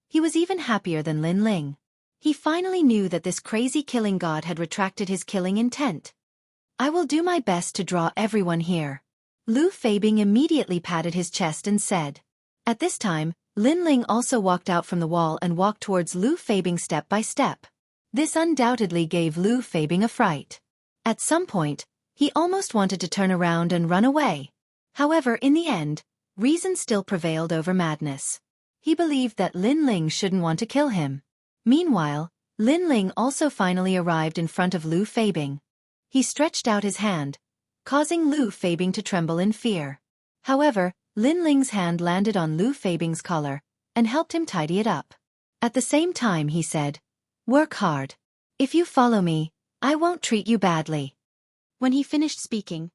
he was even happier than Lin Ling. He finally knew that this crazy killing god had retracted his killing intent. I will do my best to draw everyone here. Lu Feibing immediately patted his chest and said. At this time, Lin Ling also walked out from the wall and walked towards Lu Feibing step by step. This undoubtedly gave Lu Feibing a fright. At some point, he almost wanted to turn around and run away. However, in the end, reason still prevailed over madness. He believed that Lin Ling shouldn't want to kill him. Meanwhile, Lin Ling also finally arrived in front of Lu Feibing. He stretched out his hand, causing Lu Feibing to tremble in fear. However, Lin Ling's hand landed on Lu Feibing's collar and helped him tidy it up. At the same time he said, Work hard. If you follow me, I won't treat you badly. When he finished speaking,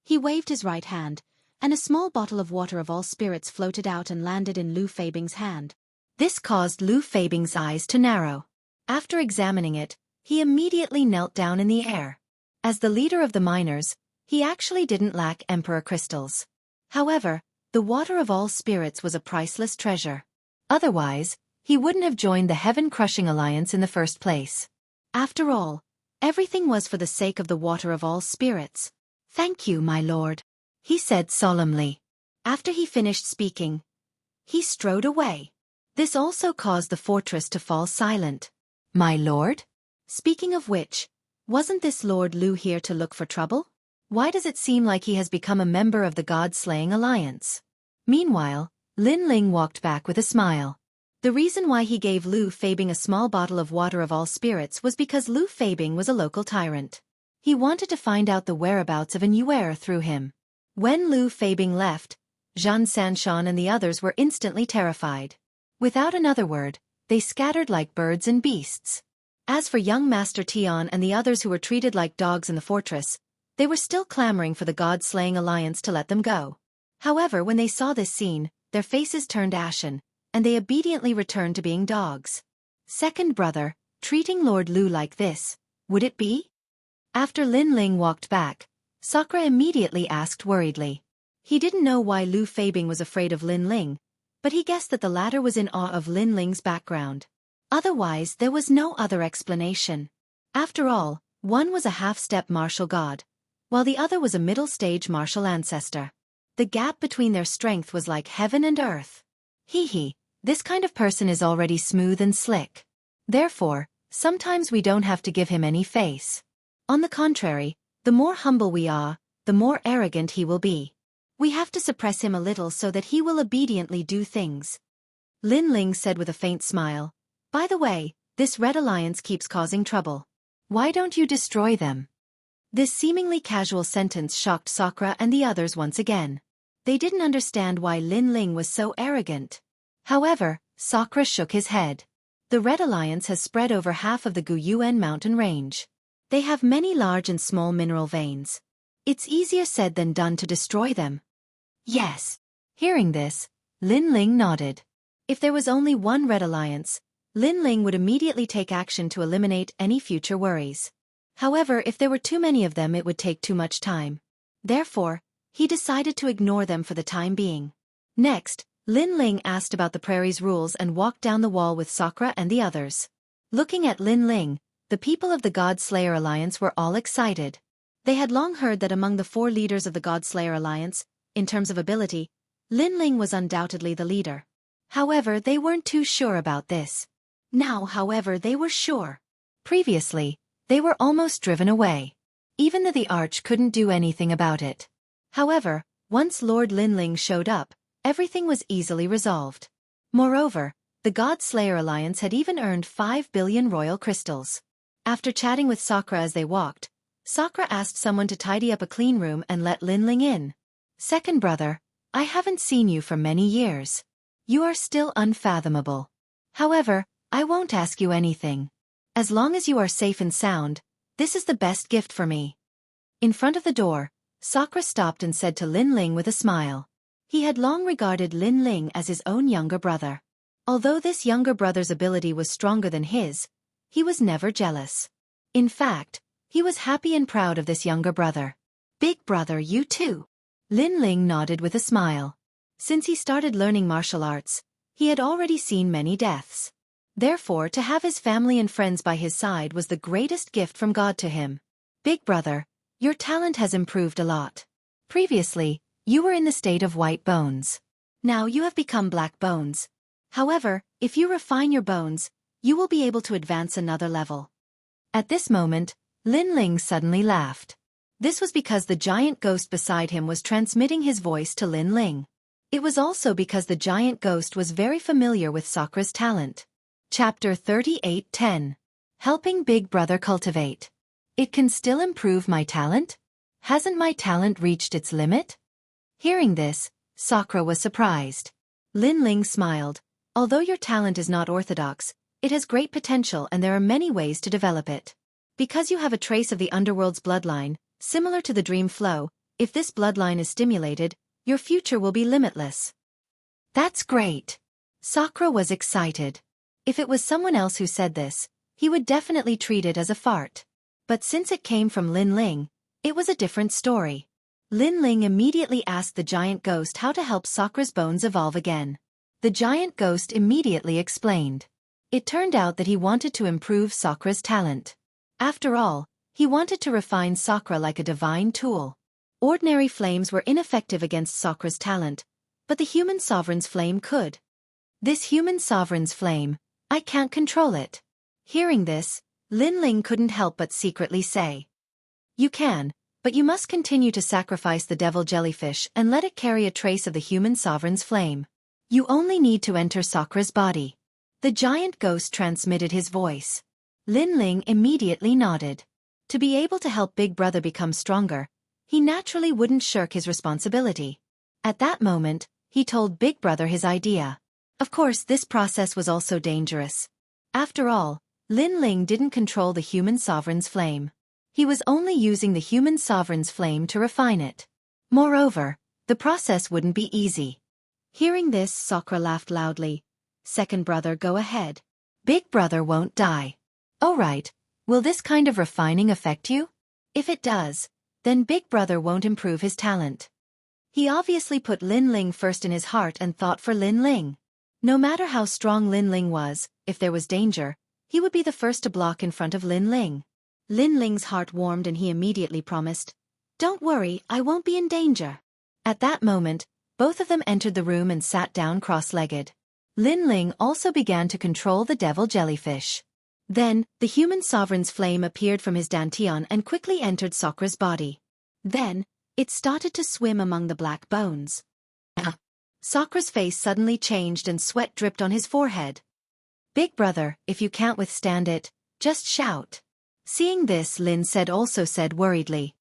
he waved his right hand, and a small bottle of water of all spirits floated out and landed in Lu Feibing's hand. This caused Lu Feibing's eyes to narrow. After examining it, he immediately knelt down in the air. As the leader of the miners, he actually didn't lack emperor crystals. However, the water of all spirits was a priceless treasure. Otherwise, he wouldn't have joined the heaven-crushing alliance in the first place. After all, everything was for the sake of the water of all spirits. Thank you, my lord, he said solemnly. After he finished speaking, he strode away. This also caused the fortress to fall silent. My lord? Speaking of which, wasn't this Lord Lu here to look for trouble? Why does it seem like he has become a member of the God-slaying alliance? Meanwhile, Lin Ling walked back with a smile. The reason why he gave Lu Feibing a small bottle of water of all spirits was because Lu Feibing was a local tyrant. He wanted to find out the whereabouts of an Yuer through him. When Lu Feibing left, Xianxia and the others were instantly terrified. Without another word, they scattered like birds and beasts. As for young Master Tian and the others who were treated like dogs in the fortress, they were still clamoring for the God-slaying alliance to let them go. However, when they saw this scene, their faces turned ashen, and they obediently returned to being dogs. Second brother, treating Lord Lu like this, would it be? After Lin Ling walked back, Sakura immediately asked worriedly. He didn't know why Lu Feibing was afraid of Lin Ling, but he guessed that the latter was in awe of Lin Ling's background. Otherwise, there was no other explanation. After all, one was a half-step martial god, while the other was a middle-stage martial ancestor. The gap between their strength was like heaven and earth. This kind of person is already smooth and slick. Therefore, sometimes we don't have to give him any face. On the contrary, the more humble we are, the more arrogant he will be. We have to suppress him a little so that he will obediently do things. Lin Ling said with a faint smile. By the way, This Red Alliance keeps causing trouble. Why don't you destroy them? This seemingly casual sentence shocked Sakura and the others once again. They didn't understand why Lin Ling was so arrogant. However, Sakura shook his head. The Red Alliance has spread over half of the Guyuan mountain range. They have many large and small mineral veins. It's easier said than done to destroy them. Yes. Hearing this, Lin Ling nodded. If there was only one Red Alliance, Lin Ling would immediately take action to eliminate any future worries. However, if there were too many of them, it would take too much time. Therefore, he decided to ignore them for the time being. Next, Lin Ling asked about the prairie's rules and walked down the wall with Sakura and the others. Looking at Lin Ling, the people of the God Slayer Alliance were all excited. They had long heard that among the 4 leaders of the God Slayer Alliance, in terms of ability, Lin Ling was undoubtedly the leader. However, they weren't too sure about this. Now, however, they were sure. Previously, they were almost driven away. Even though the Arch couldn't do anything about it. However, once Lord Lin Ling showed up, everything was easily resolved. Moreover, the God Slayer Alliance had even earned 5 billion royal crystals. After chatting with Sakura as they walked, Sakura asked someone to tidy up a clean room and let Lin Ling in. Second brother, I haven't seen you for many years. You are still unfathomable. However, I won't ask you anything. As long as you are safe and sound, this is the best gift for me. In front of the door, Sakura stopped and said to Lin Ling with a smile. He had long regarded Lin Ling as his own younger brother. Although this younger brother's ability was stronger than his, he was never jealous. In fact, he was happy and proud of this younger brother. Big brother, you too. Lin Ling nodded with a smile. Since he started learning martial arts, he had already seen many deaths. Therefore, to have his family and friends by his side was the greatest gift from God to him. Big brother, your talent has improved a lot. Previously, you were in the state of white bones. Now you have become black bones. However, if you refine your bones, you will be able to advance another level. At this moment, Lin Ling suddenly laughed. This was because the giant ghost beside him was transmitting his voice to Lin Ling. It was also because the giant ghost was very familiar with Sakura's talent. Chapter 38:10. Helping Big Brother Cultivate. It can still improve my talent? Hasn't my talent reached its limit? Hearing this, Sakura was surprised. Lin Ling smiled. Although your talent is not orthodox, it has great potential and there are many ways to develop it. Because you have a trace of the underworld's bloodline, similar to the dream flow, if this bloodline is stimulated, your future will be limitless. That's great. Sakura was excited. If it was someone else who said this, he would definitely treat it as a fart. But since it came from Lin Ling, it was a different story. Lin Ling immediately asked the giant ghost how to help Sakura's bones evolve again. The giant ghost immediately explained. It turned out that he wanted to improve Sakura's talent. After all, he wanted to refine Sakura like a divine tool. Ordinary flames were ineffective against Sakura's talent, but the human sovereign's flame could. This human sovereign's flame, I can't control it. Hearing this, Lin Ling couldn't help but secretly say. You can, but you must continue to sacrifice the devil jellyfish and let it carry a trace of the human sovereign's flame. You only need to enter Sakura's body. The giant ghost transmitted his voice. Lin Ling immediately nodded. To be able to help Big Brother become stronger, he naturally wouldn't shirk his responsibility. At that moment, he told Big Brother his idea. Of course, this process was also dangerous. After all, Lin Ling didn't control the human sovereign's flame. He was only using the human sovereign's flame to refine it. Moreover, the process wouldn't be easy. Hearing this, Sakura laughed loudly. Second brother, go ahead. Big Brother won't die. Oh right, will this kind of refining affect you? If it does, then Big Brother won't improve his talent. He obviously put Lin Ling first in his heart and thought for Lin Ling. No matter how strong Lin Ling was, if there was danger, he would be the first to block in front of Lin Ling. Lin Ling's heart warmed and he immediately promised, Don't worry, I won't be in danger. At that moment, both of them entered the room and sat down cross-legged. Lin Ling also began to control the devil jellyfish. Then, the human sovereign's flame appeared from his dantian and quickly entered Sakura's body. Then, it started to swim among the black bones. Sakura's face suddenly changed and sweat dripped on his forehead. Big brother, if you can't withstand it, just shout. Seeing this, Lin said worriedly.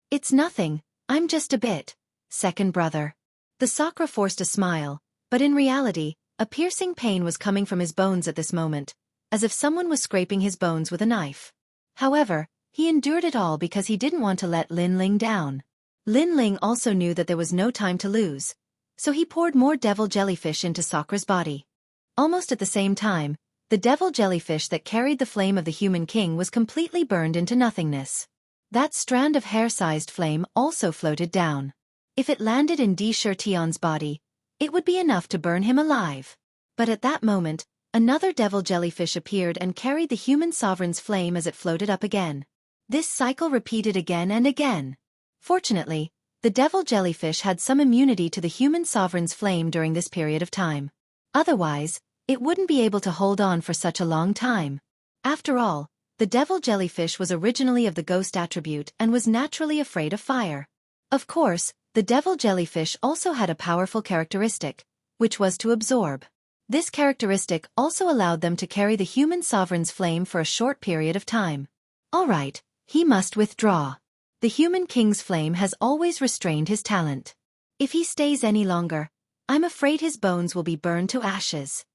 It's nothing, I'm just a bit. Second brother. The Sakura forced a smile, but in reality, a piercing pain was coming from his bones at this moment, as if someone was scraping his bones with a knife. However, he endured it all because he didn't want to let Lin Ling down. Lin Ling also knew that there was no time to lose, so he poured more devil jellyfish into Sakura's body. Almost at the same time, the devil jellyfish that carried the flame of the human king was completely burned into nothingness. That strand of hair-sized flame also floated down. If it landed in Di Shirtion's body, it would be enough to burn him alive. But at that moment, another devil jellyfish appeared and carried the human sovereign's flame as it floated up again. This cycle repeated again and again. Fortunately, the devil jellyfish had some immunity to the human sovereign's flame during this period of time. Otherwise, it wouldn't be able to hold on for such a long time. After all, the devil jellyfish was originally of the ghost attribute and was naturally afraid of fire. Of course, the devil jellyfish also had a powerful characteristic, which was to absorb. This characteristic also allowed them to carry the human sovereign's flame for a short period of time. Alright, he must withdraw. The human king's flame has always restrained his talent. If he stays any longer, I'm afraid his bones will be burned to ashes.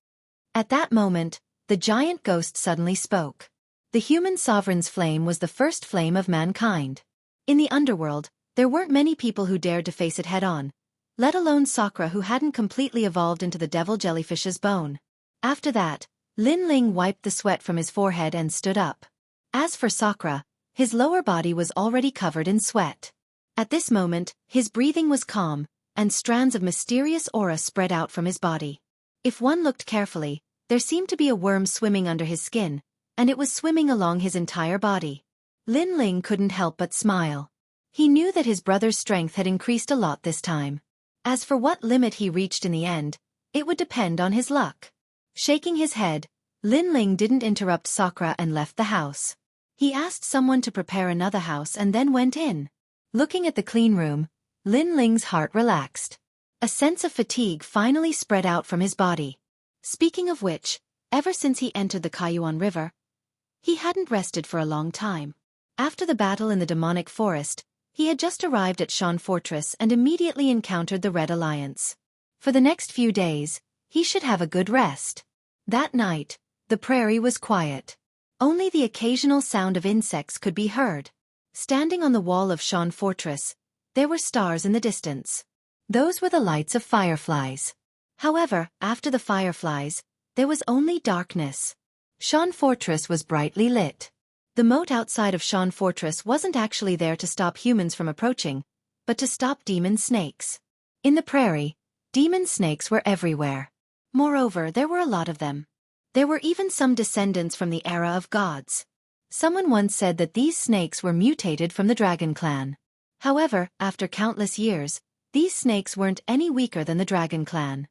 At that moment, the giant ghost suddenly spoke. The human sovereign's flame was the first flame of mankind. In the underworld, there weren't many people who dared to face it head-on, let alone Sakura, who hadn't completely evolved into the devil jellyfish's bone. After that, Lin Ling wiped the sweat from his forehead and stood up. As for Sakura, his lower body was already covered in sweat. At this moment, his breathing was calm, and strands of mysterious aura spread out from his body. If one looked carefully, there seemed to be a worm swimming under his skin, and it was swimming along his entire body. Lin Ling couldn't help but smile. He knew that his brother's strength had increased a lot this time. As for what limit he reached in the end, it would depend on his luck. Shaking his head, Lin Ling didn't interrupt Sakura and left the house. He asked someone to prepare another house and then went in. Looking at the clean room, Lin Ling's heart relaxed. A sense of fatigue finally spread out from his body. Speaking of which, ever since he entered the Kaiyuan River, he hadn't rested for a long time. After the battle in the demonic forest, he had just arrived at Shan Fortress and immediately encountered the Red Alliance. For the next few days, he should have a good rest. That night, the prairie was quiet. Only the occasional sound of insects could be heard. Standing on the wall of Shan Fortress, there were stars in the distance. Those were the lights of fireflies. However, after the fireflies, there was only darkness. Shan Fortress was brightly lit. The moat outside of Shan Fortress wasn't actually there to stop humans from approaching, but to stop demon snakes. In the prairie, demon snakes were everywhere. Moreover, there were a lot of them. There were even some descendants from the era of gods. Someone once said that these snakes were mutated from the dragon clan. However, after countless years, these snakes weren't any weaker than the dragon clan.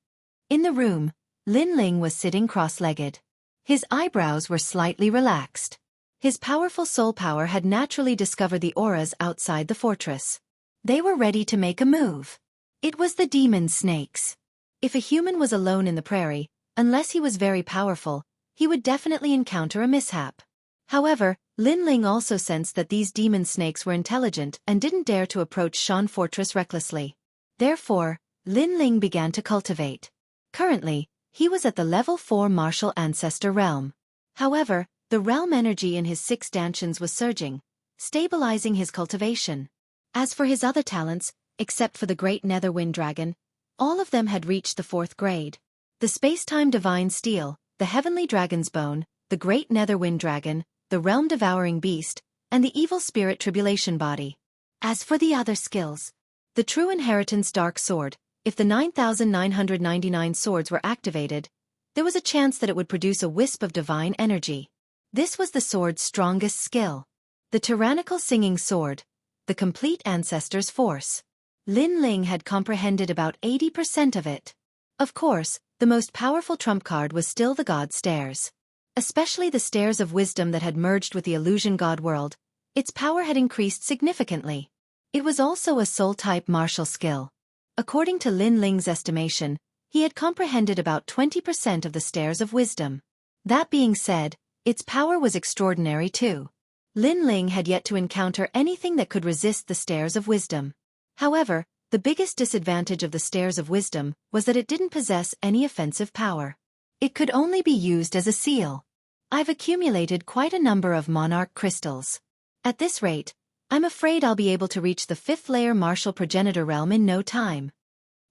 In the room, Lin Ling was sitting cross-legged. His eyebrows were slightly relaxed. His powerful soul power had naturally discovered the auras outside the fortress. They were ready to make a move. It was the demon snakes. If a human was alone in the prairie, unless he was very powerful, he would definitely encounter a mishap. However, Lin Ling also sensed that these demon snakes were intelligent and didn't dare to approach Shan Fortress recklessly. Therefore, Lin Ling began to cultivate. Currently, he was at the level 4 martial ancestor realm. However, the realm energy in his 6 dantians was surging, stabilizing his cultivation. As for his other talents, except for the great Netherwind Dragon, all of them had reached the 4th grade. The space-time divine steel, the heavenly dragon's bone, the great Netherwind Dragon, the realm-devouring beast, and the evil spirit tribulation body. As for the other skills, the true inheritance dark sword, if the 9,999 swords were activated, there was a chance that it would produce a wisp of divine energy. This was the sword's strongest skill. The tyrannical singing sword, the complete ancestor's force. Lin Ling had comprehended about 80% of it. Of course, the most powerful trump card was still the god stairs. Especially the stairs of wisdom that had merged with the illusion god world, its power had increased significantly. It was also a soul-type martial skill. According to Lin Ling's estimation, he had comprehended about 20% of the stairs of wisdom. That being said, its power was extraordinary too. Lin Ling had yet to encounter anything that could resist the Stairs of Wisdom. However, the biggest disadvantage of the Stairs of Wisdom was that it didn't possess any offensive power. It could only be used as a seal. I've accumulated quite a number of monarch crystals. At this rate, I'm afraid I'll be able to reach the 5th layer martial progenitor realm in no time.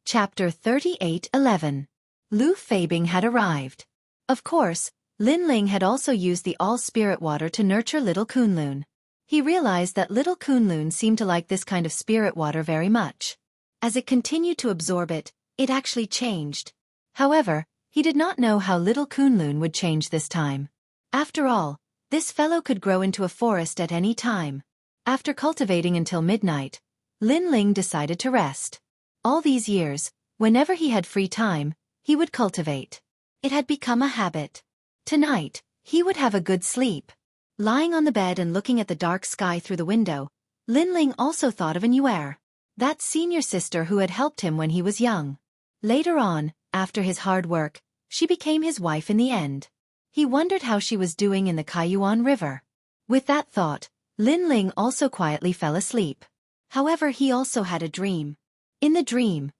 Chapter 38:11. Lu Feibing had arrived. Of course, Lin Ling had also used the all-spirit water to nurture little Kunlun. He realized that little Kunlun seemed to like this kind of spirit water very much. As it continued to absorb it, it actually changed. However, he did not know how little Kunlun would change this time. After all, this fellow could grow into a forest at any time. After cultivating until midnight, Lin Ling decided to rest. All these years, whenever he had free time, he would cultivate. It had become a habit. Tonight, he would have a good sleep. Lying on the bed and looking at the dark sky through the window, Lin Ling also thought of Anue, that senior sister who had helped him when he was young. Later on, after his hard work, she became his wife in the end. He wondered how she was doing in the Kaiyuan River. With that thought, Lin Ling also quietly fell asleep. However, he also had a dream. In the dream,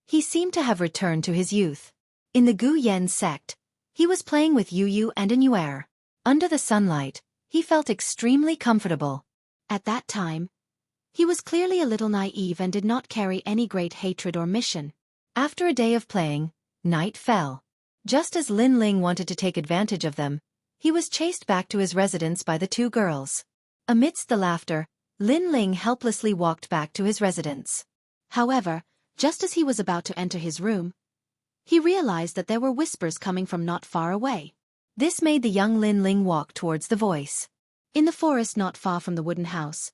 he seemed to have returned to his youth. In the Gu Yen sect, he was playing with Yu Yu and Anue. Under the sunlight, he felt extremely comfortable. At that time, he was clearly a little naive and did not carry any great hatred or mission. After a day of playing, night fell. Just as Lin Ling wanted to take advantage of them, he was chased back to his residence by the two girls. Amidst the laughter, Lin Ling helplessly walked back to his residence. However, just as he was about to enter his room, he realized that there were whispers coming from not far away. This made the young Lin Ling walk towards the voice. In the forest not far from the wooden house,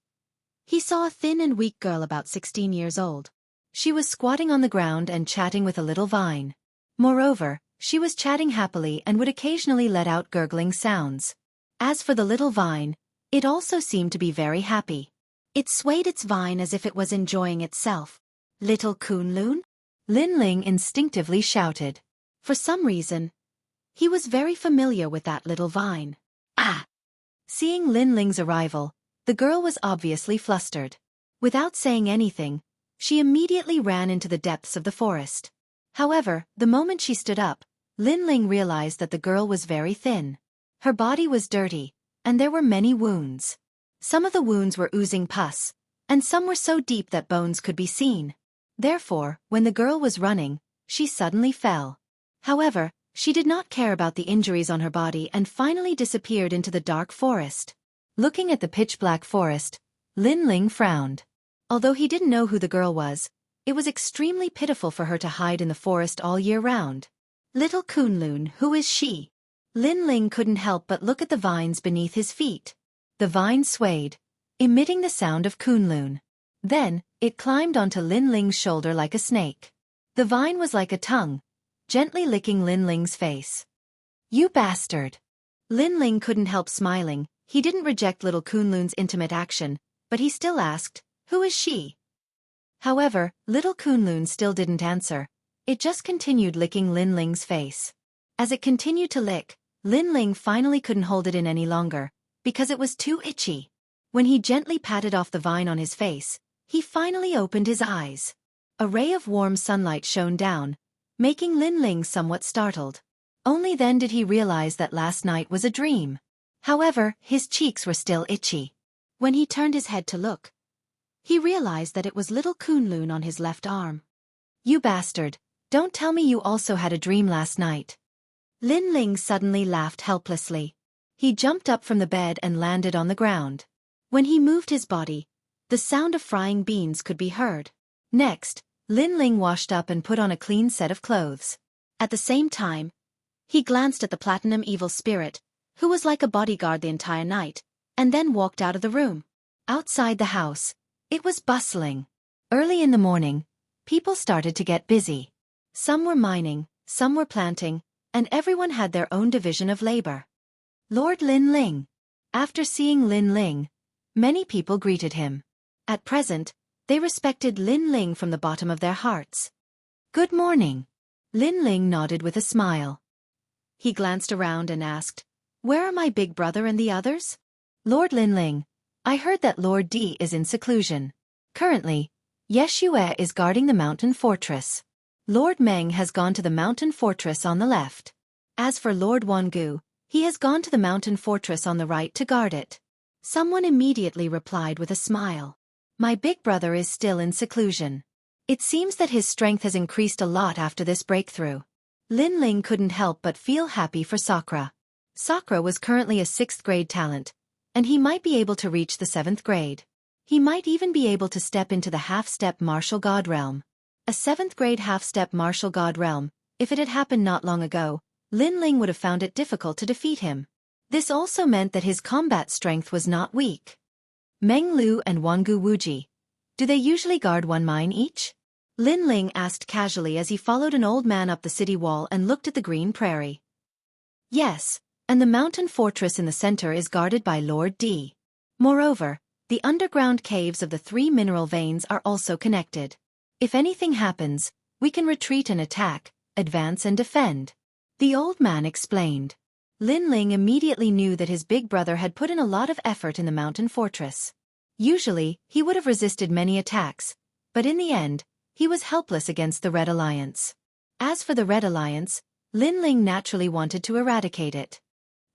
he saw a thin and weak girl about 16 years old. She was squatting on the ground and chatting with a little vine. Moreover, she was chatting happily and would occasionally let out gurgling sounds. As for the little vine, it also seemed to be very happy. It swayed its vine as if it was enjoying itself. "Little Kunlun?" Lin Ling instinctively shouted. For some reason, he was very familiar with that little vine. Ah! Seeing Lin Ling's arrival, the girl was obviously flustered. Without saying anything, she immediately ran into the depths of the forest. However, the moment she stood up, Lin Ling realized that the girl was very thin. Her body was dirty, and there were many wounds. Some of the wounds were oozing pus, and some were so deep that bones could be seen. Therefore, when the girl was running, she suddenly fell. However, she did not care about the injuries on her body and finally disappeared into the dark forest. Looking at the pitch-black forest, Lin Ling frowned. Although he didn't know who the girl was, it was extremely pitiful for her to hide in the forest all year round. Little Kunlun, who is she? Lin Ling couldn't help but look at the vines beneath his feet. The vine swayed, emitting the sound of Kunlun. Then, it climbed onto Lin Ling's shoulder like a snake. The vine was like a tongue, gently licking Lin Ling's face. "You bastard!" Lin Ling couldn't help smiling. He didn't reject little Kunlun's intimate action, but he still asked, "Who is she?" However, little Kunlun still didn't answer. It just continued licking Lin Ling's face. As it continued to lick, Lin Ling finally couldn't hold it in any longer, because it was too itchy. When he gently patted off the vine on his face, he finally opened his eyes. A ray of warm sunlight shone down, making Lin Ling somewhat startled. Only then did he realize that last night was a dream. However, his cheeks were still itchy. When he turned his head to look, he realized that it was little Kunlun on his left arm. "You bastard, don't tell me you also had a dream last night." Lin Ling suddenly laughed helplessly. He jumped up from the bed and landed on the ground. When he moved his body, the sound of frying beans could be heard. Next, Lin Ling washed up and put on a clean set of clothes. At the same time, he glanced at the platinum evil spirit, who was like a bodyguard the entire night, and then walked out of the room. Outside the house, it was bustling. Early in the morning, people started to get busy. Some were mining, some were planting, and everyone had their own division of labor. Lord Lin Ling. After seeing Lin Ling, many people greeted him. At present, they respected Lin Ling from the bottom of their hearts. "Good morning." Lin Ling nodded with a smile. He glanced around and asked, "Where are my big brother and the others?" "Lord Linling, I heard that Lord D is in seclusion. Currently, Yeshua is guarding the mountain fortress. Lord Meng has gone to the mountain fortress on the left. As for Lord Wangu, he has gone to the mountain fortress on the right to guard it." Someone immediately replied with a smile. "My big brother is still in seclusion. It seems that his strength has increased a lot after this breakthrough." Lin Ling couldn't help but feel happy for Sakura. Sakura was currently a 6th grade talent, and he might be able to reach the 7th grade. He might even be able to step into the half-step martial god realm. A 7th grade half-step martial god realm, if it had happened not long ago, Lin Ling would have found it difficult to defeat him. This also meant that his combat strength was not weak. Meng Lu and Wangu Wuji. Do they usually guard one mine each? Lin Ling asked casually as he followed an old man up the city wall and looked at the green prairie. Yes, and the mountain fortress in the center is guarded by Lord D. Moreover, the underground caves of the 3 mineral veins are also connected. If anything happens, we can retreat and attack, advance and defend. The old man explained. Lin Ling immediately knew that his big brother had put in a lot of effort in the mountain fortress. Usually, he would have resisted many attacks, but in the end, he was helpless against the Red Alliance. As for the Red Alliance, Lin Ling naturally wanted to eradicate it.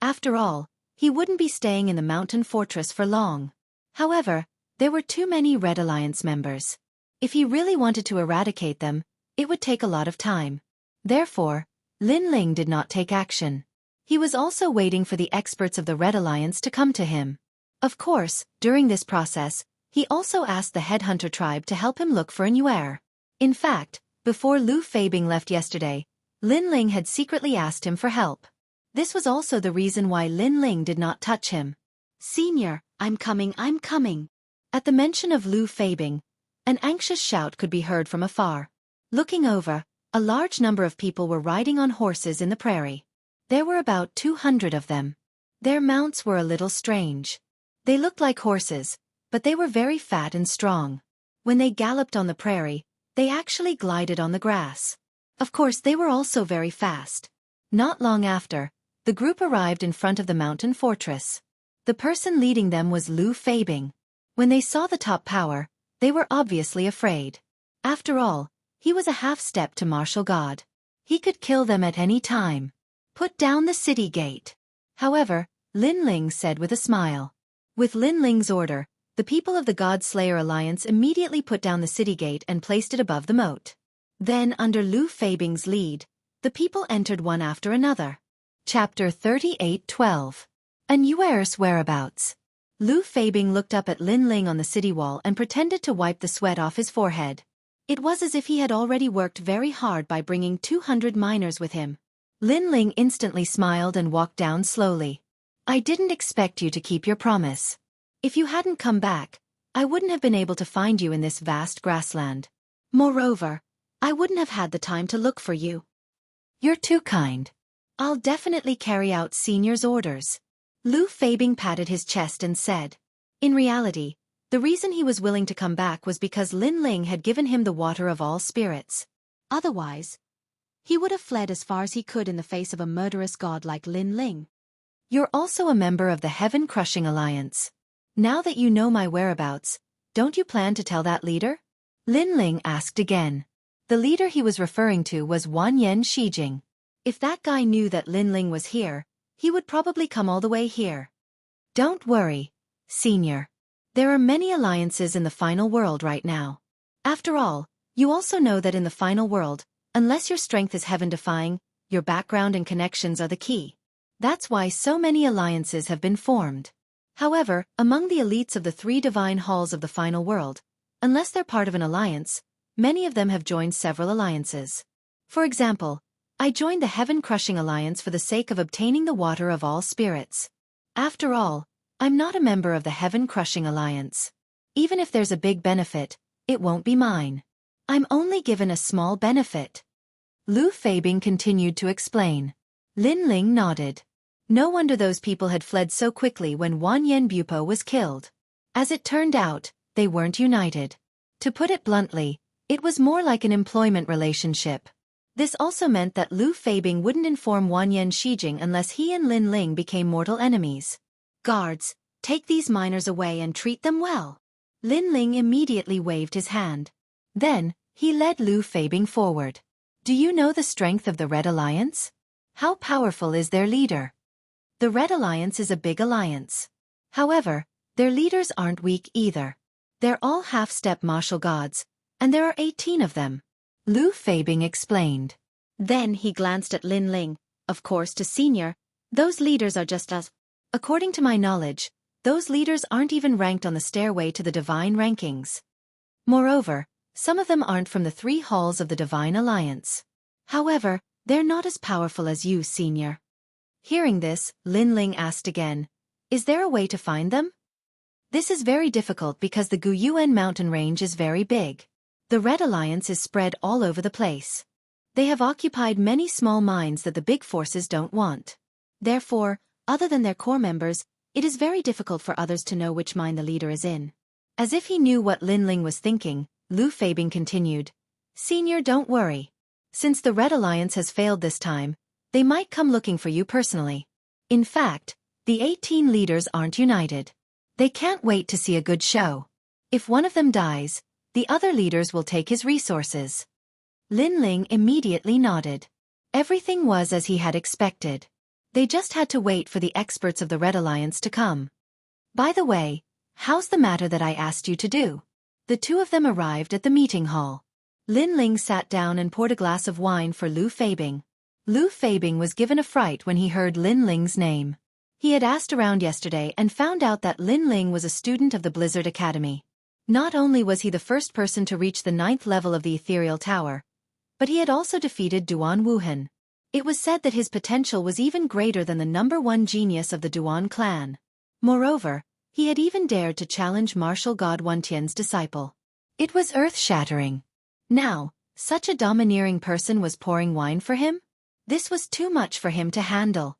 After all, he wouldn't be staying in the mountain fortress for long. However, there were too many Red Alliance members. If he really wanted to eradicate them, it would take a lot of time. Therefore, Lin Ling did not take action. He was also waiting for the experts of the Red Alliance to come to him. Of course, during this process, he also asked the Headhunter tribe to help him look for an heir. In fact, before Lu Feibing left yesterday, Lin Ling had secretly asked him for help. This was also the reason why Lin Ling did not touch him. "Senior, I'm coming, I'm coming." At the mention of Lu Feibing, an anxious shout could be heard from afar. Looking over, a large number of people were riding on horses in the prairie. There were about 200 of them. Their mounts were a little strange. They looked like horses, but they were very fat and strong. When they galloped on the prairie, they actually glided on the grass. Of course, they were also very fast. Not long after, the group arrived in front of the mountain fortress. The person leading them was Lu Feibing. When they saw the top power, they were obviously afraid. After all, he was a half-step to martial god. He could kill them at any time. "Put down the city gate." However, Lin Ling said with a smile. With Lin Ling's order, the people of the God Slayer Alliance immediately put down the city gate and placed it above the moat. Then, under Lu Feibing's lead, the people entered one after another. Chapter 38:12. A new heir's whereabouts. Lu Feibing looked up at Lin Ling on the city wall and pretended to wipe the sweat off his forehead. It was as if he had already worked very hard by bringing 200 miners with him. Lin Ling instantly smiled and walked down slowly. "I didn't expect you to keep your promise. If you hadn't come back, I wouldn't have been able to find you in this vast grassland. Moreover, I wouldn't have had the time to look for you." "You're too kind. I'll definitely carry out Senior's orders." Lu Feibing patted his chest and said. In reality, the reason he was willing to come back was because Lin Ling had given him the water of all spirits. Otherwise, he would have fled as far as he could in the face of a murderous god like Lin Ling. "You're also a member of the Heaven-Crushing Alliance. Now that you know my whereabouts, don't you plan to tell that leader?" Lin Ling asked again. The leader he was referring to was Wanyan Shijing. If that guy knew that Lin Ling was here, he would probably come all the way here. "Don't worry, Senior. There are many alliances in the final world right now. After all, you also know that in the final world, unless your strength is heaven-defying, your background and connections are the key. That's why so many alliances have been formed. However, among the elites of the 3 divine halls of the final world, unless they're part of an alliance, many of them have joined several alliances. For example, I joined the Heaven-Crushing Alliance for the sake of obtaining the water of all spirits. After all, I'm not a member of the Heaven-Crushing Alliance. Even if there's a big benefit, it won't be mine. I'm only given a small benefit." Lu Feibing continued to explain. Lin Ling nodded. No wonder those people had fled so quickly when Wanyan Bupo was killed. As it turned out, they weren't united. To put it bluntly, it was more like an employment relationship. This also meant that Lu Feibing wouldn't inform Wanyan Shijing unless he and Lin Ling became mortal enemies. Guards, take these miners away and treat them well. Lin Ling immediately waved his hand. Then, he led Lu Feibing forward. Do you know the strength of the Red Alliance? How powerful is their leader? The Red Alliance is a big alliance. However, their leaders aren't weak either. They're all half-step martial gods, and there are 18 of them. Lu Feibing explained. Then he glanced at Lin Ling. Of course, to Senior, those leaders are just us. According to my knowledge, those leaders aren't even ranked on the stairway to the divine rankings. Moreover, some of them aren't from the 3 halls of the Divine Alliance. However, they're not as powerful as you, Senior. Hearing this, Lin Ling asked again, is there a way to find them? This is very difficult because the Guyuan mountain range is very big. The Red Alliance is spread all over the place. They have occupied many small mines that the big forces don't want. Therefore, other than their core members, it is very difficult for others to know which mine the leader is in. As if he knew what Lin Ling was thinking, Lu Feibing continued. Senior, don't worry. Since the Red Alliance has failed this time, they might come looking for you personally. In fact, the 18 leaders aren't united. They can't wait to see a good show. If one of them dies, the other leaders will take his resources. Lin Ling immediately nodded. Everything was as he had expected. They just had to wait for the experts of the Red Alliance to come. By the way, how's the matter that I asked you to do? The 2 of them arrived at the meeting hall. Lin Ling sat down and poured a glass of wine for Lu Feibing. Lu Feibing was given a fright when he heard Lin Ling's name. He had asked around yesterday and found out that Lin Ling was a student of the Blizzard Academy. Not only was he the first person to reach the 9th level of the Ethereal Tower, but he had also defeated Duan Wuhan. It was said that his potential was even greater than the #1 genius of the Duan clan. Moreover, he had even dared to challenge martial god Wantian's disciple. It was earth-shattering. Now, such a domineering person was pouring wine for him? This was too much for him to handle.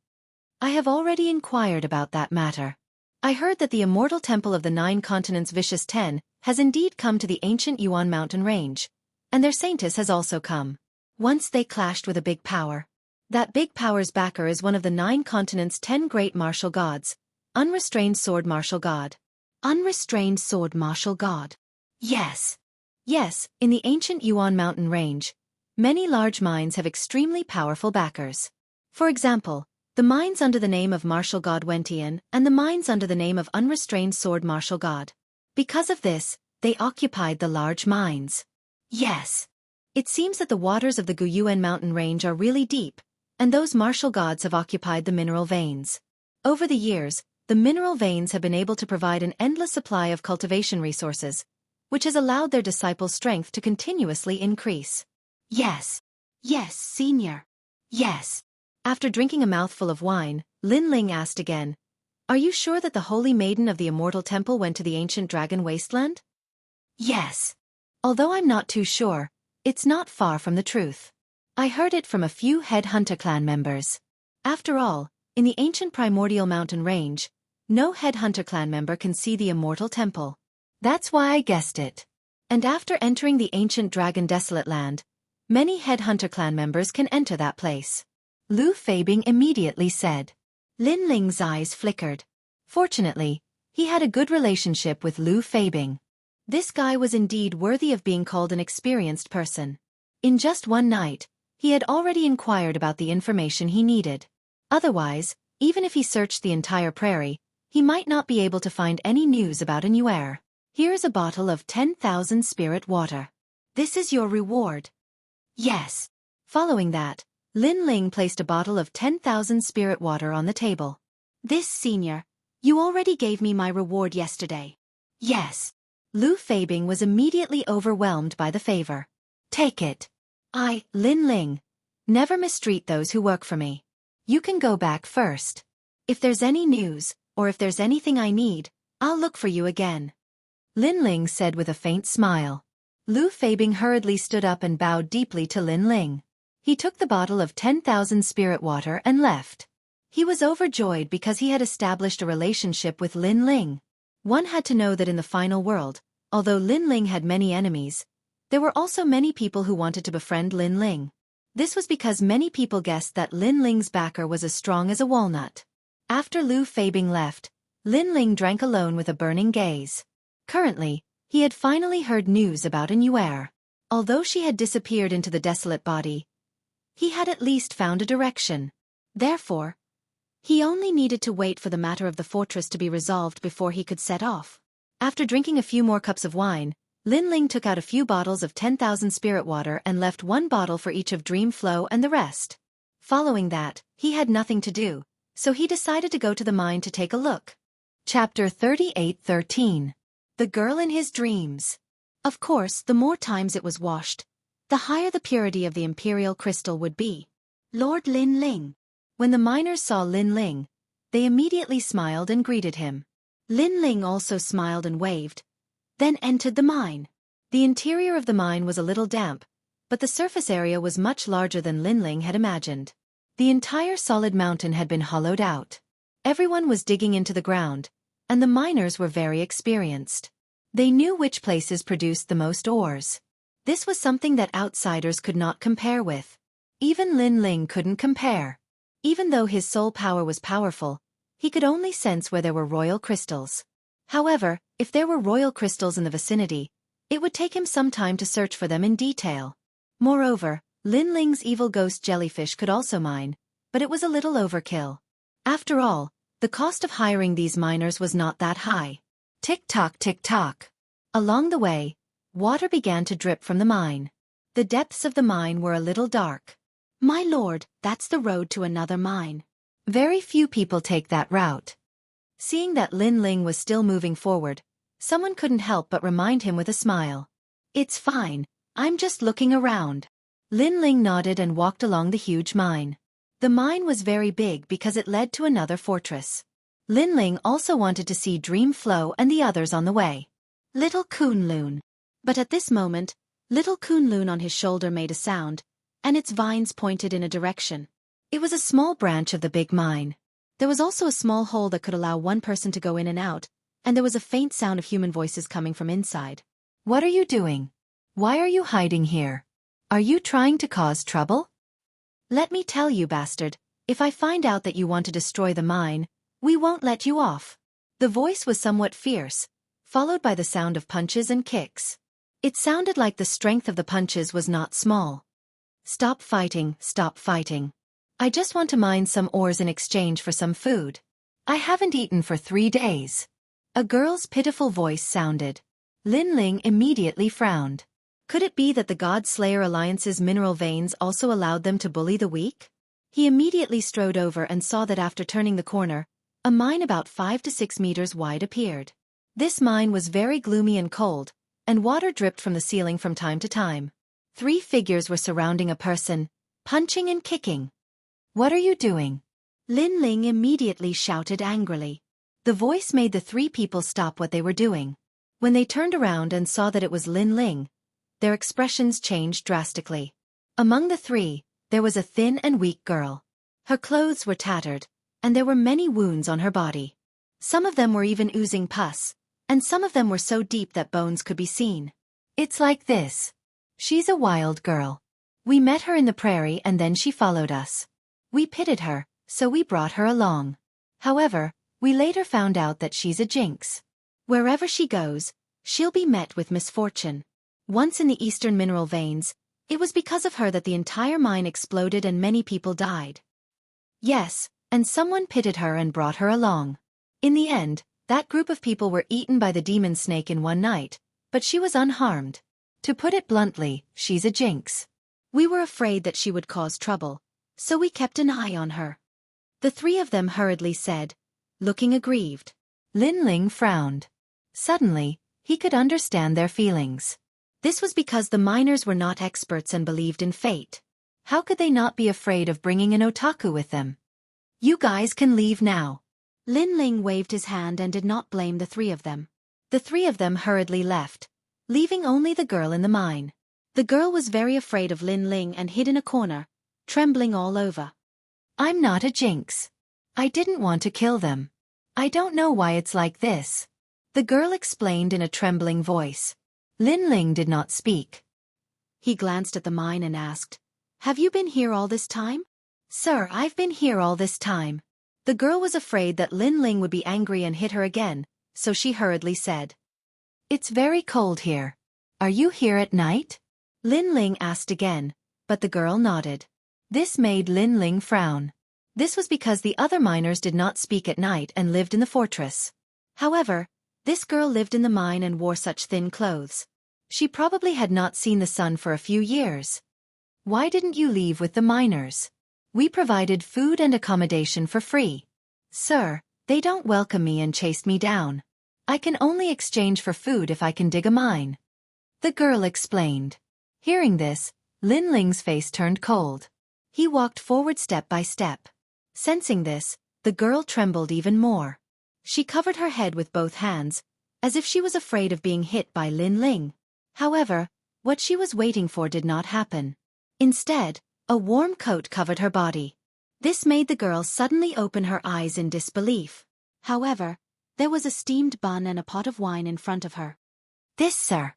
I have already inquired about that matter. I heard that the immortal temple of the 9 continents Vicious 10 has indeed come to the ancient Yuan mountain range, and their saintess has also come. Once they clashed with a big power. That big power's backer is one of the 9 continents' 10 great martial gods, Unrestrained Sword Martial God. Unrestrained Sword Martial God. Yes. Yes, in the ancient Yuan mountain range, many large mines have extremely powerful backers. For example, the mines under the name of Martial God Wentian and the mines under the name of Unrestrained Sword Martial God. Because of this, they occupied the large mines. Yes. It seems that the waters of the Guyuan mountain range are really deep, and those martial gods have occupied the mineral veins. Over the years, the mineral veins have been able to provide an endless supply of cultivation resources, which has allowed their disciples' strength to continuously increase. Yes. Yes, Senior. Yes. After drinking a mouthful of wine, Lin Ling asked again, are you sure that the Holy Maiden of the Immortal Temple went to the ancient dragon wasteland? Yes. Although I'm not too sure, it's not far from the truth. I heard it from a few Headhunter clan members. After all, in the ancient primordial mountain range, no Headhunter clan member can see the Immortal Temple. That's why I guessed it. And after entering the ancient dragon desolate land, many Headhunter clan members can enter that place. Lu Feibing immediately said. Lin Ling's eyes flickered. Fortunately, he had a good relationship with Lu Feibing. This guy was indeed worthy of being called an experienced person. In just one night, he had already inquired about the information he needed. Otherwise, even if he searched the entire prairie, he might not be able to find any news about a new heir. Here is a bottle of 10,000 spirit water. This is your reward. Yes. Following that, Lin Ling placed a bottle of 10,000 spirit water on the table. This, Senior, you already gave me my reward yesterday. Yes. Lu Feibing was immediately overwhelmed by the favor. Take it. Lin Ling, never mistreat those who work for me. You can go back first. If there's any news, or if there's anything I need, I'll look for you again. Lin Ling said with a faint smile. Lu Feibing hurriedly stood up and bowed deeply to Lin Ling. He took the bottle of 10,000 spirit water and left. He was overjoyed because he had established a relationship with Lin Ling. One had to know that in the final world, although Lin Ling had many enemies, there were also many people who wanted to befriend Lin Ling. This was because many people guessed that Lin Ling's backer was as strong as a walnut. After Lu Feibing left, Lin Ling drank alone with a burning gaze. Currently, he had finally heard news about Yuer. Although she had disappeared into the desolate body, he had at least found a direction. Therefore, he only needed to wait for the matter of the fortress to be resolved before he could set off. After drinking a few more cups of wine, Lin Ling took out a few bottles of 10,000 spirit water and left one bottle for each of Dream Flow and the rest. Following that, he had nothing to do, so he decided to go to the mine to take a look. Chapter 38:13. The Girl in His Dreams. Of course, the more times it was washed, the higher the purity of the imperial crystal would be. Lord Lin Ling. When the miners saw Lin Ling, they immediately smiled and greeted him. Lin Ling also smiled and waved, then entered the mine. The interior of the mine was a little damp, but the surface area was much larger than Lin Ling had imagined. The entire solid mountain had been hollowed out. Everyone was digging into the ground, and the miners were very experienced. They knew which places produced the most ores. This was something that outsiders could not compare with. Even Lin Ling couldn't compare. Even though his soul power was powerful, he could only sense where there were royal crystals. However, if there were royal crystals in the vicinity, it would take him some time to search for them in detail. Moreover, Lin Ling's evil ghost jellyfish could also mine, but it was a little overkill. After all, the cost of hiring these miners was not that high. Tick-tock, tick-tock. Along the way, water began to drip from the mine. The depths of the mine were a little dark. My lord, that's the road to another mine. Very few people take that route. Seeing that Lin Ling was still moving forward, someone couldn't help but remind him with a smile. It's fine, I'm just looking around. Lin Ling nodded and walked along the huge mine. The mine was very big because it led to another fortress. Lin Ling also wanted to see Dream Flow and the others on the way. Little Kunlun. But at this moment, little Kunlun on his shoulder made a sound, and its vines pointed in a direction. It was a small branch of the big mine. There was also a small hole that could allow one person to go in and out, and there was a faint sound of human voices coming from inside. What are you doing? Why are you hiding here? Are you trying to cause trouble? Let me tell you, bastard, if I find out that you want to destroy the mine, we won't let you off. The voice was somewhat fierce, followed by the sound of punches and kicks. It sounded like the strength of the punches was not small. Stop fighting, stop fighting. I just want to mine some ores in exchange for some food. I haven't eaten for 3 days. A girl's pitiful voice sounded. Lin Ling immediately frowned. Could it be that the God Slayer Alliance's mineral veins also allowed them to bully the weak? He immediately strode over and saw that after turning the corner, a mine about 5 to 6 meters wide appeared. This mine was very gloomy and cold, and water dripped from the ceiling from time to time. 3 figures were surrounding a person, punching and kicking. What are you doing? Lin Ling immediately shouted angrily. The voice made the 3 people stop what they were doing. When they turned around and saw that it was Lin Ling, their expressions changed drastically. Among the 3, there was a thin and weak girl. Her clothes were tattered, and there were many wounds on her body. Some of them were even oozing pus, and some of them were so deep that bones could be seen. It's like this. She's a wild girl. We met her in the prairie and then she followed us. We pitied her, so we brought her along. However, we later found out that she's a jinx. Wherever she goes, she'll be met with misfortune. Once in the eastern mineral veins, it was because of her that the entire mine exploded and many people died. Yes, and someone pitied her and brought her along. In the end, that group of people were eaten by the demon snake in one night, but she was unharmed. To put it bluntly, she's a jinx. We were afraid that she would cause trouble, so we kept an eye on her. The 3 of them hurriedly said, looking aggrieved. Lin Ling frowned. Suddenly, he could understand their feelings. This was because the miners were not experts and believed in fate. How could they not be afraid of bringing an otaku with them? You guys can leave now. Lin Ling waved his hand and did not blame the 3 of them. The 3 of them hurriedly left, leaving only the girl in the mine. The girl was very afraid of Lin Ling and hid in a corner, trembling all over. I'm not a jinx. I didn't want to kill them. I don't know why it's like this. The girl explained in a trembling voice. Lin Ling did not speak. He glanced at the mine and asked, Have you been here all this time? Sir, I've been here all this time. The girl was afraid that Lin Ling would be angry and hit her again, so she hurriedly said. It's very cold here. Are you here at night? Lin Ling asked again, but the girl nodded. This made Lin Ling frown. This was because the other miners did not speak at night and lived in the fortress. However, this girl lived in the mine and wore such thin clothes. She probably had not seen the sun for a few years. Why didn't you leave with the miners? We provided food and accommodation for free. Sir, they don't welcome me and chased me down. I can only exchange for food if I can dig a mine. The girl explained. Hearing this, Lin Ling's face turned cold. He walked forward step by step. Sensing this, the girl trembled even more. She covered her head with both hands, as if she was afraid of being hit by Lin Ling. However, what she was waiting for did not happen. Instead, a warm coat covered her body. This made the girl suddenly open her eyes in disbelief. However, there was a steamed bun and a pot of wine in front of her. This, sir.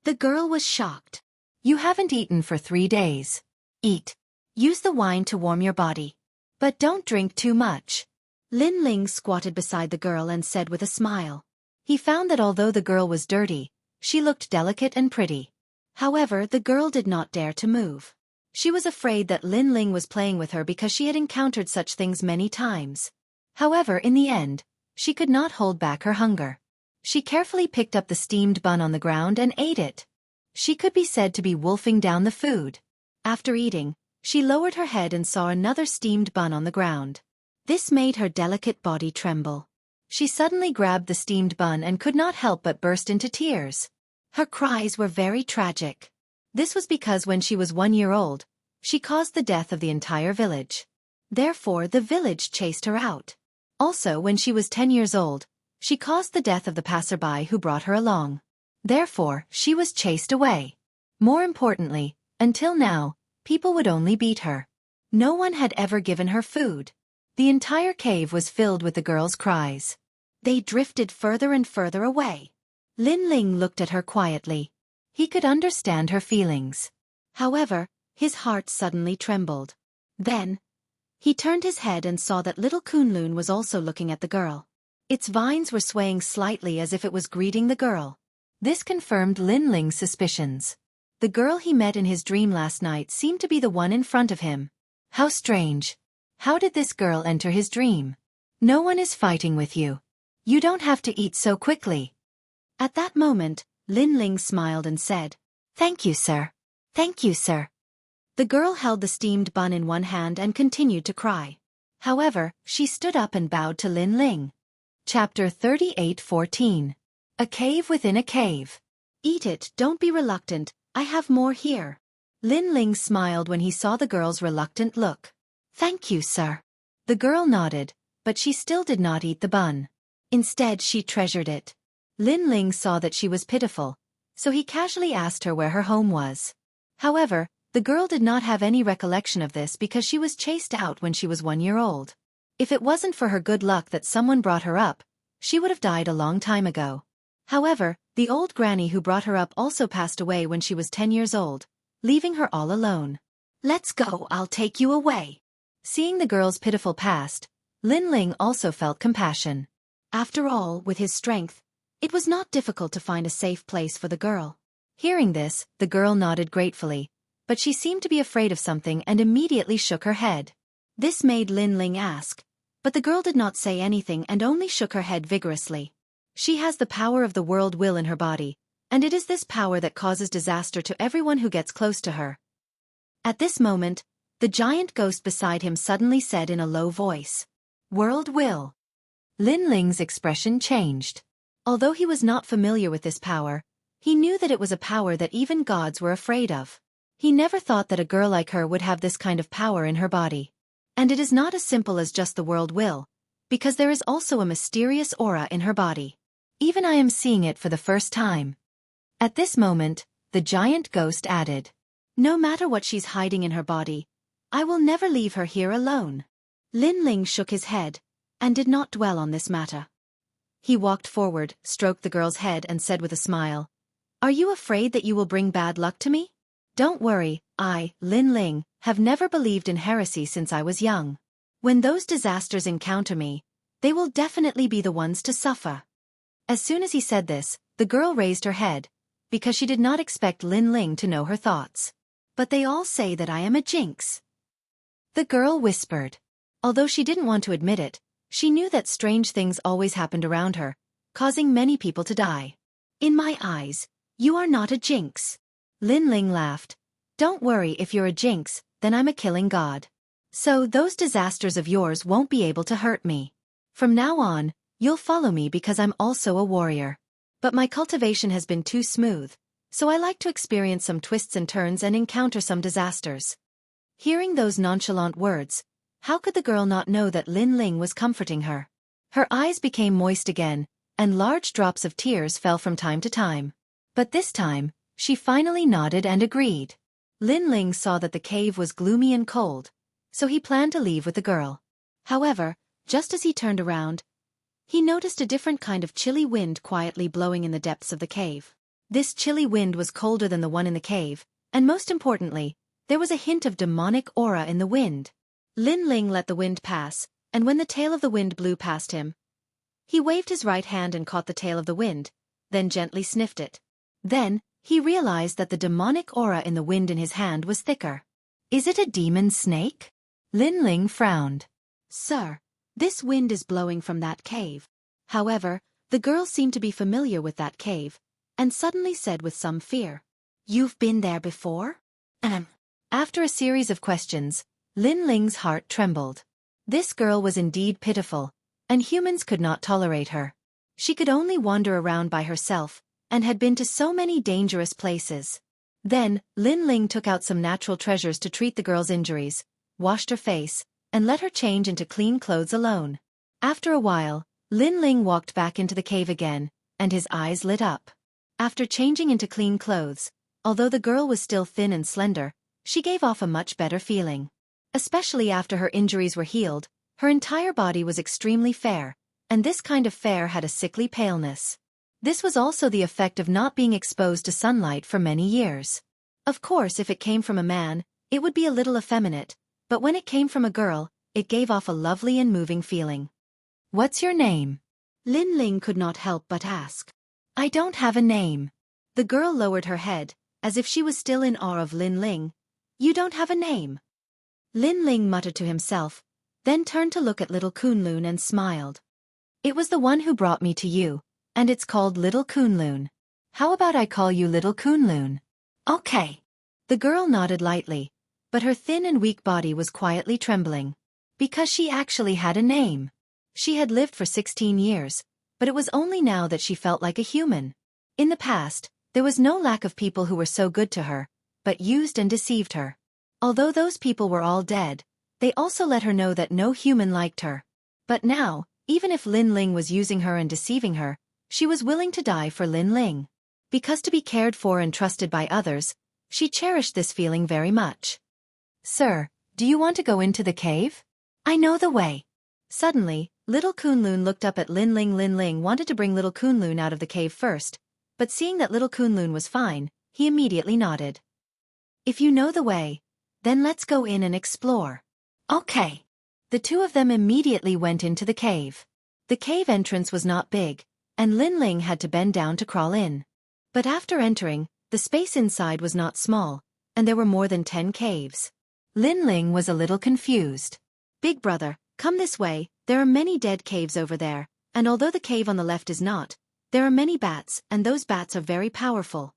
The girl was shocked. You haven't eaten for 3 days. Eat. Use the wine to warm your body. But don't drink too much. Lin Ling squatted beside the girl and said with a smile. He found that although the girl was dirty, she looked delicate and pretty. However, the girl did not dare to move. She was afraid that Lin Ling was playing with her because she had encountered such things many times. However, in the end, she could not hold back her hunger. She carefully picked up the steamed bun on the ground and ate it. She could be said to be wolfing down the food. After eating, she lowered her head and saw another steamed bun on the ground. This made her delicate body tremble. She suddenly grabbed the steamed bun and could not help but burst into tears. Her cries were very tragic. This was because when she was 1 year old, she caused the death of the entire village. Therefore, the village chased her out. Also, when she was 10 years old, she caused the death of the passerby who brought her along. Therefore, she was chased away. More importantly, until now, people would only beat her. No one had ever given her food. The entire cave was filled with the girl's cries. They drifted further and further away. Lin Ling looked at her quietly. He could understand her feelings. However, his heart suddenly trembled. Then, he turned his head and saw that little Kunlun was also looking at the girl. Its vines were swaying slightly as if it was greeting the girl. This confirmed Lin Ling's suspicions. The girl he met in his dream last night seemed to be the one in front of him. How strange. How did this girl enter his dream? No one is fighting with you. You don't have to eat so quickly. At that moment, Lin Ling smiled and said, Thank you, sir. Thank you, sir. The girl held the steamed bun in one hand and continued to cry. However, she stood up and bowed to Lin Ling. Chapter 38:14. A cave within a cave. Eat it, don't be reluctant, I have more here. Lin Ling smiled when he saw the girl's reluctant look. Thank you, sir. The girl nodded, but she still did not eat the bun. Instead, she treasured it. Lin Ling saw that she was pitiful, so he casually asked her where her home was. However, the girl did not have any recollection of this because she was chased out when she was 1 year old. If it wasn't for her good luck that someone brought her up, she would have died a long time ago. However, the old granny who brought her up also passed away when she was 10 years old, leaving her all alone. Let's go, I'll take you away. Seeing the girl's pitiful past, Lin Ling also felt compassion. After all, with his strength, it was not difficult to find a safe place for the girl. Hearing this, the girl nodded gratefully, but she seemed to be afraid of something and immediately shook her head. This made Lin Ling ask, but the girl did not say anything and only shook her head vigorously. She has the power of the world will in her body, and it is this power that causes disaster to everyone who gets close to her. At this moment, the giant ghost beside him suddenly said in a low voice, World will. Lin Ling's expression changed. Although he was not familiar with this power, he knew that it was a power that even gods were afraid of. He never thought that a girl like her would have this kind of power in her body. And it is not as simple as just the world will, because there is also a mysterious aura in her body. Even I am seeing it for the first time. At this moment, the giant ghost added, No matter what she's hiding in her body, I will never leave her here alone. Lin Ling shook his head, and did not dwell on this matter. He walked forward, stroked the girl's head and said with a smile, Are you afraid that you will bring bad luck to me? Don't worry, I, Lin Ling, have never believed in heresy since I was young. When those disasters encounter me, they will definitely be the ones to suffer." As soon as he said this, the girl raised her head, because she did not expect Lin Ling to know her thoughts. "But they all say that I am a jinx," the girl whispered. Although she didn't want to admit it, she knew that strange things always happened around her, causing many people to die. "In my eyes, you are not a jinx." Lin Ling laughed. "Don't worry, if you're a jinx, then I'm a killing god. So those disasters of yours won't be able to hurt me. From now on, you'll follow me because I'm also a warrior. But my cultivation has been too smooth, so I like to experience some twists and turns and encounter some disasters." Hearing those nonchalant words, how could the girl not know that Lin Ling was comforting her? Her eyes became moist again, and large drops of tears fell from time to time. But this time, she finally nodded and agreed. Lin Ling saw that the cave was gloomy and cold, so he planned to leave with the girl. However, just as he turned around, he noticed a different kind of chilly wind quietly blowing in the depths of the cave. This chilly wind was colder than the one in the cave, and most importantly, there was a hint of demonic aura in the wind. Lin Ling let the wind pass, and when the tail of the wind blew past him, he waved his right hand and caught the tail of the wind, then gently sniffed it. Then, he realized that the demonic aura in the wind in his hand was thicker. "Is it a demon snake?" Lin Ling frowned. "Sir, this wind is blowing from that cave." However, the girl seemed to be familiar with that cave, and suddenly said with some fear, "You've been there before?" After a series of questions, Lin Ling's heart trembled. This girl was indeed pitiful, and humans could not tolerate her. She could only wander around by herself, and had been to so many dangerous places. Then, Lin Ling took out some natural treasures to treat the girl's injuries, washed her face, and let her change into clean clothes alone. After a while, Lin Ling walked back into the cave again, and his eyes lit up. After changing into clean clothes, although the girl was still thin and slender, she gave off a much better feeling. Especially after her injuries were healed, her entire body was extremely fair, and this kind of fair had a sickly paleness. This was also the effect of not being exposed to sunlight for many years. Of course, if it came from a man, it would be a little effeminate, but when it came from a girl, it gave off a lovely and moving feeling. "What's your name?" Lin Ling could not help but ask. "I don't have a name." The girl lowered her head, as if she was still in awe of Lin Ling. "You don't have a name?" Lin Ling muttered to himself, then turned to look at little Kunlun and smiled. "It was the one who brought me to you, and it's called Little Kunlun. How about I call you Little Kunlun?" "Okay." The girl nodded lightly, but her thin and weak body was quietly trembling. Because she actually had a name. She had lived for 16 years, but it was only now that she felt like a human. In the past, there was no lack of people who were so good to her, but used and deceived her. Although those people were all dead, they also let her know that no human liked her. But now, even if Lin Ling was using her and deceiving her, she was willing to die for Lin Ling. Because to be cared for and trusted by others, she cherished this feeling very much. "Sir, do you want to go into the cave? I know the way." Suddenly, little Kunlun looked up at Lin Ling. Lin Ling wanted to bring little Kunlun out of the cave first, but seeing that little Kunlun was fine, he immediately nodded. "If you know the way, then let's go in and explore." "Okay." The two of them immediately went into the cave. The cave entrance was not big, and Lin Ling had to bend down to crawl in. But after entering, the space inside was not small, and there were more than 10 caves. Lin Ling was a little confused. "Big brother, come this way, there are many dead caves over there, and although the cave on the left is not, there are many bats, and those bats are very powerful.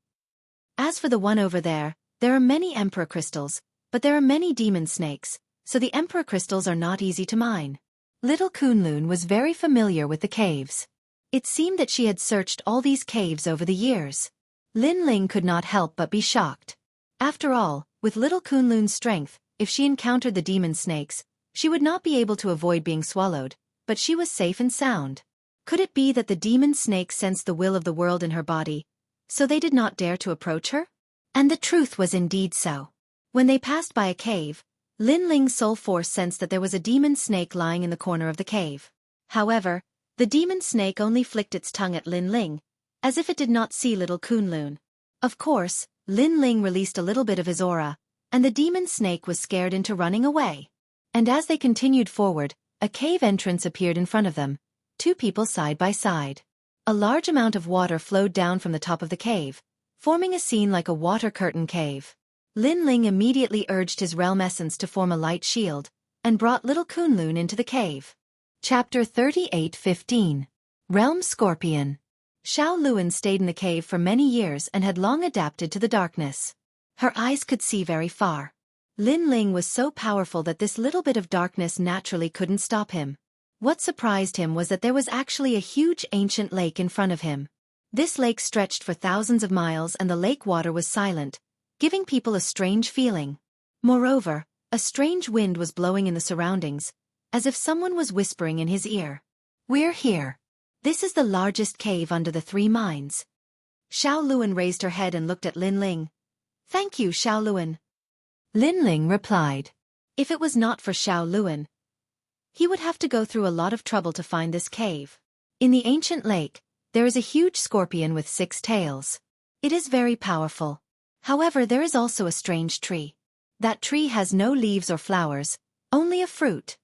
As for the one over there are many emperor crystals, but there are many demon snakes, so the emperor crystals are not easy to mine." Little Kunlun was very familiar with the caves. It seemed that she had searched all these caves over the years. Lin Ling could not help but be shocked. After all, with little Kunlun's strength, if she encountered the demon snakes, she would not be able to avoid being swallowed, but she was safe and sound. Could it be that the demon snakes sensed the will of the world in her body, so they did not dare to approach her? And the truth was indeed so. When they passed by a cave, Lin Ling's soul force sensed that there was a demon snake lying in the corner of the cave. However, the demon snake only flicked its tongue at Lin Ling, as if it did not see little Kunlun. Of course, Lin Ling released a little bit of his aura, and the demon snake was scared into running away. And as they continued forward, a cave entrance appeared in front of them, two people side by side. A large amount of water flowed down from the top of the cave, forming a scene like a water curtain cave. Lin Ling immediately urged his realm essence to form a light shield, and brought little Kunlun into the cave. Chapter 38:15. Realm Scorpion. Xiao Luan stayed in the cave for many years and had long adapted to the darkness. Her eyes could see very far. Lin Ling was so powerful that this little bit of darkness naturally couldn't stop him. What surprised him was that there was actually a huge ancient lake in front of him. This lake stretched for thousands of miles and the lake water was silent, giving people a strange feeling. Moreover, a strange wind was blowing in the surroundings, as if someone was whispering in his ear. "We're here. This is the largest cave under the 3 mines." Xiao Luan raised her head and looked at Lin Ling. "Thank you, Xiao Luan." Lin Ling replied. If it was not for Xiao Luan, he would have to go through a lot of trouble to find this cave. In the ancient lake, there is a huge scorpion with 6 tails. It is very powerful. However, there is also a strange tree. That tree has no leaves or flowers, only a fruit.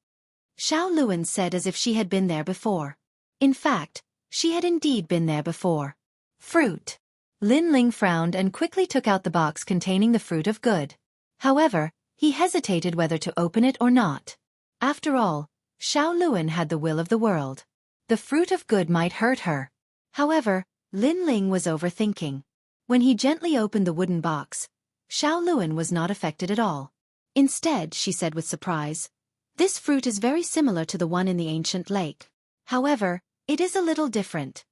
Xiao Luan said as if she had been there before. In fact, she had indeed been there before. Fruit. Lin Ling frowned and quickly took out the box containing the fruit of good. However, he hesitated whether to open it or not. After all, Xiao Luan had the will of the world. The fruit of good might hurt her. However, Lin Ling was overthinking. When he gently opened the wooden box, Xiao Luan was not affected at all. Instead, she said with surprise, "This fruit is very similar to the one in the ancient lake. However, it is a little different."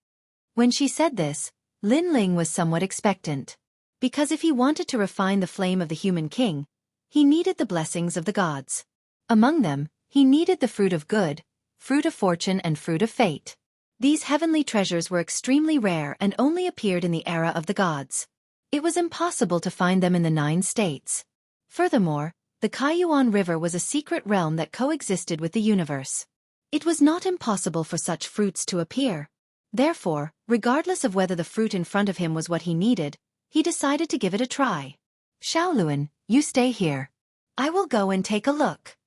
When she said this, Lin Ling was somewhat expectant. Because if he wanted to refine the flame of the human king, he needed the blessings of the gods. Among them, he needed the fruit of good, fruit of fortune and fruit of fate. These heavenly treasures were extremely rare and only appeared in the era of the gods. It was impossible to find them in the 9 states. Furthermore, the Kaiyuan River was a secret realm that coexisted with the universe. It was not impossible for such fruits to appear. Therefore, regardless of whether the fruit in front of him was what he needed, he decided to give it a try. "Xiao Luan, you stay here. I will go and take a look,"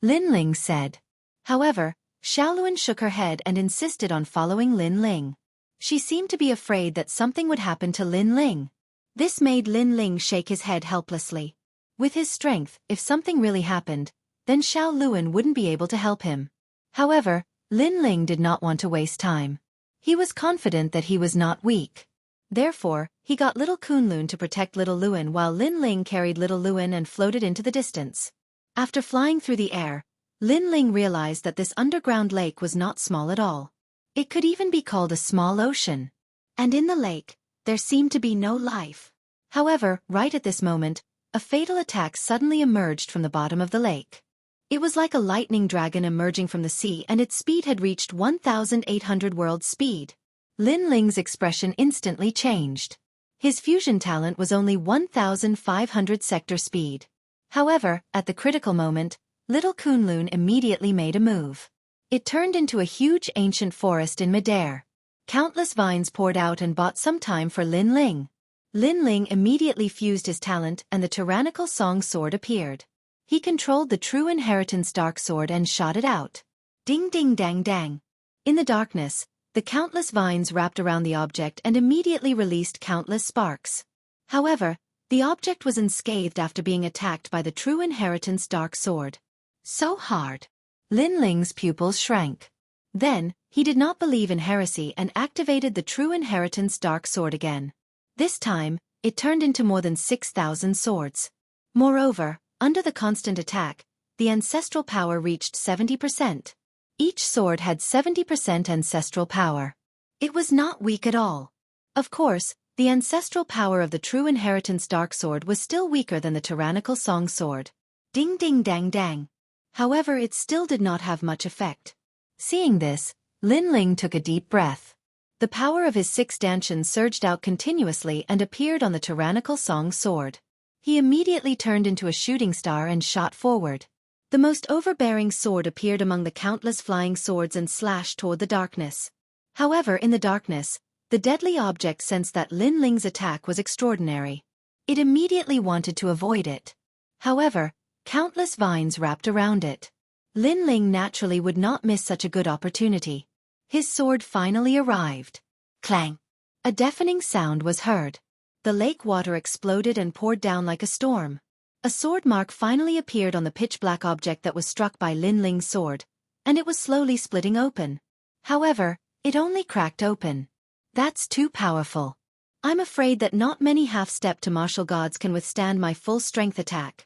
Lin Ling said. However, Xiao Luan shook her head and insisted on following Lin Ling. She seemed to be afraid that something would happen to Lin Ling. This made Lin Ling shake his head helplessly. With his strength, if something really happened, then Xiao Luan wouldn't be able to help him. However, Lin Ling did not want to waste time. He was confident that he was not weak. Therefore, he got little Kunlun to protect little Luan while Lin Ling carried little Luan and floated into the distance. After flying through the air, Lin Ling realized that this underground lake was not small at all. It could even be called a small ocean. And in the lake, there seemed to be no life. However, right at this moment, a fatal attack suddenly emerged from the bottom of the lake. It was like a lightning dragon emerging from the sea and its speed had reached 1,800 world speed. Lin Ling's expression instantly changed. His fusion talent was only 1,500 sector speed. However, at the critical moment, little Kunlun immediately made a move. It turned into a huge ancient forest in midair. Countless vines poured out and bought some time for Lin Ling. Lin Ling immediately fused his talent and the tyrannical song sword appeared. He controlled the true inheritance dark sword and shot it out. Ding ding dang dang. In the darkness, the countless vines wrapped around the object and immediately released countless sparks. However, the object was unscathed after being attacked by the true inheritance dark sword. So hard. Lin Ling's pupils shrank. Then, he did not believe in heresy and activated the true inheritance dark sword again. This time, it turned into more than 6,000 swords. Moreover, under the constant attack, the ancestral power reached 70%. Each sword had 70% ancestral power. It was not weak at all. Of course, the ancestral power of the true inheritance dark sword was still weaker than the tyrannical song sword. Ding ding dang dang. However, it still did not have much effect. Seeing this, Lin Ling took a deep breath. The power of his 6 dantians surged out continuously and appeared on the tyrannical song sword. He immediately turned into a shooting star and shot forward. The most overbearing sword appeared among the countless flying swords and slashed toward the darkness. However, in the darkness, the deadly object sensed that Lin Ling's attack was extraordinary. It immediately wanted to avoid it. However, countless vines wrapped around it. Lin Ling naturally would not miss such a good opportunity. His sword finally arrived. Clang! A deafening sound was heard. The lake water exploded and poured down like a storm. A sword mark finally appeared on the pitch-black object that was struck by Lin Ling's sword, and it was slowly splitting open. However, it only cracked open. That's too powerful. I'm afraid that not many half-step to martial gods can withstand my full-strength attack.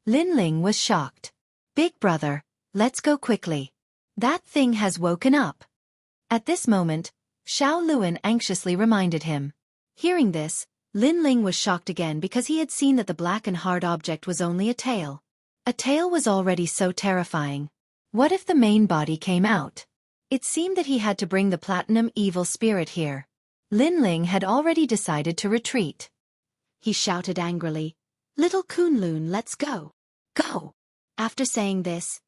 Lin Ling was shocked. Big brother, let's go quickly. That thing has woken up. At this moment, Xiao Luan anxiously reminded him. Hearing this, Lin Ling was shocked again because he had seen that the black and hard object was only a tail. A tail was already so terrifying. What if the main body came out? It seemed that he had to bring the platinum evil spirit here. Lin Ling had already decided to retreat. He shouted angrily, "Little Kunlun, let's go! Go!" After saying this,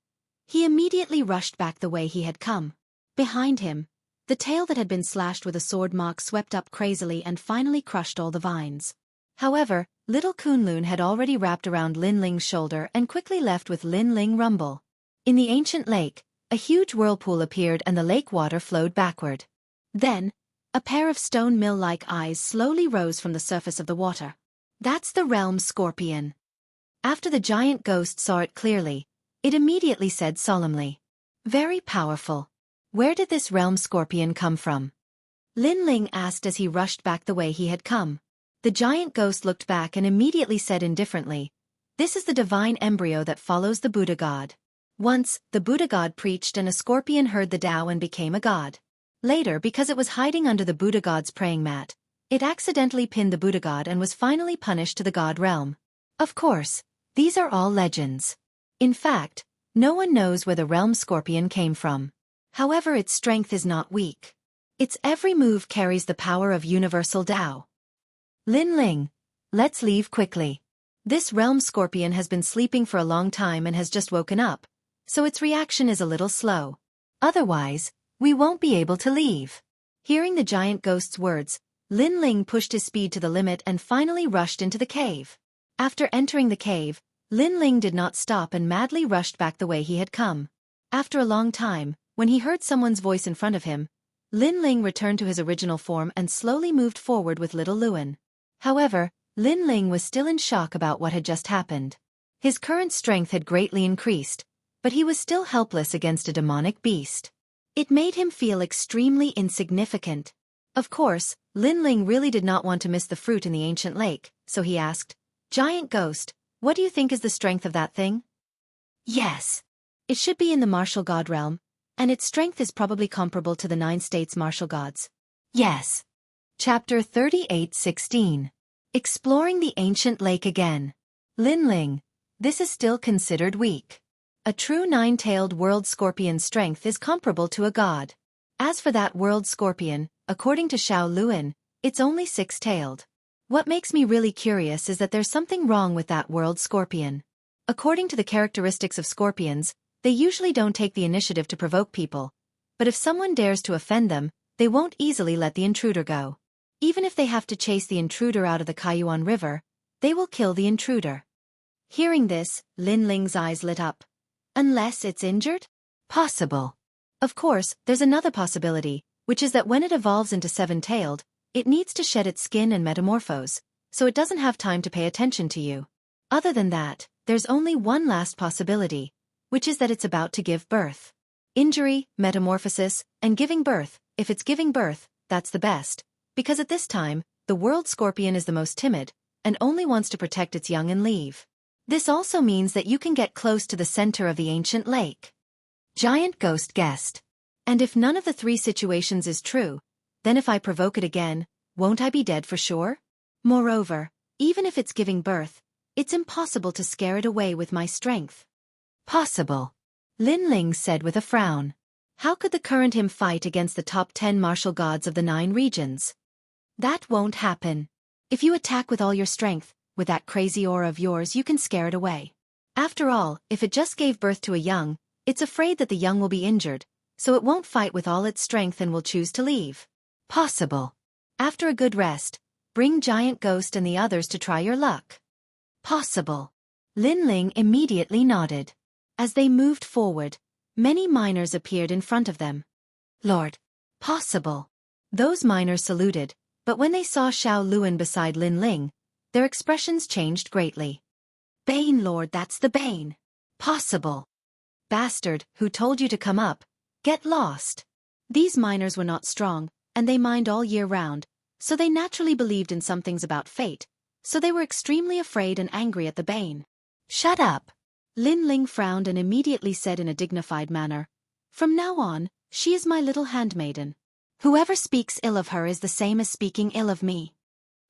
he immediately rushed back the way he had come. Behind him, the tail that had been slashed with a sword mark swept up crazily and finally crushed all the vines. However, little Kunlun had already wrapped around Lin Ling's shoulder and quickly left with Lin Ling rumble. In the ancient lake, a huge whirlpool appeared and the lake water flowed backward. Then, a pair of stone mill-like eyes slowly rose from the surface of the water. That's the realm scorpion. After the giant ghost saw it clearly, it immediately said solemnly, "Very powerful. Where did this realm scorpion come from?" Lin Ling asked as he rushed back the way he had come. The giant ghost looked back and immediately said indifferently, "This is the divine embryo that follows the Buddha god. Once, the Buddha god preached and a scorpion heard the Tao and became a god. Later, because it was hiding under the Buddha god's praying mat, it accidentally pinned the Buddha god and was finally punished to the god realm. Of course, these are all legends. In fact, no one knows where the realm scorpion came from. However, its strength is not weak. Its every move carries the power of universal Tao. Lin Ling, let's leave quickly. This realm scorpion has been sleeping for a long time and has just woken up, so its reaction is a little slow. Otherwise, we won't be able to leave." Hearing the giant ghost's words, Lin Ling pushed his speed to the limit and finally rushed into the cave. After entering the cave, Lin Ling did not stop and madly rushed back the way he had come. After a long time, when he heard someone's voice in front of him, Lin Ling returned to his original form and slowly moved forward with little Luan. However, Lin Ling was still in shock about what had just happened. His current strength had greatly increased, but he was still helpless against a demonic beast. It made him feel extremely insignificant. Of course, Lin Ling really did not want to miss the fruit in the ancient lake, so he asked, "Giant ghost, what do you think is the strength of that thing?" "Yes. It should be in the martial god realm, and its strength is probably comparable to the 9 states martial gods." "Yes." Chapter 38:16. Exploring the ancient lake again. Lin Ling, this is still considered weak. A true 9-tailed world scorpion's strength is comparable to a god. As for that world scorpion, according to Xiao Luan, it's only 6-tailed. What makes me really curious is that there's something wrong with that world scorpion. According to the characteristics of scorpions, they usually don't take the initiative to provoke people, but if someone dares to offend them, they won't easily let the intruder go. Even if they have to chase the intruder out of the Kaiyuan River, they will kill the intruder. Hearing this, Lin Ling's eyes lit up. Unless it's injured? Possible. Of course, there's another possibility, which is that when it evolves into 7-tailed, it needs to shed its skin and metamorphose, so it doesn't have time to pay attention to you. Other than that, there's only one last possibility, which is that it's about to give birth. Injury, metamorphosis, and giving birth. If it's giving birth, that's the best, because at this time, the world scorpion is the most timid, and only wants to protect its young and leave. This also means that you can get close to the center of the ancient lake. Giant ghost guessed. And if none of the 3 situations is true, then if I provoke it again, won't I be dead for sure? Moreover, even if it's giving birth, it's impossible to scare it away with my strength. Possible. Lin Ling said with a frown. How could the current him fight against the top 10 martial gods of the 9 regions? That won't happen. If you attack with all your strength, with that crazy aura of yours, you can scare it away. After all, if it just gave birth to a young, it's afraid that the young will be injured, so it won't fight with all its strength and will choose to leave. Possible. After a good rest, bring Giant Ghost and the others to try your luck. Possible. Lin Ling immediately nodded. As they moved forward, many miners appeared in front of them. Lord, possible. Those miners saluted, but when they saw Xiao Luan beside Lin Ling, their expressions changed greatly. Bane Lord, that's the Bane. Possible. Bastard, who told you to come up? Get lost. These miners were not strong, and they mined all year round, so they naturally believed in some things about fate, so they were extremely afraid and angry at the Bane. Shut up. Lin Ling frowned and immediately said in a dignified manner, From now on, she is my little handmaiden. Whoever speaks ill of her is the same as speaking ill of me.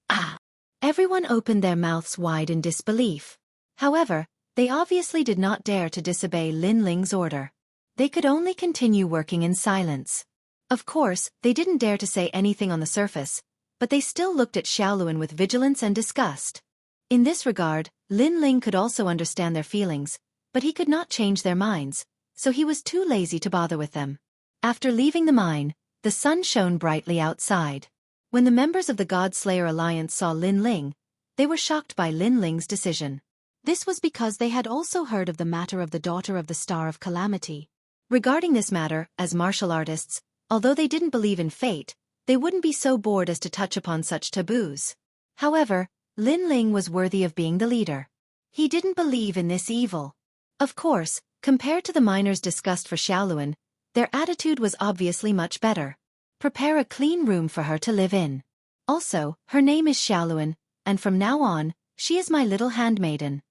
Ah! Everyone opened their mouths wide in disbelief. However, they obviously did not dare to disobey Lin Ling's order. They could only continue working in silence. Of course, they didn't dare to say anything on the surface, but they still looked at Xiaoluan with vigilance and disgust. In this regard, Lin Ling could also understand their feelings, but he could not change their minds, so he was too lazy to bother with them. After leaving the mine, the sun shone brightly outside. When the members of the God-Slayer Alliance saw Lin Ling, they were shocked by Lin Ling's decision. This was because they had also heard of the matter of the daughter of the Star of Calamity. Regarding this matter, as martial artists, although they didn't believe in fate, they wouldn't be so bored as to touch upon such taboos. However, Lin Ling was worthy of being the leader. He didn't believe in this evil. Of course, compared to the miners' disgust for Xiaoluan, their attitude was obviously much better. Prepare a clean room for her to live in. Also, her name is Xiaoluan, and from now on, she is my little handmaiden.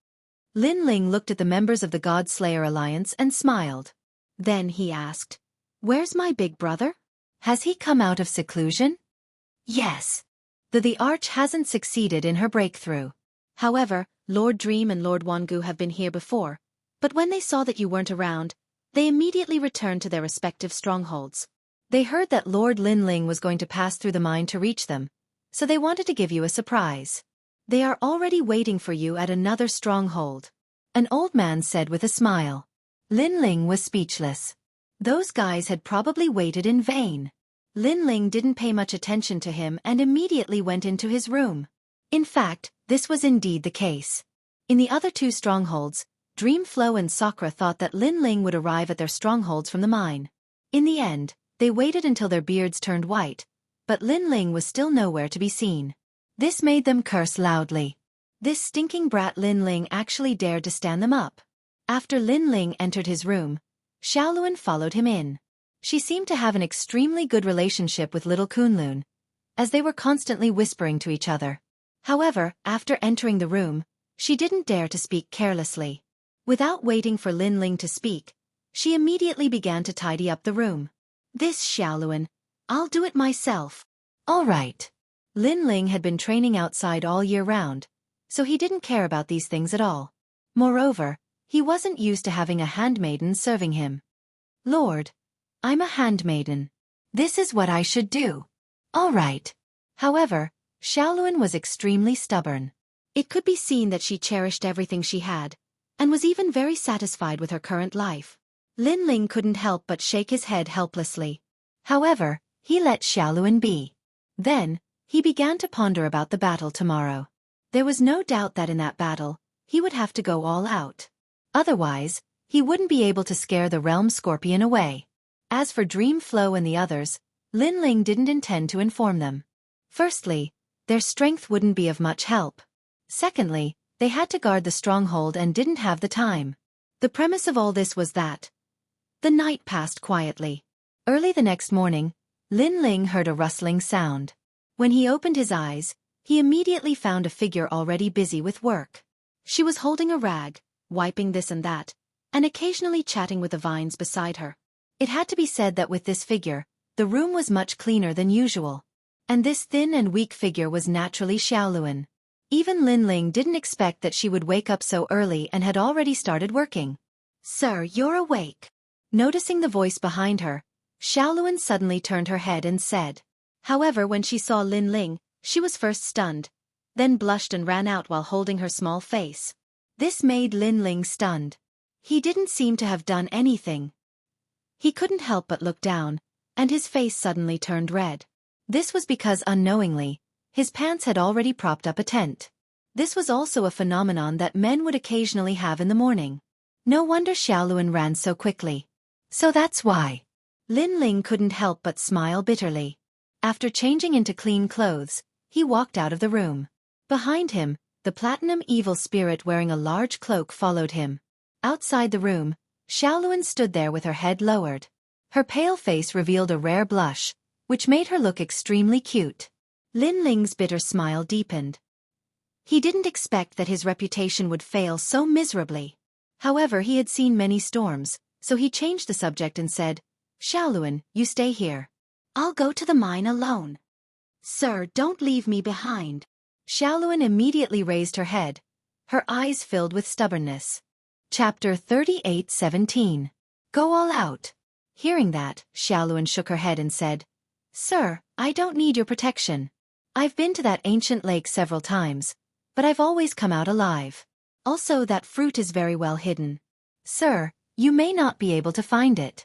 Lin Ling looked at the members of the God-Slayer Alliance and smiled. Then he asked, Where's my big brother? Has he come out of seclusion? Yes. The Arch hasn't succeeded in her breakthrough. However, Lord Dream and Lord Wangu have been here before, but when they saw that you weren't around, they immediately returned to their respective strongholds. They heard that Lord Lin Ling was going to pass through the mine to reach them, so they wanted to give you a surprise. They are already waiting for you at another stronghold. An old man said with a smile. Lin Ling was speechless. Those guys had probably waited in vain. Lin Ling didn't pay much attention to him and immediately went into his room. In fact, this was indeed the case. In the other two strongholds, Dreamflow and Sakura thought that Lin Ling would arrive at their strongholds from the mine. In the end, they waited until their beards turned white, but Lin Ling was still nowhere to be seen. This made them curse loudly. This stinking brat Lin Ling actually dared to stand them up. After Lin Ling entered his room, Xiaoluan followed him in. She seemed to have an extremely good relationship with little Kunlun, as they were constantly whispering to each other. However, after entering the room, she didn't dare to speak carelessly. Without waiting for Lin Ling to speak, she immediately began to tidy up the room. This Xiaoluan, I'll do it myself. All right. Lin Ling had been training outside all year round, so he didn't care about these things at all. Moreover, he wasn't used to having a handmaiden serving him. Lord, I'm a handmaiden. This is what I should do. All right. However, Xiaoluan was extremely stubborn. It could be seen that she cherished everything she had, and was even very satisfied with her current life. Lin Ling couldn't help but shake his head helplessly. However, he let Xiaoluan be. Then, he began to ponder about the battle tomorrow. There was no doubt that in that battle, he would have to go all out. Otherwise, he wouldn't be able to scare the Realm Scorpion away. As for Dreamflow and the others, Lin Ling didn't intend to inform them. Firstly, their strength wouldn't be of much help. Secondly, they had to guard the stronghold and didn't have the time. The premise of all this was that the night passed quietly. Early the next morning, Lin Ling heard a rustling sound. When he opened his eyes, he immediately found a figure already busy with work. She was holding a rag, wiping this and that, and occasionally chatting with the vines beside her. It had to be said that with this figure, the room was much cleaner than usual. And this thin and weak figure was naturally Xiaoluan. Even Lin Ling didn't expect that she would wake up so early and had already started working. Sir, you're awake. Noticing the voice behind her, Xiaoluan suddenly turned her head and said. However, when she saw Lin Ling, she was first stunned, then blushed and ran out while holding her small face. This made Lin Ling stunned. He didn't seem to have done anything. He couldn't help but look down, and his face suddenly turned red. This was because unknowingly, his pants had already propped up a tent. This was also a phenomenon that men would occasionally have in the morning. No wonder Xiaoluan ran so quickly. So that's why. Lin Ling couldn't help but smile bitterly. After changing into clean clothes, he walked out of the room. Behind him, the platinum evil spirit wearing a large cloak followed him. Outside the room, Xiaoluan stood there with her head lowered. Her pale face revealed a rare blush, which made her look extremely cute. Lin Ling's bitter smile deepened. He didn't expect that his reputation would fail so miserably. However, he had seen many storms, so he changed the subject and said, "Xiaoluan, you stay here. I'll go to the mine alone." "Sir, don't leave me behind." Xiaoluan immediately raised her head, her eyes filled with stubbornness. Chapter 38:17. Go all out. Hearing that, Xiaoluan shook her head and said, "Sir, I don't need your protection. I've been to that ancient lake several times, but I've always come out alive. Also, that fruit is very well hidden. Sir, you may not be able to find it."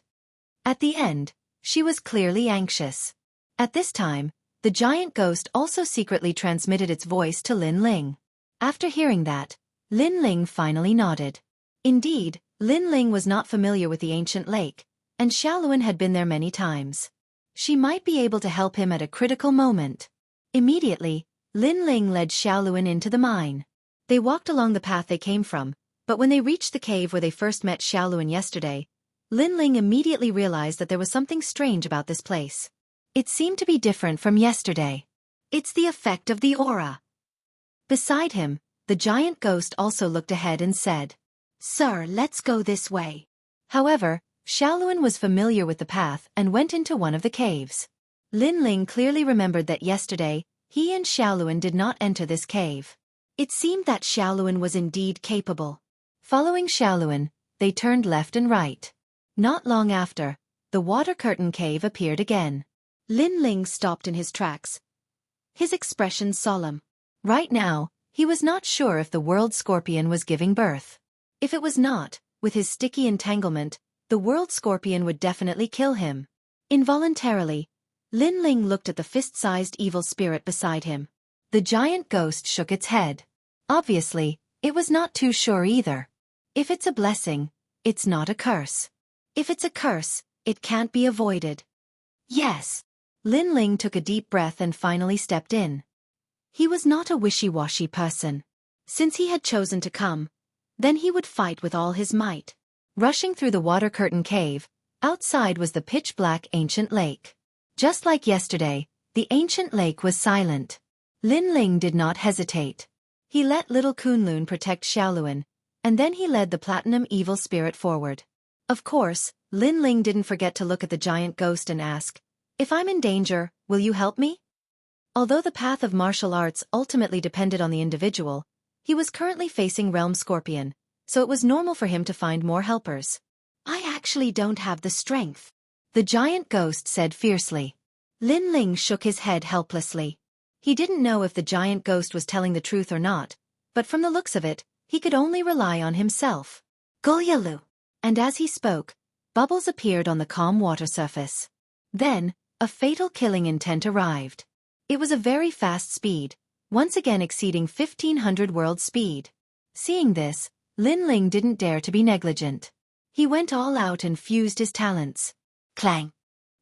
At the end, she was clearly anxious. At this time, the giant ghost also secretly transmitted its voice to Lin Ling. After hearing that, Lin Ling finally nodded. Indeed, Lin Ling was not familiar with the ancient lake, and Xiaoluan had been there many times. She might be able to help him at a critical moment. Immediately, Lin Ling led Xiaoluan into the mine. They walked along the path they came from, but when they reached the cave where they first met Xiaoluan yesterday, Lin Ling immediately realized that there was something strange about this place. It seemed to be different from yesterday. It's the effect of the aura. Beside him, the giant ghost also looked ahead and said, "Sir, let's go this way." However, Xiaoluan was familiar with the path and went into one of the caves. Lin Ling clearly remembered that yesterday, he and Xiaoluan did not enter this cave. It seemed that Xiaoluan was indeed capable. Following Xiaoluan, they turned left and right. Not long after, the water curtain cave appeared again. Lin Ling stopped in his tracks, his expression solemn. Right now, he was not sure if the world scorpion was giving birth. If it was not, with his sticky entanglement, the world scorpion would definitely kill him. Involuntarily, Lin Ling looked at the fist-sized evil spirit beside him. The giant ghost shook its head. Obviously, it was not too sure either. If it's a blessing, it's not a curse. If it's a curse, it can't be avoided. Yes. Lin Ling took a deep breath and finally stepped in. He was not a wishy-washy person. Since he had chosen to come, then he would fight with all his might. Rushing through the water curtain cave, outside was the pitch-black ancient lake. Just like yesterday, the ancient lake was silent. Lin Ling did not hesitate. He let little Kunlun protect Xiaoluan, and then he led the platinum evil spirit forward. Of course, Lin Ling didn't forget to look at the giant ghost and ask, "If I'm in danger, will you help me?" Although the path of martial arts ultimately depended on the individual, he was currently facing Realm Scorpion, so it was normal for him to find more helpers. "I actually don't have the strength," the giant ghost said fiercely. Lin Ling shook his head helplessly. He didn't know if the giant ghost was telling the truth or not, but from the looks of it, he could only rely on himself. "Gulyalu." And as he spoke, bubbles appeared on the calm water surface. Then, a fatal killing intent arrived. It was a very fast speed, once again exceeding 1500 world speed. Seeing this, Lin Ling didn't dare to be negligent. He went all out and fused his talents. Clang!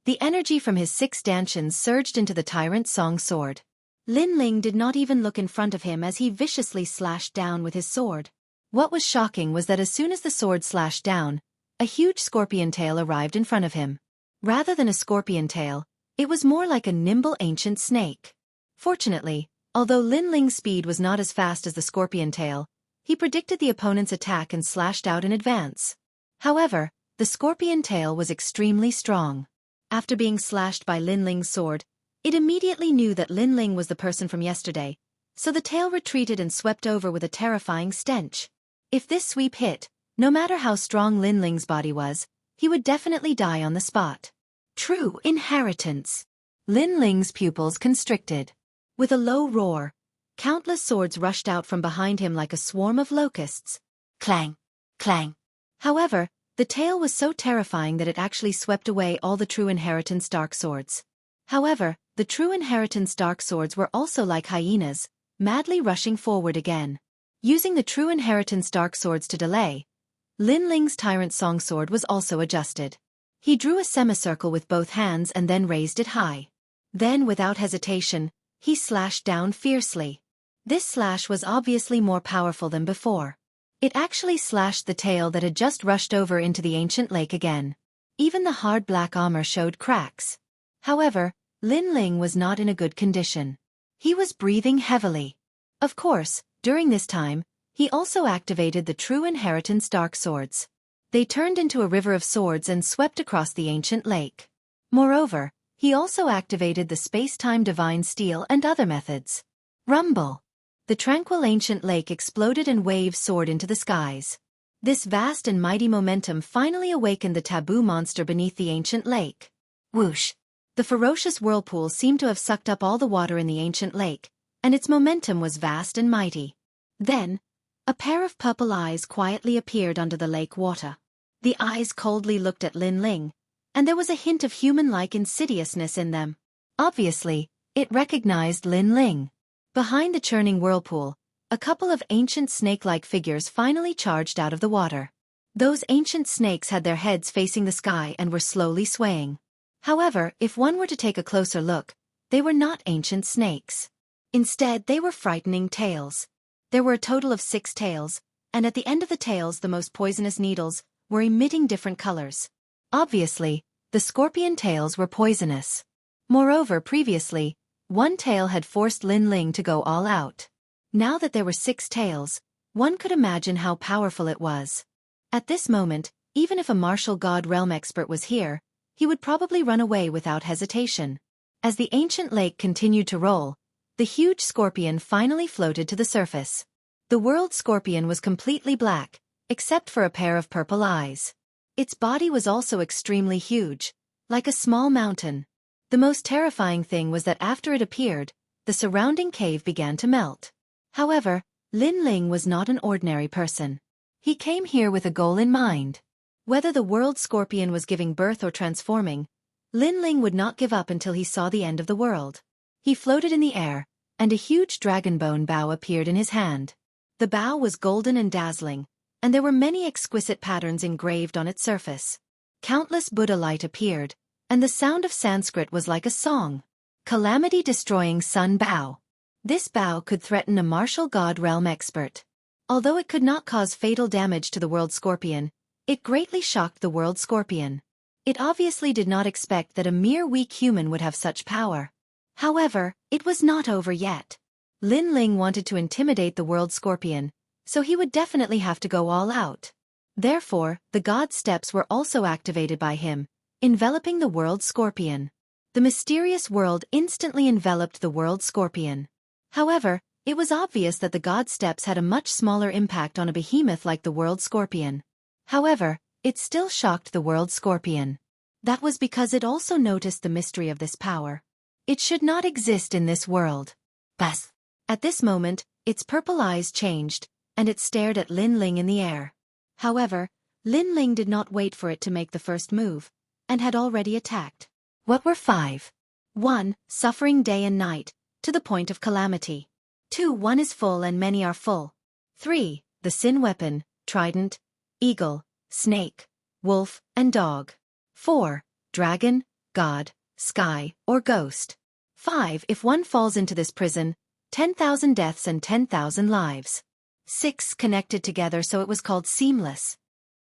The energy from his 6 stanchions surged into the tyrant song sword. Lin Ling did not even look in front of him as he viciously slashed down with his sword. What was shocking was that as soon as the sword slashed down, a huge scorpion tail arrived in front of him. Rather than a scorpion tail, it was more like a nimble ancient snake. Fortunately, although Lin Ling's speed was not as fast as the scorpion tail, he predicted the opponent's attack and slashed out in advance. However, the scorpion tail was extremely strong. After being slashed by Lin Ling's sword, it immediately knew that Lin Ling was the person from yesterday, so the tail retreated and swept over with a terrifying stench. If this sweep hit, no matter how strong Lin Ling's body was, he would definitely die on the spot. True inheritance. Lin Ling's pupils constricted. With a low roar, countless swords rushed out from behind him like a swarm of locusts. Clang! Clang! However, the tail was so terrifying that it actually swept away all the true inheritance dark swords. However, the true inheritance dark swords were also like hyenas, madly rushing forward again. Using the true inheritance dark swords to delay, Lin Ling's tyrant song sword was also adjusted. He drew a semicircle with both hands and then raised it high. Then, without hesitation, he slashed down fiercely. This slash was obviously more powerful than before. It actually slashed the tail that had just rushed over into the ancient lake again. Even the hard black armor showed cracks. However, Lin Ling was not in a good condition. He was breathing heavily. Of course, during this time, he also activated the true inheritance dark swords. They turned into a river of swords and swept across the ancient lake. Moreover, he also activated the space-time divine steel and other methods. Rumble! The tranquil ancient lake exploded and waves soared into the skies. This vast and mighty momentum finally awakened the taboo monster beneath the ancient lake. Whoosh! The ferocious whirlpool seemed to have sucked up all the water in the ancient lake, and its momentum was vast and mighty. Then, a pair of purple eyes quietly appeared under the lake water. The eyes coldly looked at Lin Ling, and there was a hint of human-like insidiousness in them. Obviously, it recognized Lin Ling. Behind the churning whirlpool, a couple of ancient snake-like figures finally charged out of the water. Those ancient snakes had their heads facing the sky and were slowly swaying. However, if one were to take a closer look, they were not ancient snakes. Instead, they were frightening tails. There were a total of 6 tails, and at the end of the tails the most poisonous needles were emitting different colors. Obviously, the scorpion tails were poisonous. Moreover, previously, one tail had forced Lin Ling to go all out. Now that there were 6 tails, one could imagine how powerful it was. At this moment, even if a martial god realm expert was here, he would probably run away without hesitation. As the ancient lake continued to roll, the huge scorpion finally floated to the surface. The world scorpion was completely black, except for a pair of purple eyes. Its body was also extremely huge, like a small mountain. The most terrifying thing was that after it appeared, the surrounding cave began to melt. However, Lin Ling was not an ordinary person. He came here with a goal in mind. Whether the world scorpion was giving birth or transforming, Lin Ling would not give up until he saw the end of the world. He floated in the air, and a huge dragon bone bow appeared in his hand. The bow was golden and dazzling, and there were many exquisite patterns engraved on its surface. Countless Buddha light appeared, and the sound of Sanskrit was like a song. Calamity-destroying sun bow. This bow could threaten a martial god realm expert. Although it could not cause fatal damage to the world scorpion, it greatly shocked the world scorpion. It obviously did not expect that a mere weak human would have such power. However, it was not over yet. Lin Ling wanted to intimidate the world scorpion, so he would definitely have to go all out. Therefore, the god steps were also activated by him, enveloping the world scorpion. The mysterious world instantly enveloped the world scorpion. However, it was obvious that the god steps had a much smaller impact on a behemoth like the world scorpion. However, it still shocked the world scorpion. That was because it also noticed the mystery of this power. It should not exist in this world. Bas! At this moment, its purple eyes changed, and it stared at Lin Ling in the air. However, Lin Ling did not wait for it to make the first move, and had already attacked. What were 5? 1. Suffering day and night, to the point of calamity. 2. One is full and many are full. 3. The sin weapon, trident, eagle, snake, wolf, and dog. 4. Dragon, god, sky, or ghost. 5. If one falls into this prison, 10,000 deaths and 10,000 lives. 6. Connected together so it was called seamless.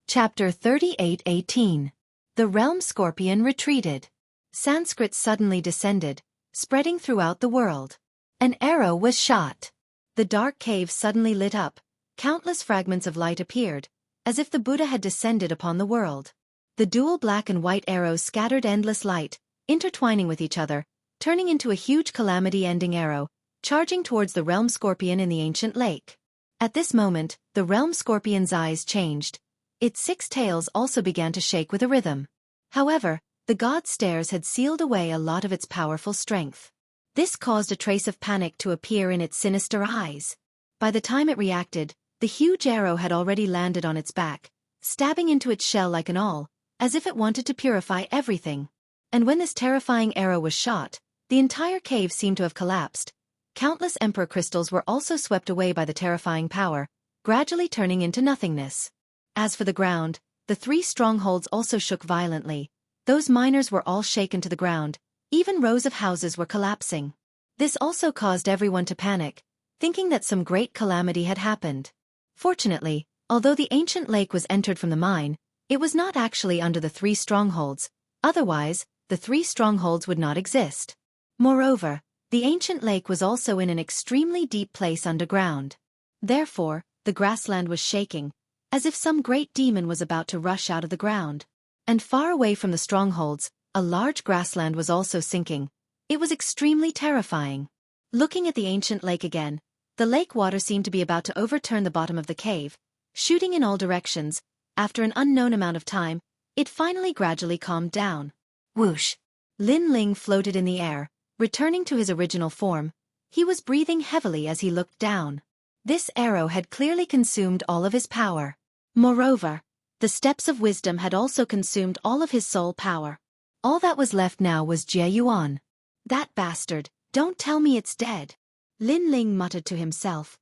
Chapter 38:18. The realm scorpion retreated. Sanskrit suddenly descended, spreading throughout the world. An arrow was shot. The dark cave suddenly lit up, countless fragments of light appeared, as if the Buddha had descended upon the world. The dual black and white arrows scattered endless light, intertwining with each other, turning into a huge calamity-ending arrow, charging towards the realm scorpion in the ancient lake. At this moment, the realm scorpion's eyes changed. Its 6 tails also began to shake with a rhythm. However, the god stares had sealed away a lot of its powerful strength. This caused a trace of panic to appear in its sinister eyes. By the time it reacted, the huge arrow had already landed on its back, stabbing into its shell like an awl, as if it wanted to purify everything. And when this terrifying arrow was shot, the entire cave seemed to have collapsed, countless emperor crystals were also swept away by the terrifying power, gradually turning into nothingness. As for the ground, the 3 strongholds also shook violently. Those miners were all shaken to the ground, even rows of houses were collapsing. This also caused everyone to panic, thinking that some great calamity had happened. Fortunately, although the ancient lake was entered from the mine, it was not actually under the 3 strongholds, otherwise, the 3 strongholds would not exist. Moreover, the ancient lake was also in an extremely deep place underground. Therefore, the grassland was shaking, as if some great demon was about to rush out of the ground. And far away from the strongholds, a large grassland was also sinking. It was extremely terrifying. Looking at the ancient lake again, the lake water seemed to be about to overturn the bottom of the cave, shooting in all directions. After an unknown amount of time, it finally gradually calmed down. Whoosh! Lin Ling floated in the air, returning to his original form. He was breathing heavily as he looked down. This arrow had clearly consumed all of his power. Moreover, the steps of wisdom had also consumed all of his soul power. All that was left now was Jie Yuan. That bastard, don't tell me it's dead. Lin Ling muttered to himself.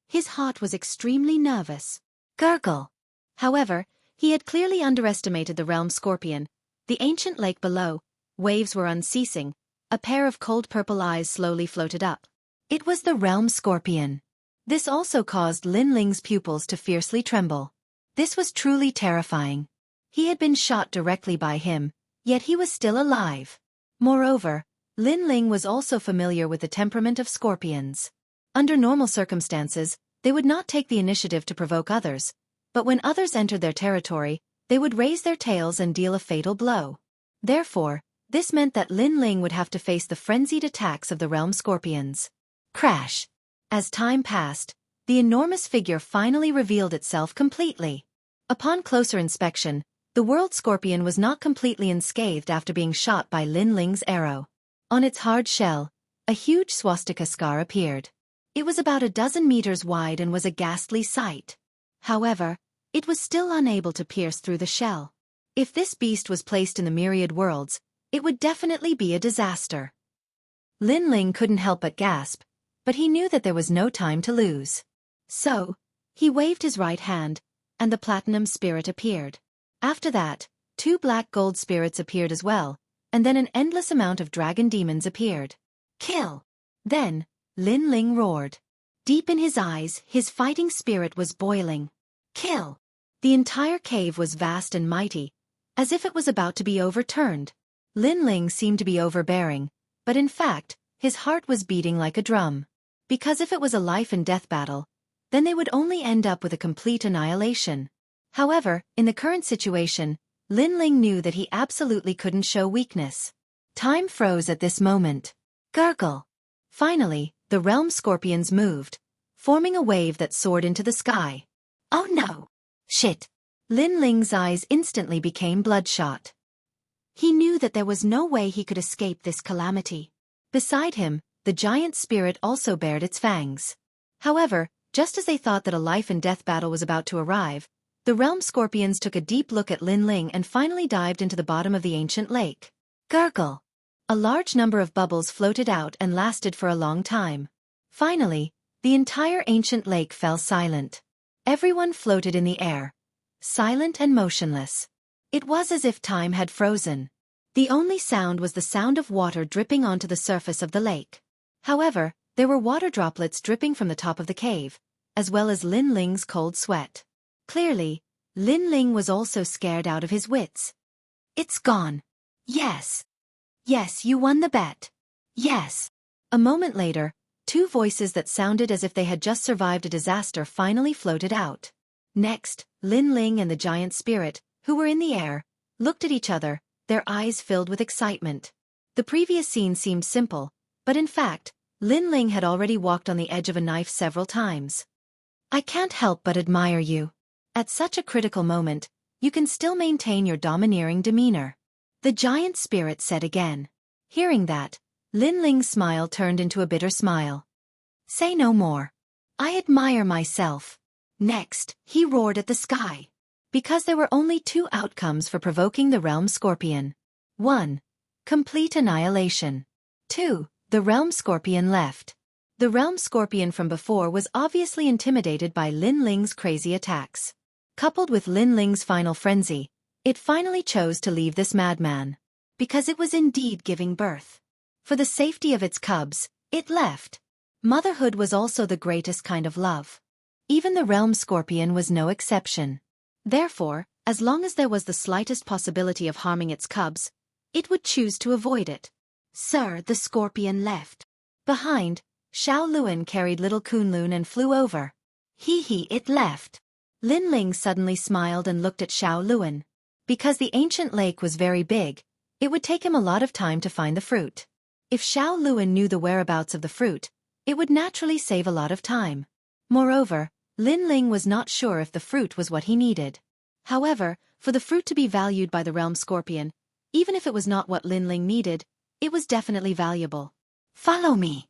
His heart was extremely nervous. Gurgle. However, he had clearly underestimated the realm scorpion. The ancient lake below, waves were unceasing. A pair of cold purple eyes slowly floated up. It was the realm scorpion. This also caused Lin Ling's pupils to fiercely tremble. This was truly terrifying. He had been shot directly by him, yet he was still alive. Moreover, Lin Ling was also familiar with the temperament of scorpions. Under normal circumstances, they would not take the initiative to provoke others, but when others entered their territory, they would raise their tails and deal a fatal blow. Therefore, this meant that Lin Ling would have to face the frenzied attacks of the realm scorpions. Crash! As time passed, the enormous figure finally revealed itself completely. Upon closer inspection, the world scorpion was not completely unscathed after being shot by Lin Ling's arrow. On its hard shell, a huge swastika scar appeared. It was about a dozen meters wide and was a ghastly sight. However, it was still unable to pierce through the shell. If this beast was placed in the myriad worlds, it would definitely be a disaster. Lin Ling couldn't help but gasp, but he knew that there was no time to lose. So, he waved his right hand, and the platinum spirit appeared. After that, 2 black gold spirits appeared as well, and then an endless amount of dragon demons appeared. Kill! Then, Lin Ling roared. Deep in his eyes, his fighting spirit was boiling. Kill! The entire cave was vast and mighty, as if it was about to be overturned. Lin Ling seemed to be overbearing, but in fact, his heart was beating like a drum. Because if it was a life-and-death battle, then they would only end up with a complete annihilation. However, in the current situation, Lin Ling knew that he absolutely couldn't show weakness. Time froze at this moment. Gurgle! Finally, the realm scorpions moved, forming a wave that soared into the sky. Oh no! Shit! Lin Ling's eyes instantly became bloodshot. He knew that there was no way he could escape this calamity. Beside him, the giant spirit also bared its fangs. However, just as they thought that a life-and-death battle was about to arrive, the realm scorpions took a deep look at Lin Ling and finally dived into the bottom of the ancient lake. Gurgle! A large number of bubbles floated out and lasted for a long time. Finally, the entire ancient lake fell silent. Everyone floated in the air, silent and motionless. It was as if time had frozen. The only sound was the sound of water dripping onto the surface of the lake. However, there were water droplets dripping from the top of the cave, as well as Lin Ling's cold sweat. Clearly, Lin Ling was also scared out of his wits. It's gone. Yes. Yes, you won the bet. Yes. A moment later, 2 voices that sounded as if they had just survived a disaster finally floated out. Next, Lin Ling and the giant spirit, who were in the air, looked at each other, their eyes filled with excitement. The previous scene seemed simple, but in fact, Lin Ling had already walked on the edge of a knife several times. I can't help but admire you. At such a critical moment, you can still maintain your domineering demeanor. The giant spirit said again. Hearing that, Lin Ling's smile turned into a bitter smile. Say no more. I admire myself. Next, he roared at the sky. Because there were only 2 outcomes for provoking the realm scorpion. 1. Complete annihilation. 2. The realm scorpion left. The realm scorpion from before was obviously intimidated by Lin Ling's crazy attacks. Coupled with Lin Ling's final frenzy, it finally chose to leave this madman. Because it was indeed giving birth. For the safety of its cubs, it left. Motherhood was also the greatest kind of love. Even the realm scorpion was no exception. Therefore, as long as there was the slightest possibility of harming its cubs, it would choose to avoid it. Sir, the scorpion left. Behind, Xiao Luan carried little Kunlun and flew over. It left. Lin Ling suddenly smiled and looked at Xiao Luan. Because the ancient lake was very big, it would take him a lot of time to find the fruit. If Xiao Luan knew the whereabouts of the fruit, it would naturally save a lot of time. Moreover, Lin Ling was not sure if the fruit was what he needed. However, for the fruit to be valued by the realm scorpion, even if it was not what Lin Ling needed, it was definitely valuable. Follow me.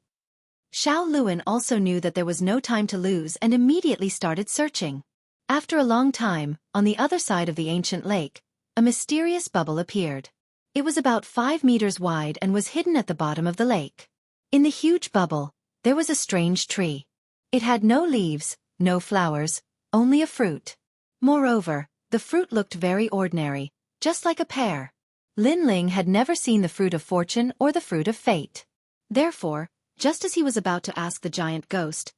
Xiao Luan also knew that there was no time to lose and immediately started searching. After a long time, on the other side of the ancient lake, a mysterious bubble appeared. It was about 5 meters wide and was hidden at the bottom of the lake. In the huge bubble, there was a strange tree. It had no leaves, no flowers, only a fruit. Moreover, the fruit looked very ordinary, just like a pear. Lin Ling had never seen the fruit of fortune or the fruit of fate. Therefore, just as he was about to ask the giant ghost,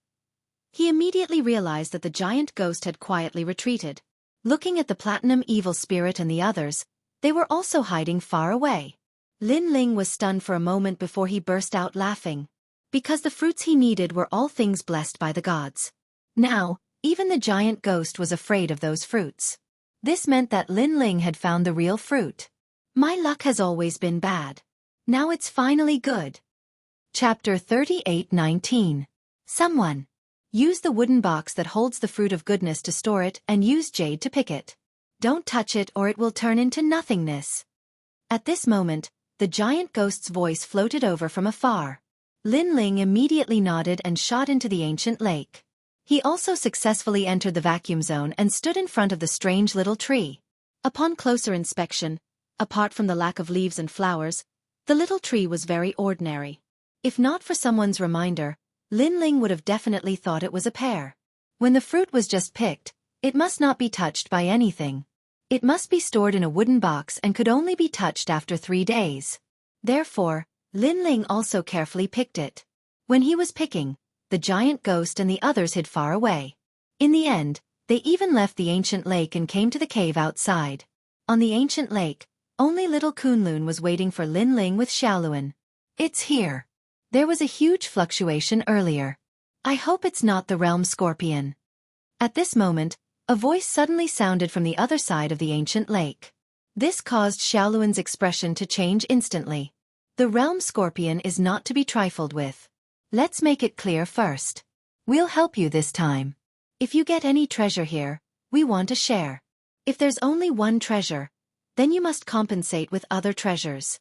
he immediately realized that the giant ghost had quietly retreated. Looking at the platinum evil spirit and the others, they were also hiding far away. Lin Ling was stunned for a moment before he burst out laughing. Because the fruits he needed were all things blessed by the gods. Now, even the giant ghost was afraid of those fruits. This meant that Lin Ling had found the real fruit. My luck has always been bad. Now it's finally good. Chapter 38:19. Someone. Use the wooden box that holds the fruit of goodness to store it and use jade to pick it. Don't touch it or it will turn into nothingness. At this moment, the giant ghost's voice floated over from afar. Lin Ling immediately nodded and shot into the ancient lake. He also successfully entered the vacuum zone and stood in front of the strange little tree. Upon closer inspection, apart from the lack of leaves and flowers, the little tree was very ordinary. If not for someone's reminder, Lin Ling would have definitely thought it was a pear. When the fruit was just picked, it must not be touched by anything. It must be stored in a wooden box and could only be touched after 3 days. Therefore, Lin Ling also carefully picked it. When he was picking, the giant ghost and the others hid far away. In the end, they even left the ancient lake and came to the cave outside. On the ancient lake, only little Kunlun was waiting for Lin Ling with Xiaoluan. It's here. There was a huge fluctuation earlier. I hope it's not the realm scorpion. At this moment, a voice suddenly sounded from the other side of the ancient lake. This caused Xiaoluan's expression to change instantly. The realm scorpion is not to be trifled with. Let's make it clear first. We'll help you this time. If you get any treasure here, we want a share. If there's only one treasure, then you must compensate with other treasures.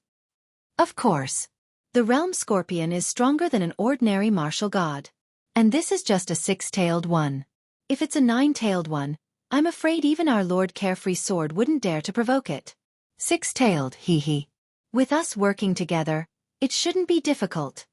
Of course. The realm scorpion is stronger than an ordinary martial god. And this is just a 6-tailed one. If it's a 9-tailed one, I'm afraid even our Lord Carefree Sword wouldn't dare to provoke it. 6-tailed, hee. With us working together, it shouldn't be difficult.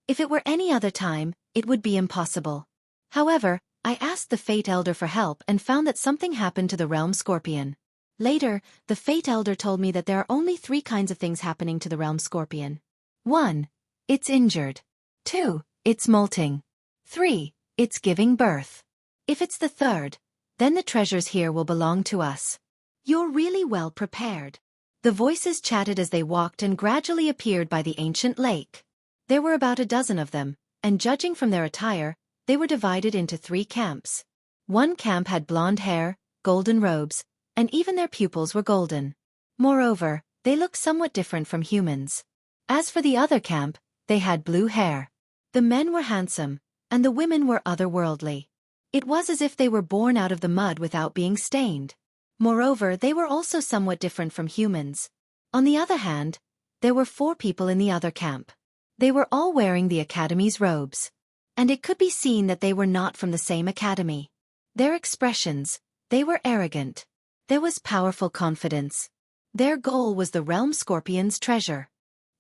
If it were any other time, it would be impossible. However, I asked the Fate Elder for help and found that something happened to the realm scorpion. Later, the Fate Elder told me that there are only 3 kinds of things happening to the realm scorpion. 1. It's injured. 2. It's molting. 3. It's giving birth. If it's the third, then the treasures here will belong to us. You're really well prepared. The voices chatted as they walked and gradually appeared by the ancient lake. There were about a dozen of them, and judging from their attire, they were divided into 3 camps. One camp had blonde hair, golden robes, and even their pupils were golden. Moreover, they looked somewhat different from humans. As for the other camp, they had blue hair. The men were handsome, and the women were otherworldly. It was as if they were born out of the mud without being stained. Moreover, they were also somewhat different from humans. On the other hand, there were 4 people in the other camp. They were all wearing the academy's robes. And it could be seen that they were not from the same academy. Their expressions, they were arrogant. There was powerful confidence. Their goal was the realm scorpion's treasure.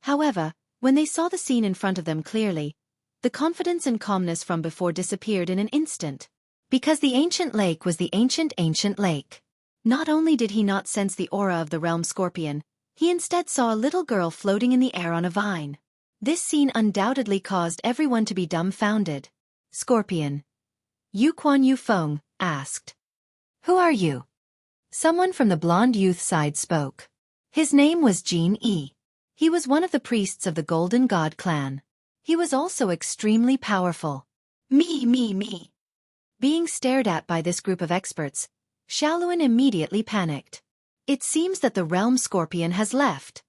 However, when they saw the scene in front of them clearly, The confidence and calmness from before disappeared in an instant. Because the ancient lake was the ancient lake. Not only did he not sense the aura of the realm scorpion, he instead saw a little girl floating in the air on a vine. This scene undoubtedly caused everyone to be dumbfounded. Scorpion. Yu Quan Yu Feng asked. Who are you? Someone from the blonde youth side spoke. His name was Jin Yi. He was one of the priests of the Golden God clan. He was also extremely powerful. Me. Being stared at by this group of experts, Xiaoluan immediately panicked. It seems that the realm scorpion has left.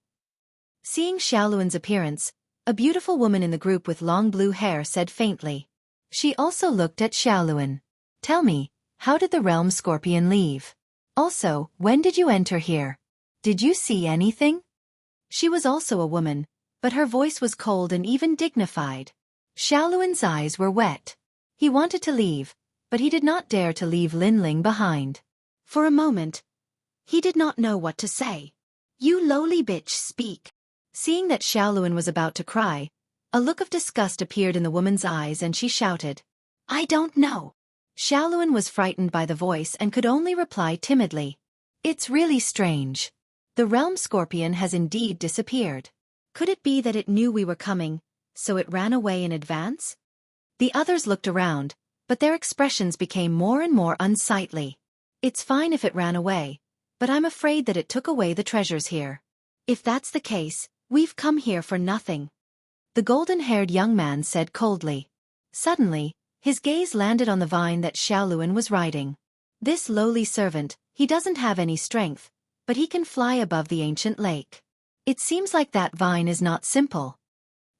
Seeing Xiaoluan's appearance, a beautiful woman in the group with long blue hair said faintly. She also looked at Xiaoluan. Tell me, how did the realm scorpion leave? Also, when did you enter here? Did you see anything? She was also a woman, but her voice was cold and even dignified. Xiaoluan's eyes were wet. He wanted to leave, but he did not dare to leave Linling behind. For a moment, he did not know what to say. You lowly bitch, speak. Seeing that Xiaoluan was about to cry, a look of disgust appeared in the woman's eyes and she shouted. I don't know. Xiaoluan was frightened by the voice and could only reply timidly. It's really strange. The realm scorpion has indeed disappeared. Could it be that it knew we were coming, so it ran away in advance? The others looked around, but their expressions became more and more unsightly. It's fine if it ran away, but I'm afraid that it took away the treasures here. If that's the case, we've come here for nothing. The golden-haired young man said coldly. Suddenly, his gaze landed on the vine that Xiaoluan was riding. This lowly servant, he doesn't have any strength, but he can fly above the ancient lake. It seems like that vine is not simple.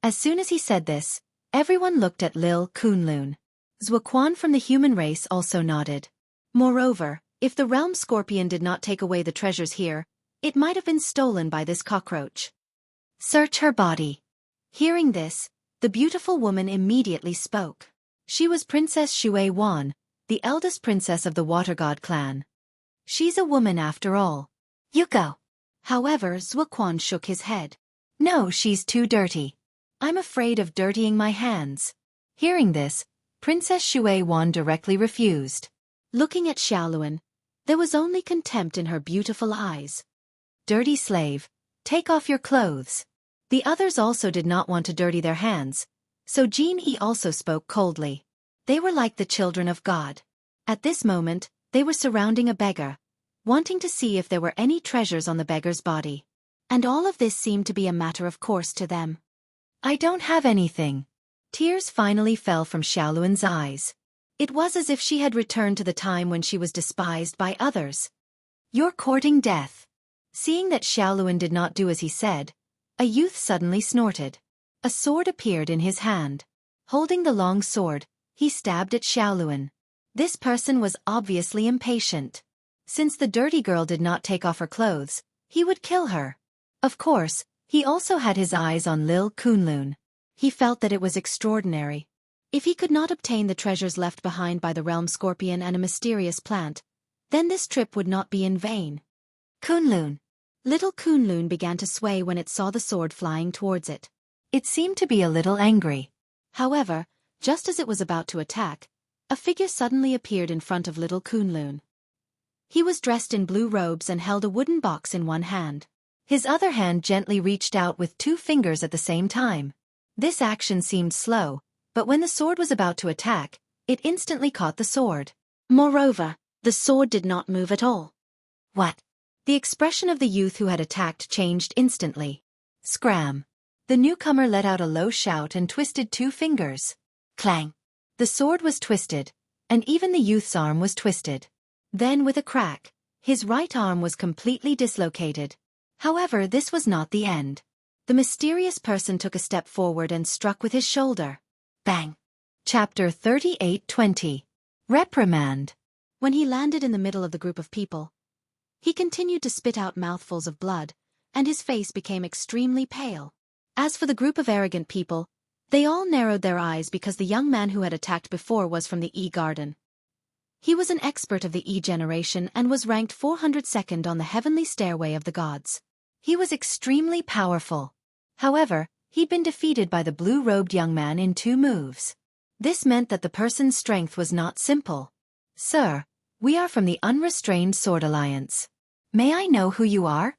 As soon as he said this, everyone looked at Lil Kunlun. Zuoquan from the human race also nodded. Moreover, if the realm scorpion did not take away the treasures here, it might have been stolen by this cockroach. Search her body. Hearing this, the beautiful woman immediately spoke. She was Princess Shui Wan, the eldest princess of the Water God clan. She's a woman after all. You go. However, Zuoquan shook his head. No, she's too dirty. I'm afraid of dirtying my hands. Hearing this, Princess Shui Wan directly refused. Looking at Xiaoluan, there was only contempt in her beautiful eyes. Dirty slave, take off your clothes. The others also did not want to dirty their hands, so Jin Yi also spoke coldly. They were like the children of God. At this moment, they were surrounding a beggar, wanting to see if there were any treasures on the beggar's body. And all of this seemed to be a matter of course to them. I don't have anything. Tears finally fell from Xiaoluan's eyes. It was as if she had returned to the time when she was despised by others. You're courting death. Seeing that Xiaoluan did not do as he said, a youth suddenly snorted. A sword appeared in his hand. Holding the long sword, he stabbed at Xiaoluan. This person was obviously impatient. Since the dirty girl did not take off her clothes, he would kill her. Of course, he also had his eyes on Lil Kunlun. He felt that it was extraordinary. If he could not obtain the treasures left behind by the realm scorpion and a mysterious plant, then this trip would not be in vain. Kunlun. Little Kunlun began to sway when it saw the sword flying towards it. It seemed to be a little angry. However, just as it was about to attack, a figure suddenly appeared in front of little Kunlun. He was dressed in blue robes and held a wooden box in one hand. His other hand gently reached out with 2 fingers at the same time. This action seemed slow, but when the sword was about to attack, it instantly caught the sword. Moreover, the sword did not move at all. What? The expression of the youth who had attacked changed instantly. Scram. The newcomer let out a low shout and twisted 2 fingers. Clang. The sword was twisted, and even the youth's arm was twisted. Then with a crack, his right arm was completely dislocated. However, this was not the end. The mysterious person took a step forward and struck with his shoulder. Bang. Chapter 38:20. Reprimand. When he landed in the middle of the group of people, he continued to spit out mouthfuls of blood, and his face became extremely pale. As for the group of arrogant people, they all narrowed their eyes because the young man who had attacked before was from the E-Garden. He was an expert of the E-generation and was ranked 402nd on the heavenly stairway of the gods. He was extremely powerful. However, He'd been defeated by the blue-robed young man in 2 moves. This meant that the person's strength was not simple. "Sir, we are from the Unrestrained Sword Alliance. May I know who you are?"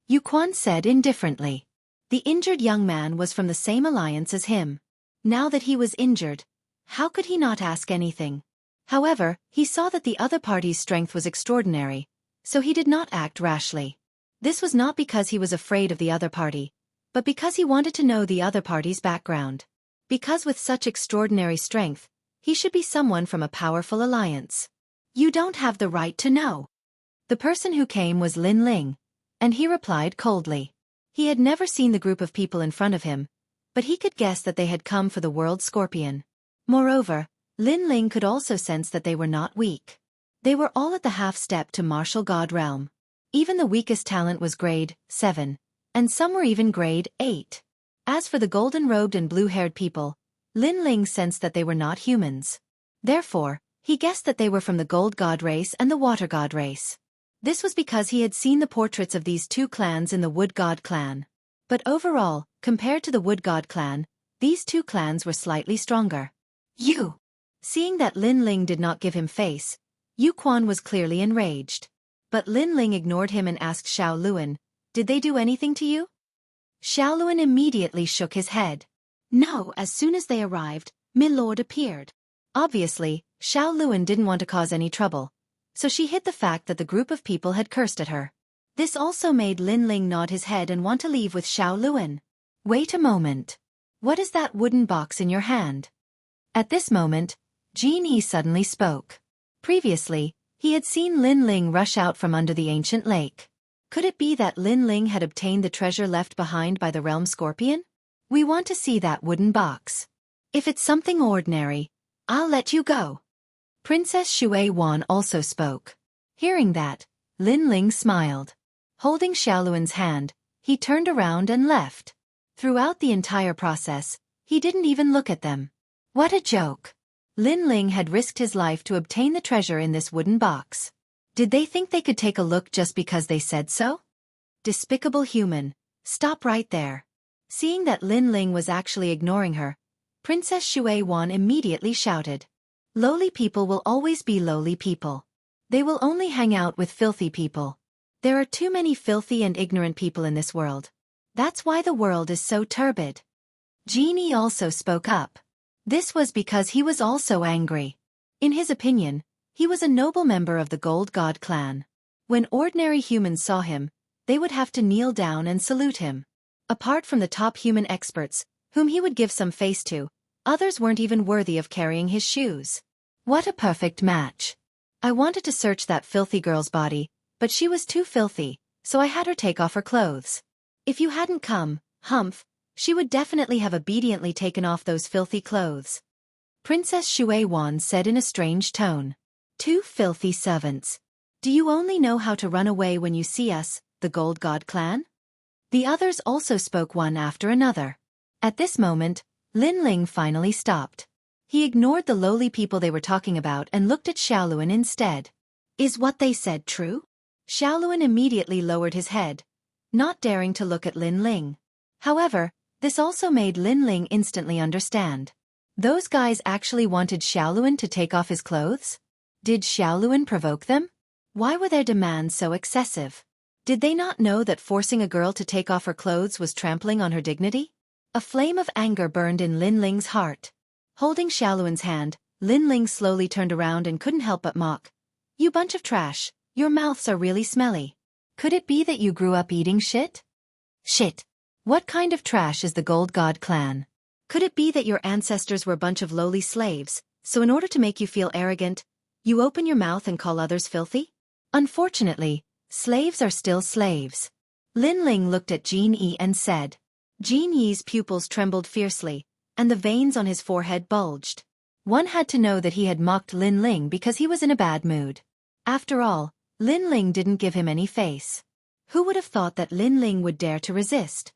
Yuquan said indifferently. The injured young man was from the same alliance as him. Now that he was injured, how could he not ask anything? However, he saw that the other party's strength was extraordinary, so he did not act rashly. This was not because he was afraid of the other party, but because he wanted to know the other party's background. Because with such extraordinary strength, he should be someone from a powerful alliance. "You don't have the right to know." The person who came was Lin Ling, and he replied coldly. He had never seen the group of people in front of him, but he could guess that they had come for the world scorpion. Moreover, Lin Ling could also sense that they were not weak. They were all at the half-step to martial god realm. Even the weakest talent was grade 7, and some were even grade 8. As for the golden-robed and blue-haired people, Lin Ling sensed that they were not humans. Therefore, he guessed that they were from the gold god race and the water god race. This was because he had seen the portraits of these 2 clans in the wood god clan. But overall, compared to the wood god clan, these 2 clans were slightly stronger. "You!" Seeing that Lin Ling did not give him face, Yuquan was clearly enraged. But Lin Ling ignored him and asked Xiao Luan, "Did they do anything to you?" Xiao Luan immediately shook his head. "No." As soon as they arrived, Milord appeared. Obviously, Xiao Luan didn't want to cause any trouble, so she hid the fact that the group of people had cursed at her. This also made Lin Ling nod his head and want to leave with Xiao Luan. "Wait a moment. What is that wooden box in your hand?" At this moment, Jianghu suddenly spoke. Previously, he had seen Lin Ling rush out from under the ancient lake. Could it be that Lin Ling had obtained the treasure left behind by the realm scorpion? "We want to see that wooden box. If it's something ordinary, I'll let you go." Princess Shui Wan also spoke. Hearing that, Lin Ling smiled. Holding Xiaoluan's hand, he turned around and left. Throughout the entire process, he didn't even look at them. What a joke! Lin Ling had risked his life to obtain the treasure in this wooden box. Did they think they could take a look just because they said so? Despicable human, stop right there. Seeing that Lin Ling was actually ignoring her, Princess Shui Wan immediately shouted. Lowly people will always be lowly people. They will only hang out with filthy people. There are too many filthy and ignorant people in this world. That's why the world is so turbid. Genie also spoke up. This was because he was also angry. In his opinion, he was a noble member of the Gold God clan. When ordinary humans saw him, they would have to kneel down and salute him. Apart from the top human experts, whom he would give some face to, others weren't even worthy of carrying his shoes. What a perfect match. I wanted to search that filthy girl's body, but she was too filthy, so I had her take off her clothes. If you hadn't come, Humph, she would definitely have obediently taken off those filthy clothes. Princess Shui Wan said in a strange tone. 2 filthy servants. Do you only know how to run away when you see us, the Gold God clan? The others also spoke one after another. At this moment, Lin Ling finally stopped. He ignored the lowly people they were talking about and looked at Xiaoluan instead. Is what they said true? Xiaoluan immediately lowered his head, not daring to look at Lin Ling. However, this also made Lin Ling instantly understand. Those guys actually wanted Xiaoluan to take off his clothes? Did Xiaoluan provoke them? Why were their demands so excessive? Did they not know that forcing a girl to take off her clothes was trampling on her dignity? A flame of anger burned in Lin Ling's heart. Holding Xiaoluan's hand, Lin Ling slowly turned around and couldn't help but mock. You bunch of trash, your mouths are really smelly. Could it be that you grew up eating shit? Shit. What kind of trash is the Gold God clan? Could it be that your ancestors were a bunch of lowly slaves, so in order to make you feel arrogant, you open your mouth and call others filthy? Unfortunately, slaves are still slaves. Lin Ling looked at Jin Yi and said. Jin Yi's pupils trembled fiercely, and the veins on his forehead bulged. One had to know that he had mocked Lin Ling because he was in a bad mood. After all, Lin Ling didn't give him any face. Who would have thought that Lin Ling would dare to resist?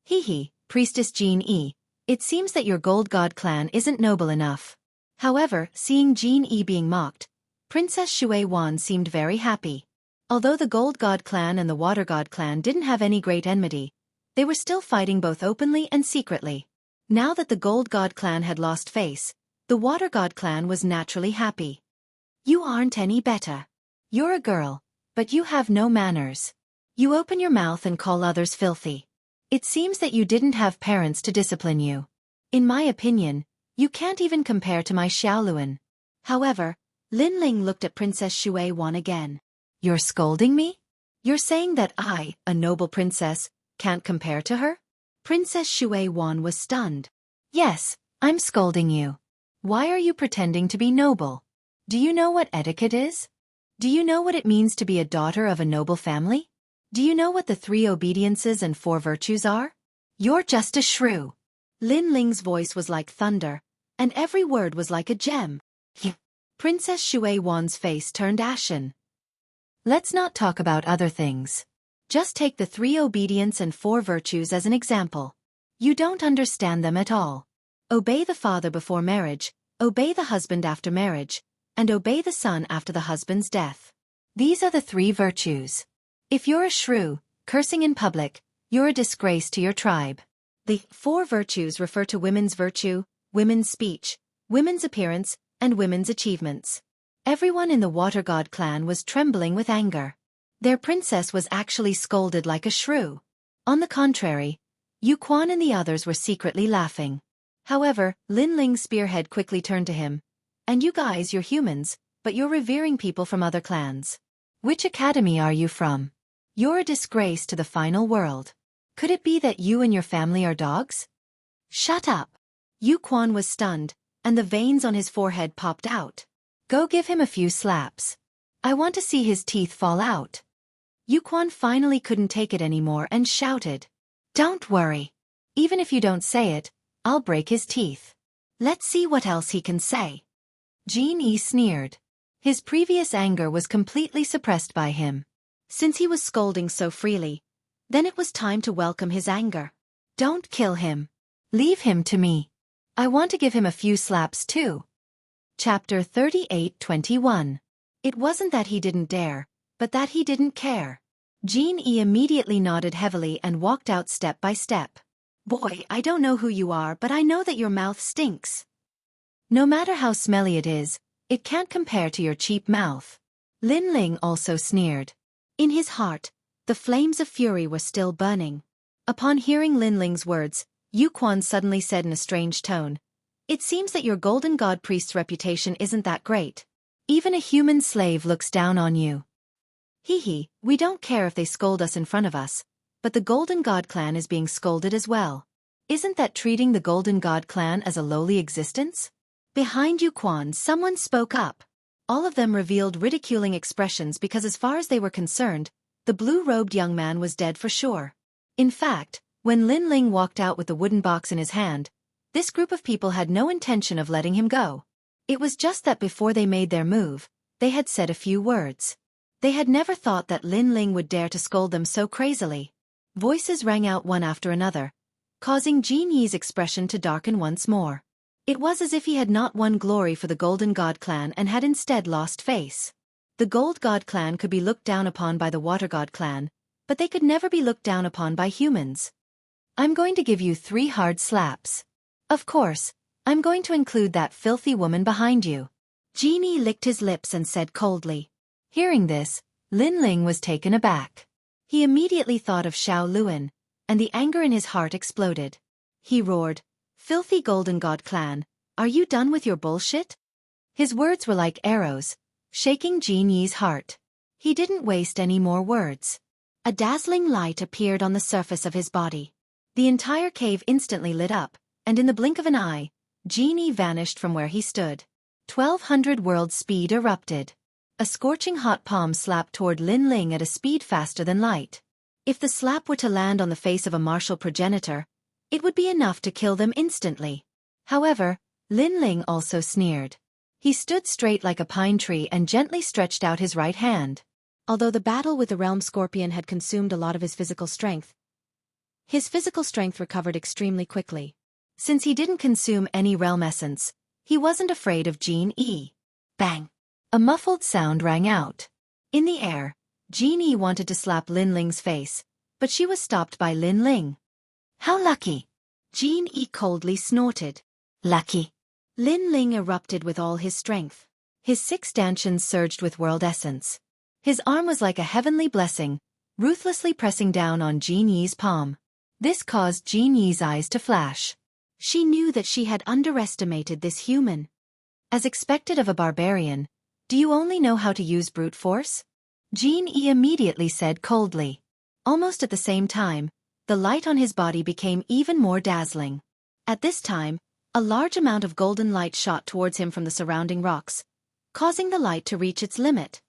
Hee, Priestess Jin Yi, it seems that your Gold God clan isn't noble enough. However, seeing Jin Yi being mocked, Princess Shui Wan seemed very happy. Although the Gold God clan and the Water God clan didn't have any great enmity, They were still fighting both openly and secretly. Now that the Gold God clan had lost face, the Water God clan was naturally happy. You aren't any better. You're a girl, but you have no manners. You open your mouth and call others filthy. It seems that you didn't have parents to discipline you. In my opinion, you can't even compare to my Xiaoluan. However, Lin Ling looked at Princess Shui Wan again. You're scolding me? You're saying that I, a noble princess, can't compare to her? Princess Shui Wan was stunned. Yes, I'm scolding you. Why are you pretending to be noble? Do you know what etiquette is? Do you know what it means to be a daughter of a noble family? Do you know what the 3 obediences and 4 virtues are? You're just a shrew. Lin Ling's voice was like thunder, and every word was like a gem. Princess Shui Wan's face turned ashen. Let's not talk about other things. Just take the 3 obedience and 4 virtues as an example. You don't understand them at all. Obey the father before marriage, obey the husband after marriage, and obey the son after the husband's death. These are the 3 virtues. If you're a shrew, cursing in public, you're a disgrace to your tribe. The 4 virtues refer to women's virtue, women's speech, women's appearance, and women's achievements. Everyone in the Water God clan was trembling with anger. Their princess was actually scolded like a shrew. On the contrary, Yu Quan and the others were secretly laughing. However, Lin Ling's spearhead quickly turned to him. And you guys, you're humans, but you're revering people from other clans. Which academy are you from? You're a disgrace to the final world. Could it be that you and your family are dogs? Shut up. Yu Quan was stunned, and the veins on his forehead popped out. Go give him a few slaps. I want to see his teeth fall out. Yu Quan finally couldn't take it anymore and shouted. Don't worry. Even if you don't say it, I'll break his teeth. Let's see what else he can say. Jianghu sneered. His previous anger was completely suppressed by him. Since he was scolding so freely, then it was time to welcome his anger. Don't kill him. Leave him to me. I want to give him a few slaps too. Chapter 38:21. It wasn't that he didn't dare, but that he didn't care. Jianghu immediately nodded heavily and walked out step by step. Boy, I don't know who you are, but I know that your mouth stinks. No matter how smelly it is, it can't compare to your cheap mouth. Lin Ling also sneered. In his heart, the flames of fury were still burning. Upon hearing Lin Ling's words, Yu Quan suddenly said in a strange tone, It seems that your golden god priest's reputation isn't that great. Even a human slave looks down on you. We don't care if they scold us in front of us, but the Golden God clan is being scolded as well. Isn't that treating the Golden God clan as a lowly existence? Behind Yu Quan, someone spoke up. All of them revealed ridiculing expressions because as far as they were concerned, the blue-robed young man was dead for sure. In fact, when Lin Ling walked out with the wooden box in his hand, this group of people had no intention of letting him go. It was just that before they made their move, they had said a few words. They had never thought that Lin Ling would dare to scold them so crazily. Voices rang out one after another, causing Jianghu's expression to darken once more. It was as if he had not won glory for the Golden God clan and had instead lost face. The Gold God clan could be looked down upon by the Water God clan, but they could never be looked down upon by humans. I'm going to give you 3 hard slaps. Of course, I'm going to include that filthy woman behind you. Jianghu licked his lips and said coldly. Hearing this, Lin Ling was taken aback. He immediately thought of Xiaoluan, and the anger in his heart exploded. He roared, Filthy Golden God clan, are you done with your bullshit? His words were like arrows, shaking Jianghu's heart. He didn't waste any more words. A dazzling light appeared on the surface of his body. The entire cave instantly lit up, and in the blink of an eye, Jianghu vanished from where he stood. 1200 world speed erupted. A scorching hot palm slapped toward Lin Ling at a speed faster than light. If the slap were to land on the face of a martial progenitor, it would be enough to kill them instantly. However, Lin Ling also sneered. He stood straight like a pine tree and gently stretched out his right hand. Although the battle with the realm scorpion had consumed a lot of his physical strength recovered extremely quickly. Since he didn't consume any realm essence, he wasn't afraid of Jianghu. Bang! A muffled sound rang out. In the air, Jianghu wanted to slap Lin Ling's face, but she was stopped by Lin Ling. How lucky! Jean E coldly snorted. Lucky! Lin Ling erupted with all his strength. His 6 dantians surged with world essence. His arm was like a heavenly blessing, ruthlessly pressing down on Jean Yi's palm. This caused Jean Yi's eyes to flash. She knew that she had underestimated this human. As expected of a barbarian, do you only know how to use brute force? Jean E immediately said coldly. Almost at the same time, the light on his body became even more dazzling. At this time, a large amount of golden light shot towards him from the surrounding rocks, causing the light to reach its limit.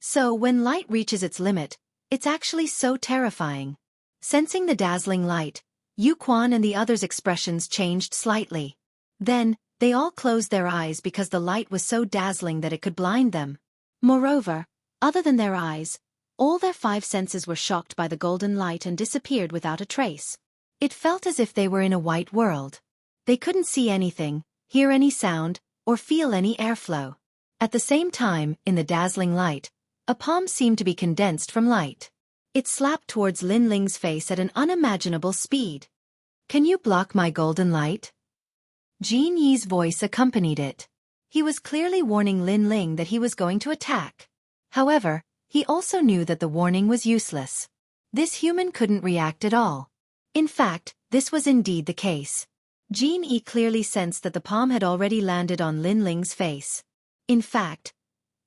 So when light reaches its limit, it's actually so terrifying. Sensing the dazzling light, Yu Quan and the others' expressions changed slightly. Then, they all closed their eyes because the light was so dazzling that it could blind them. Moreover, other than their eyes, all their 5 senses were shocked by the golden light and disappeared without a trace. It felt as if they were in a white world. They couldn't see anything, hear any sound, or feel any airflow. At the same time, in the dazzling light, a palm seemed to be condensed from light. It slapped towards Lin Ling's face at an unimaginable speed. Can you block my golden light? Jean Yi's voice accompanied it. He was clearly warning Lin Ling that he was going to attack. However, he also knew that the warning was useless. This human couldn't react at all. In fact, this was indeed the case. Jean Yi clearly sensed that the palm had already landed on Lin Ling's face. In fact,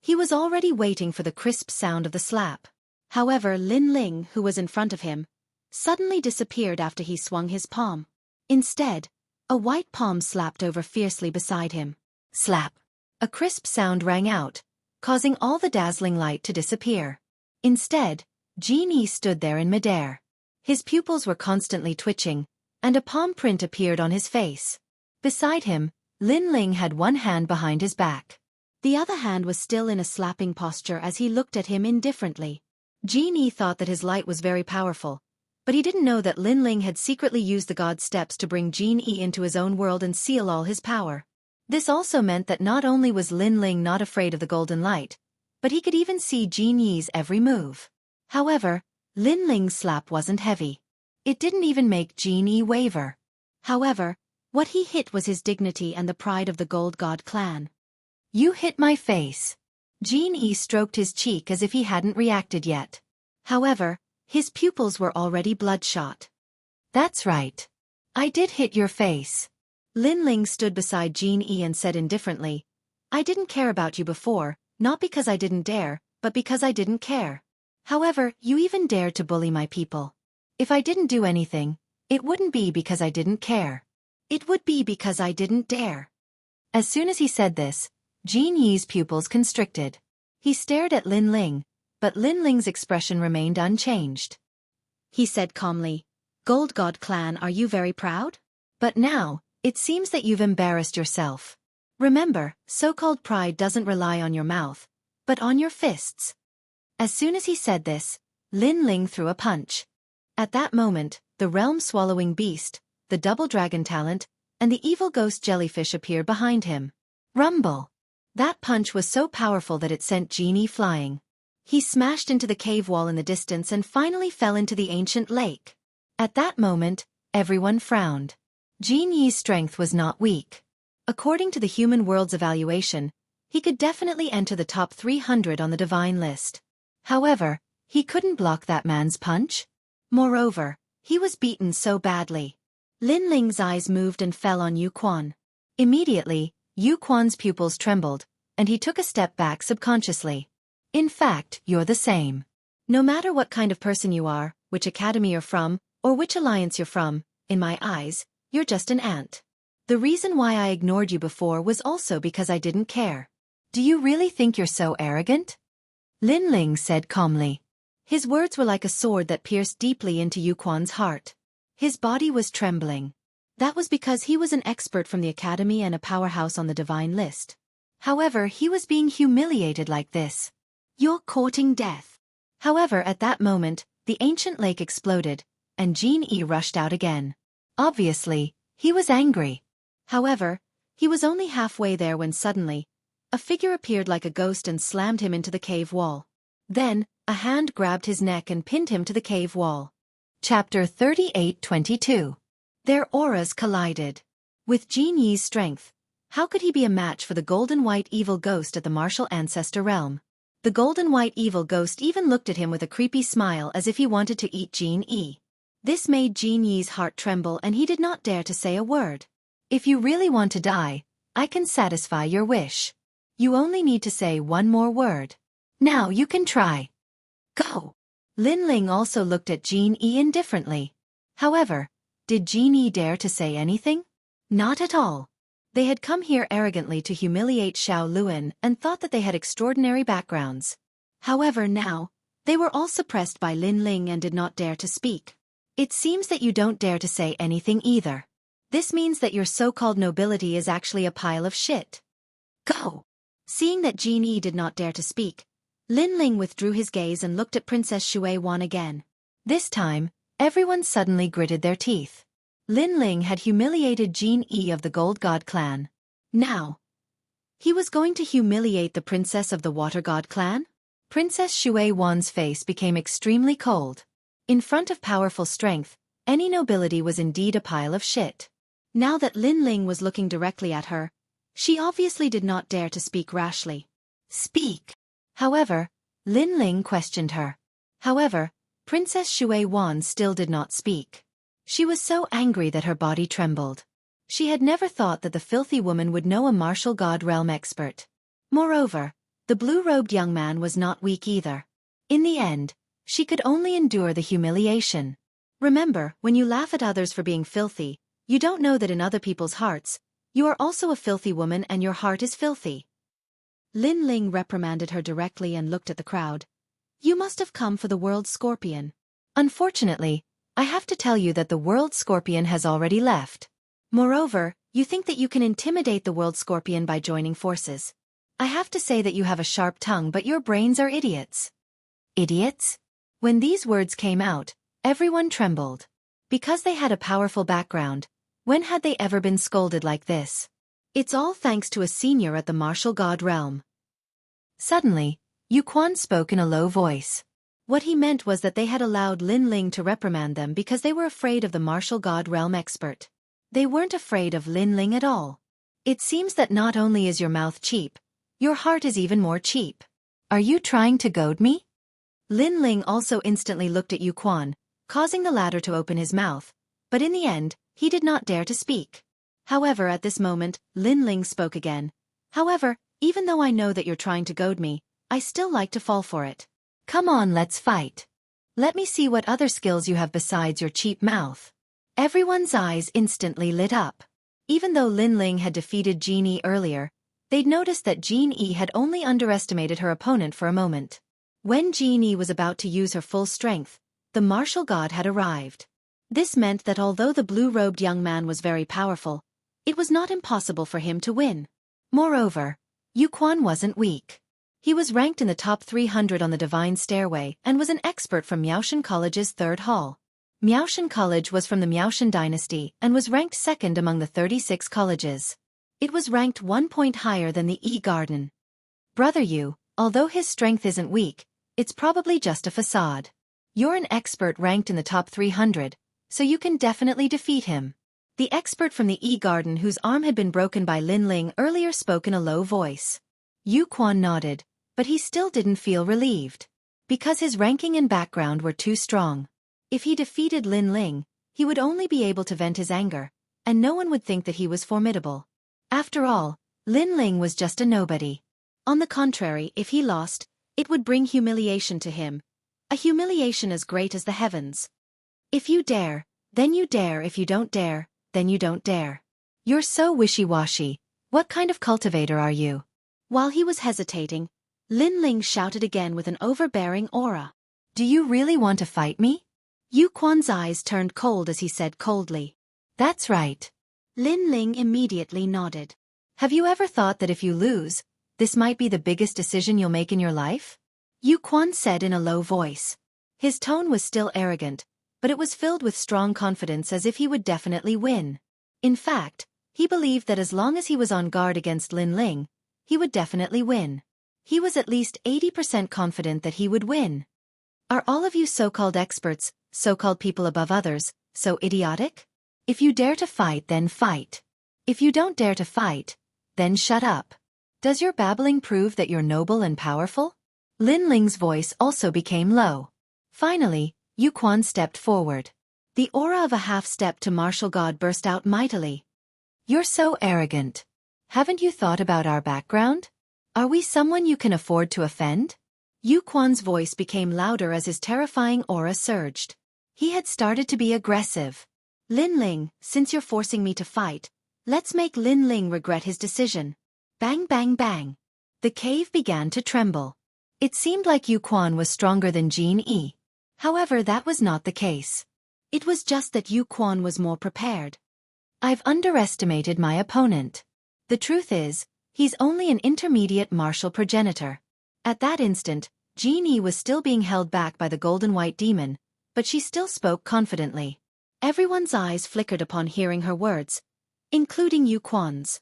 he was already waiting for the crisp sound of the slap. However, Lin Ling, who was in front of him, suddenly disappeared after he swung his palm. Instead, a white palm slapped over fiercely beside him. Slap! A crisp sound rang out, causing all the dazzling light to disappear. Instead, Jean Yi stood there in midair. His pupils were constantly twitching, and a palm print appeared on his face. Beside him, Lin Ling had one hand behind his back. The other hand was still in a slapping posture as he looked at him indifferently. Jean Yi thought that his light was very powerful, but he didn't know that Lin Ling had secretly used the god steps to bring Jean Yi into his own world and seal all his power. This also meant that not only was Lin Ling not afraid of the golden light, but he could even see Jean Yi's every move. However, Lin Ling's slap wasn't heavy. It didn't even make Jean Yi waver. However, what he hit was his dignity and the pride of the Gold God clan. You hit my face. Jean Yi stroked his cheek as if he hadn't reacted yet. However, his pupils were already bloodshot. That's right. I did hit your face. Lin Ling stood beside Jean Yi and said indifferently, I didn't care about you before, not because I didn't dare, but because I didn't care. However, you even dared to bully my people. If I didn't do anything, it wouldn't be because I didn't care. It would be because I didn't dare. As soon as he said this, Jean Yi's pupils constricted. He stared at Lin Ling, but Lin Ling's expression remained unchanged. He said calmly, Gold God clan, are you very proud? But now, it seems that you've embarrassed yourself. Remember, so-called pride doesn't rely on your mouth, but on your fists. As soon as he said this, Lin Ling threw a punch. At that moment, the realm-swallowing beast, the double dragon talent, and the evil ghost jellyfish appeared behind him. Rumble! That punch was so powerful that it sent Jean Yi flying. He smashed into the cave wall in the distance and finally fell into the ancient lake. At that moment, everyone frowned. Jean Yi's strength was not weak. According to the human world's evaluation, he could definitely enter the top 300 on the divine list. However, he couldn't block that man's punch. Moreover, he was beaten so badly. Lin Ling's eyes moved and fell on Yu Quan. Immediately, Yu Quan's pupils trembled, and he took a step back subconsciously. In fact, you're the same. No matter what kind of person you are, which academy you're from, or which alliance you're from, in my eyes, you're just an ant. The reason why I ignored you before was also because I didn't care. Do you really think you're so arrogant? Lin Ling said calmly. His words were like a sword that pierced deeply into Yu Quan's heart. His body was trembling. That was because he was an expert from the academy and a powerhouse on the divine list. However, he was being humiliated like this. You're courting death. However, at that moment, the ancient lake exploded, and Jean Yi rushed out again. Obviously, he was angry. However, he was only halfway there when suddenly, a figure appeared like a ghost and slammed him into the cave wall. Then, a hand grabbed his neck and pinned him to the cave wall. Chapter 38-22. Their auras collided. With Jin Yi's strength, how could he be a match for the golden-white evil ghost at the martial ancestor realm? The golden-white evil ghost even looked at him with a creepy smile as if he wanted to eat Jin Yi. This made Jin Yi's heart tremble and he did not dare to say a word. If you really want to die, I can satisfy your wish. You only need to say one more word. Now you can try. Go. Lin Ling also looked at Jin Yi indifferently. However, did Jin Yi dare to say anything? Not at all. They had come here arrogantly to humiliate Xiao Luan and thought that they had extraordinary backgrounds. However now, they were all suppressed by Lin Ling and did not dare to speak. It seems that you don't dare to say anything either. This means that your so-called nobility is actually a pile of shit. Go! Seeing that Jin Yi did not dare to speak, Lin Ling withdrew his gaze and looked at Princess Shui Wan again. This time, everyone suddenly gritted their teeth. Lin Ling had humiliated Jin Yi of the Gold God clan. Now, he was going to humiliate the princess of the Water God clan? Princess Shui Wan's face became extremely cold. In front of powerful strength, any nobility was indeed a pile of shit. Now that Lin Ling was looking directly at her, she obviously did not dare to speak rashly. Speak! However, Lin Ling questioned her. However, Princess Shui Wan still did not speak. She was so angry that her body trembled. She had never thought that the filthy woman would know a martial god realm expert. Moreover, the blue-robed young man was not weak either. In the end, she could only endure the humiliation. Remember, when you laugh at others for being filthy, you don't know that in other people's hearts, you are also a filthy woman and your heart is filthy. Lin Ling reprimanded her directly and looked at the crowd. You must have come for the world scorpion. Unfortunately, I have to tell you that the world scorpion has already left. Moreover, you think that you can intimidate the world scorpion by joining forces. I have to say that you have a sharp tongue but your brains are idiots. Idiots? When these words came out, everyone trembled. Because they had a powerful background, when had they ever been scolded like this? It's all thanks to a senior at the martial god realm. Suddenly, Yu Quan spoke in a low voice. What he meant was that they had allowed Lin Ling to reprimand them because they were afraid of the martial god realm expert. They weren't afraid of Lin Ling at all. It seems that not only is your mouth cheap, your heart is even more cheap. Are you trying to goad me? Lin Ling also instantly looked at Yu Quan, causing the latter to open his mouth, but in the end, he did not dare to speak. However, at this moment, Lin Ling spoke again. However, even though I know that you're trying to goad me, I still like to fall for it. Come on, let's fight. Let me see what other skills you have besides your cheap mouth. Everyone's eyes instantly lit up. Even though Lin Ling had defeated Jin Yi earlier, they'd noticed that Jin Yi had only underestimated her opponent for a moment. When Jin Yi was about to use her full strength, the martial god had arrived. This meant that although the blue-robed young man was very powerful, it was not impossible for him to win. Moreover, Yu Quan wasn't weak. He was ranked in the top 300 on the Divine Stairway and was an expert from Miaoshan College's third hall. Miaoshan College was from the Miaoshan dynasty and was ranked second among the 36 colleges. It was ranked 1 point higher than the E Garden. Brother Yu, although his strength isn't weak, it's probably just a facade. You're an expert ranked in the top 300, so you can definitely defeat him. The expert from the E Garden whose arm had been broken by Lin Ling earlier spoke in a low voice. Yu Quan nodded, but he still didn't feel relieved. Because his ranking and background were too strong. If he defeated Lin Ling, he would only be able to vent his anger, and no one would think that he was formidable. After all, Lin Ling was just a nobody. On the contrary, if he lost, it would bring humiliation to him. A humiliation as great as the heavens. If you dare, then you dare. If you don't dare, then you don't dare. You're so wishy-washy. What kind of cultivator are you? While he was hesitating, Lin Ling shouted again with an overbearing aura. Do you really want to fight me? Yu Quan's eyes turned cold as he said coldly. That's right. Lin Ling immediately nodded. Have you ever thought that if you lose, this might be the biggest decision you'll make in your life? Yu Quan said in a low voice. His tone was still arrogant, but it was filled with strong confidence as if he would definitely win. In fact, he believed that as long as he was on guard against Lin Ling, he would definitely win. He was at least 80% confident that he would win. Are all of you so-called experts so-called people above others, so idiotic? If you dare to fight, then fight. If you don't dare to fight, then shut up. Does your babbling prove that you're noble and powerful? Lin Ling's voice also became low. Finally, Yu Quan stepped forward. The aura of a half-step to martial god burst out mightily. You're so arrogant. Haven't you thought about our background? Are we someone you can afford to offend? Yu Quan's voice became louder as his terrifying aura surged. He had started to be aggressive. Lin Ling, since you're forcing me to fight, let's make Lin Ling regret his decision. Bang bang bang. The cave began to tremble. It seemed like Yu Quan was stronger than Jin Yi. However, that was not the case. It was just that Yu Quan was more prepared. I've underestimated my opponent. The truth is, he's only an intermediate martial progenitor. At that instant, Jin Yi was still being held back by the golden white demon, but she still spoke confidently. Everyone's eyes flickered upon hearing her words, including Yu Quan's.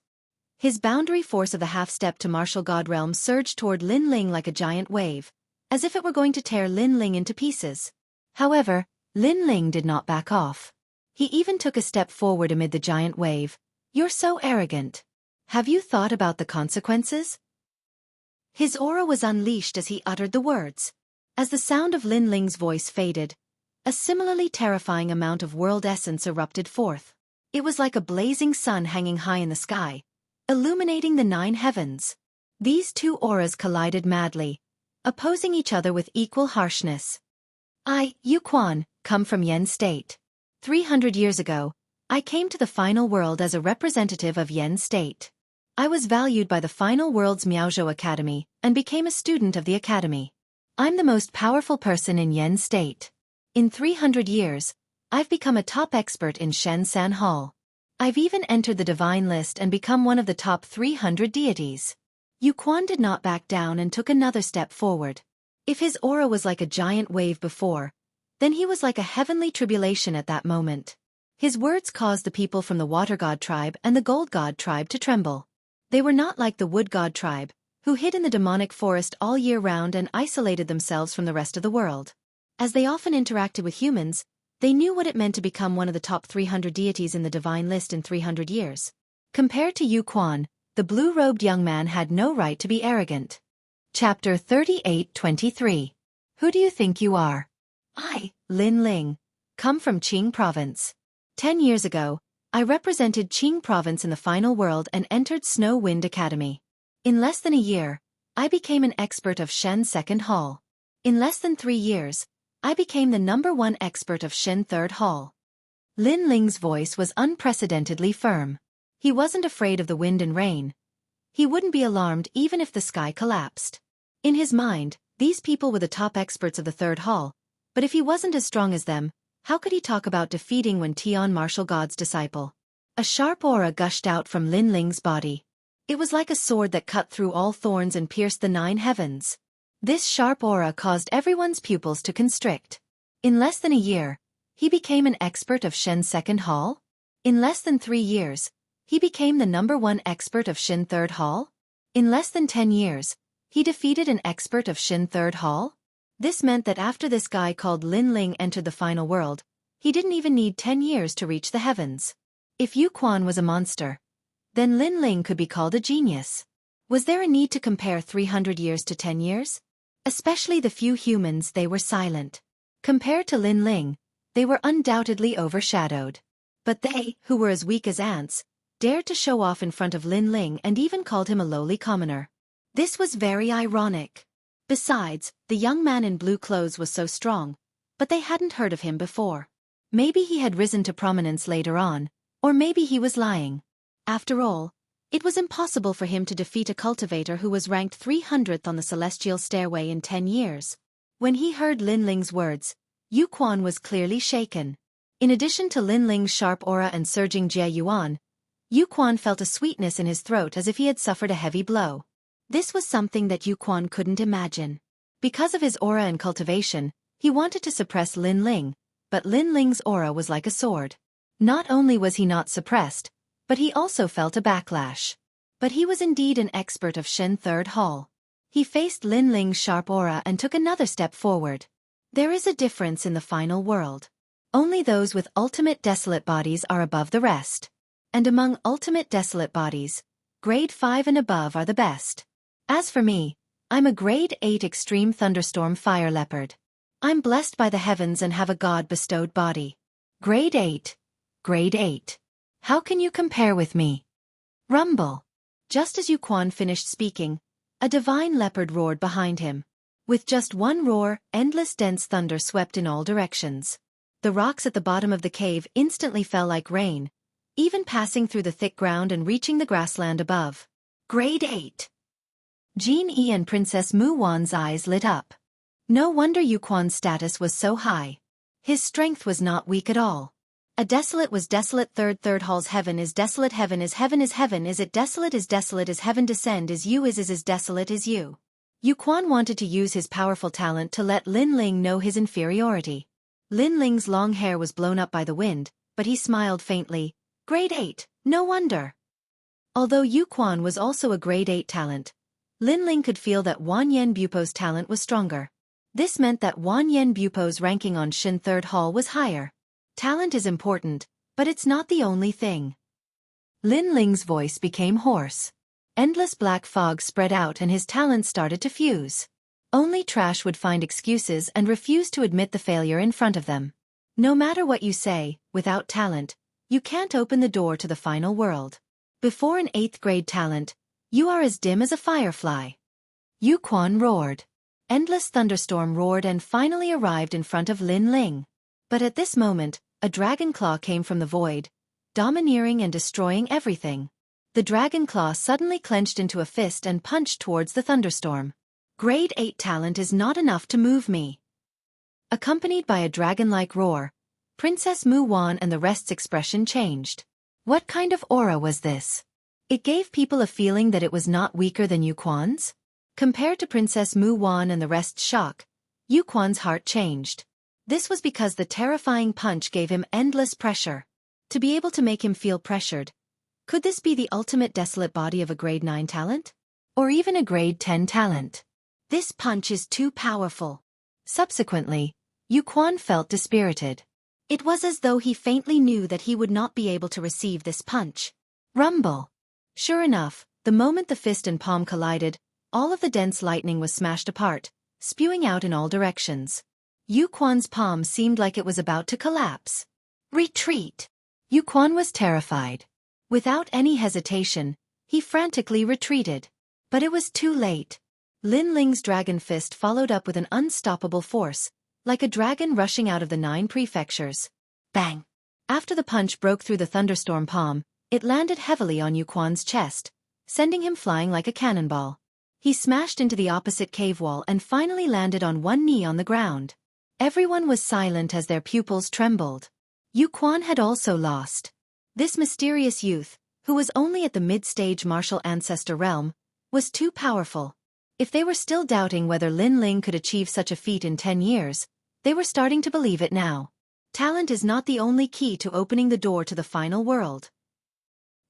His boundary force of the half-step to martial god realm surged toward Lin Ling like a giant wave, as if it were going to tear Lin Ling into pieces. However, Lin Ling did not back off. He even took a step forward amid the giant wave. You're so arrogant. Have you thought about the consequences? His aura was unleashed as he uttered the words. As the sound of Lin Ling's voice faded, a similarly terrifying amount of world essence erupted forth. It was like a blazing sun hanging high in the sky, illuminating the 9 heavens. These two auras collided madly, opposing each other with equal harshness. I, Yu Quan, come from Yen State. 300 years ago, I came to the final world as a representative of Yen State. I was valued by the final world's Miaozhou Academy and became a student of the academy. I'm the most powerful person in Yen State. In 300 years, I've become a top expert in Shen-San Hall. I've even entered the divine list and become one of the top 300 deities. Yu Quan did not back down and took another step forward. If his aura was like a giant wave before, then he was like a heavenly tribulation at that moment. His words caused the people from the Water God tribe and the Gold God tribe to tremble. They were not like the Wood God tribe, who hid in the demonic forest all year round and isolated themselves from the rest of the world. As they often interacted with humans, they knew what it meant to become one of the top 300 deities in the divine list in 300 years. Compared to Yu Quan, the blue-robed young man had no right to be arrogant. Chapter 38:23. Who do you think you are? I, Lin Ling, come from Qing Province. 10 years ago, I represented Qing Province in the final world and entered Snow Wind Academy. In less than a year, I became an expert of Shen Second Hall. In less than 3 years, I became the #1 expert of Shen Third Hall. Lin Ling's voice was unprecedentedly firm. He wasn't afraid of the wind and rain. He wouldn't be alarmed even if the sky collapsed. In his mind, these people were the top experts of the Third Hall, but if he wasn't as strong as them, how could he talk about defeating Wen Tian martial god's disciple? A sharp aura gushed out from Lin Ling's body. It was like a sword that cut through all thorns and pierced the 9 heavens. This sharp aura caused everyone's pupils to constrict. In less than a year, he became an expert of Shen Second Hall? In less than 3 years, he became the #1 expert of Shen Third Hall? In less than 10 years, he defeated an expert of Shen Third Hall? This meant that after this guy called Lin Ling entered the final world, he didn't even need 10 years to reach the heavens. If Yu Quan was a monster, then Lin Ling could be called a genius. Was there a need to compare 300 years to 10 years? Especially the few humans, they were silent. Compared to Lin Ling, they were undoubtedly overshadowed. But they, who were as weak as ants, dared to show off in front of Lin Ling and even called him a lowly commoner. This was very ironic. Besides, the young man in blue clothes was so strong, but they hadn't heard of him before. Maybe he had risen to prominence later on, or maybe he was lying. After all, it was impossible for him to defeat a cultivator who was ranked 300th on the celestial stairway in 10 years. When he heard Lin Ling's words, Yu Quan was clearly shaken. In addition to Lin Ling's sharp aura and surging Jie Yuan, Yu Quan felt a sweetness in his throat as if he had suffered a heavy blow. This was something that Yu Quan couldn't imagine. Because of his aura and cultivation, he wanted to suppress Lin Ling, but Lin Ling's aura was like a sword. Not only was he not suppressed, but he also felt a backlash. But he was indeed an expert of Shen Third Hall. He faced Lin Ling's sharp aura and took another step forward. There is a difference in the final world. Only those with ultimate desolate bodies are above the rest. And among ultimate desolate bodies, grade 5 and above are the best. As for me, I'm a grade 8 extreme thunderstorm fire leopard. I'm blessed by the heavens and have a god-bestowed body. Grade 8. Grade 8. How can you compare with me? Rumble. Just as Yuquan finished speaking, a divine leopard roared behind him. With just one roar, endless dense thunder swept in all directions. The rocks at the bottom of the cave instantly fell like rain, even passing through the thick ground and reaching the grassland above. Grade 8. Jin Yi and Princess Mu Wan's eyes lit up. No wonder Yuquan's status was so high. His strength was not weak at all. A desolate was desolate. Third hall's heaven is desolate. Heaven is heaven is heaven. Is it desolate? Is desolate. Is heaven descend? Is you is desolate. Is you. Yuquan wanted to use his powerful talent to let Lin Ling know his inferiority. Lin Ling's long hair was blown up by the wind, but he smiled faintly. Grade 8, no wonder. Although Yuquan was also a grade 8 talent, Lin Ling could feel that Wan Yen Bupo's talent was stronger. This meant that Wan Yen Bupo's ranking on Shin Third Hall was higher. Talent is important, but it's not the only thing. Lin Ling's voice became hoarse. Endless black fog spread out and his talents started to fuse. Only trash would find excuses and refuse to admit the failure in front of them. No matter what you say, without talent, you can't open the door to the final world. Before an 8th grade talent, you are as dim as a firefly. Yuquan roared. Endless thunderstorm roared and finally arrived in front of Lin Ling. But at this moment, a dragon claw came from the void, domineering and destroying everything. The dragon claw suddenly clenched into a fist and punched towards the thunderstorm. Grade 8 talent is not enough to move me. Accompanied by a dragon-like roar, Princess Mu Wan and the rest's expression changed. What kind of aura was this? It gave people a feeling that it was not weaker than Yuquan's. Compared to Princess Mu Wan and the rest's shock, Yuquan's heart changed. This was because the terrifying punch gave him endless pressure. To be able to make him feel pressured, could this be the ultimate desolate body of a grade 9 talent? Or even a grade 10 talent? This punch is too powerful. Subsequently, Yuquan felt dispirited. It was as though he faintly knew that he would not be able to receive this punch. Rumble. Sure enough, the moment the fist and palm collided, all of the dense lightning was smashed apart, spewing out in all directions. Yuquan's palm seemed like it was about to collapse. Retreat! Yuquan was terrified. Without any hesitation, he frantically retreated. But it was too late. Lin Ling's dragon fist followed up with an unstoppable force, like a dragon rushing out of the 9 prefectures. Bang! After the punch broke through the thunderstorm palm, it landed heavily on Yuquan's chest, sending him flying like a cannonball. He smashed into the opposite cave wall and finally landed on one knee on the ground. Everyone was silent as their pupils trembled. Yuquan had also lost. This mysterious youth, who was only at the mid-stage martial ancestor realm, was too powerful. If they were still doubting whether Lin Ling could achieve such a feat in 10 years, they were starting to believe it now. Talent is not the only key to opening the door to the final world.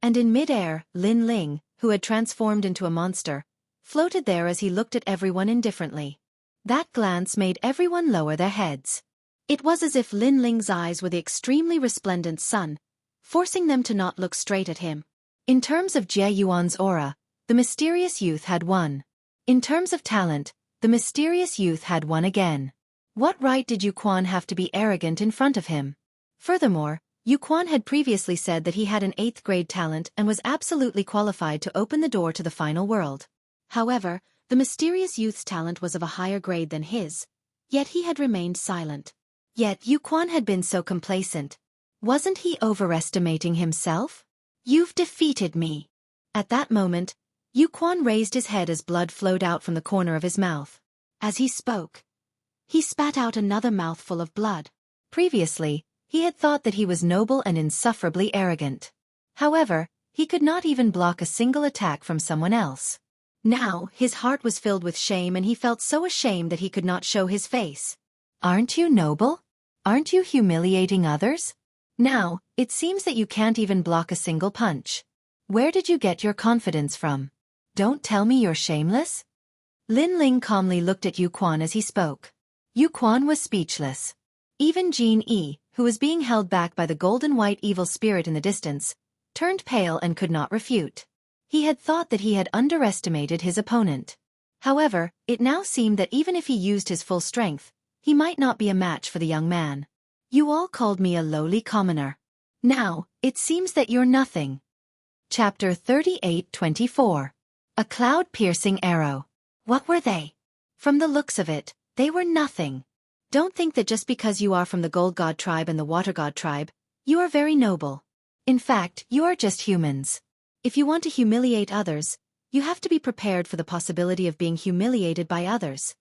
And in mid-air, Lin Ling, who had transformed into a monster, floated there as he looked at everyone indifferently. That glance made everyone lower their heads. It was as if Lin Ling's eyes were the extremely resplendent sun, forcing them to not look straight at him. In terms of Jie Yuan's aura, the mysterious youth had won. In terms of talent, the mysterious youth had won again. What right did Yuquan have to be arrogant in front of him? Furthermore, Yuquan had previously said that he had an 8th grade talent and was absolutely qualified to open the door to the final world. However, the mysterious youth's talent was of a higher grade than his, yet he had remained silent. Yet Yuquan had been so complacent. Wasn't he overestimating himself? You've defeated me. At that moment, Yuquan raised his head as blood flowed out from the corner of his mouth. As he spoke, he spat out another mouthful of blood. Previously, he had thought that he was noble and insufferably arrogant. However, he could not even block a single attack from someone else. Now, his heart was filled with shame and he felt so ashamed that he could not show his face. Aren't you noble? Aren't you humiliating others? Now, it seems that you can't even block a single punch. Where did you get your confidence from? Don't tell me you're shameless? Lin Ling calmly looked at Yuquan as he spoke. Yu Quan was speechless. Even Jin Yi, who was being held back by the golden-white evil spirit in the distance, turned pale and could not refute. He had thought that he had underestimated his opponent. However, it now seemed that even if he used his full strength, he might not be a match for the young man. You all called me a lowly commoner. Now, it seems that you're nothing. Chapter 38-24. A cloud-piercing arrow. What were they? From the looks of it, they were nothing. Don't think that just because you are from the Gold God tribe and the Water God tribe, you are very noble. In fact, you are just humans. If you want to humiliate others, you have to be prepared for the possibility of being humiliated by others.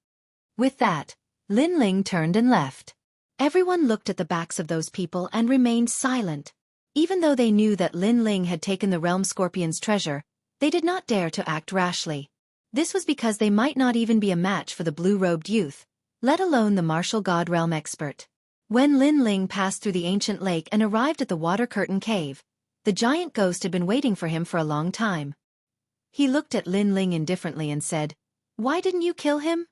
With that, Lin Ling turned and left. Everyone looked at the backs of those people and remained silent. Even though they knew that Lin Ling had taken the Realm Scorpion's treasure, they did not dare to act rashly. This was because they might not even be a match for the blue-robed youth, let alone the martial god realm expert. When Lin Ling passed through the ancient lake and arrived at the water curtain cave, the giant ghost had been waiting for him for a long time. He looked at Lin Ling indifferently and said, "Why didn't you kill him?"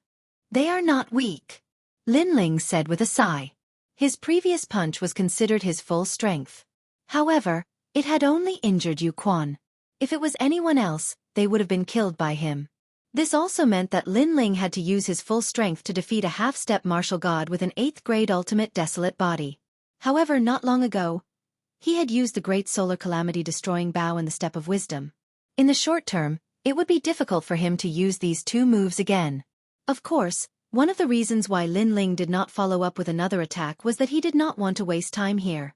"They are not weak," Lin Ling said with a sigh. His previous punch was considered his full strength. However, it had only injured Yu Quan. If it was anyone else, they would have been killed by him. This also meant that Lin Ling had to use his full strength to defeat a half-step martial god with an 8th-grade ultimate desolate body. However, not long ago, he had used the great solar calamity-destroying bow and the step of wisdom. In the short term, it would be difficult for him to use these two moves again. Of course, one of the reasons why Lin Ling did not follow up with another attack was that he did not want to waste time here.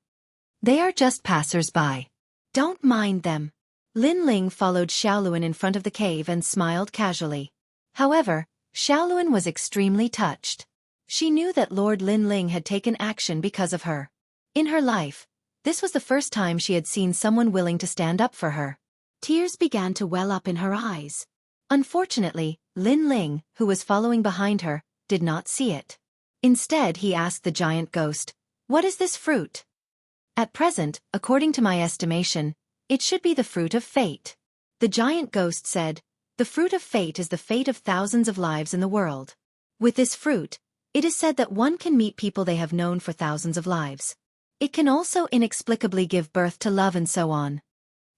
They are just passers-by. Don't mind them. Lin Ling followed Xiaoluan in front of the cave and smiled casually. However, Xiaoluan was extremely touched. She knew that Lord Lin Ling had taken action because of her. In her life, this was the first time she had seen someone willing to stand up for her. Tears began to well up in her eyes. Unfortunately, Lin Ling, who was following behind her, did not see it. Instead, he asked the giant ghost, "What is this fruit?" "At present, according to my estimation, it should be the fruit of fate." The giant ghost said, "The fruit of fate is the fate of thousands of lives in the world. With this fruit, it is said that one can meet people they have known for thousands of lives. It can also inexplicably give birth to love and so on."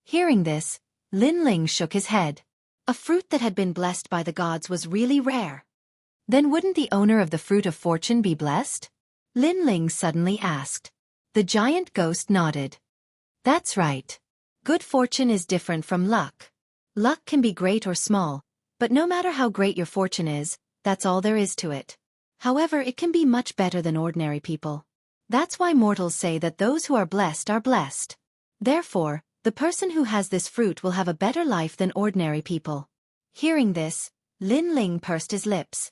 Hearing this, Lin Ling shook his head. A fruit that had been blessed by the gods was really rare. Then wouldn't the owner of the fruit of fortune be blessed? Lin Ling suddenly asked. The giant ghost nodded. That's right. Good fortune is different from luck. Luck can be great or small, but no matter how great your fortune is, that's all there is to it. However, it can be much better than ordinary people. That's why mortals say that those who are blessed are blessed. Therefore, the person who has this fruit will have a better life than ordinary people. Hearing this, Lin Ling pursed his lips.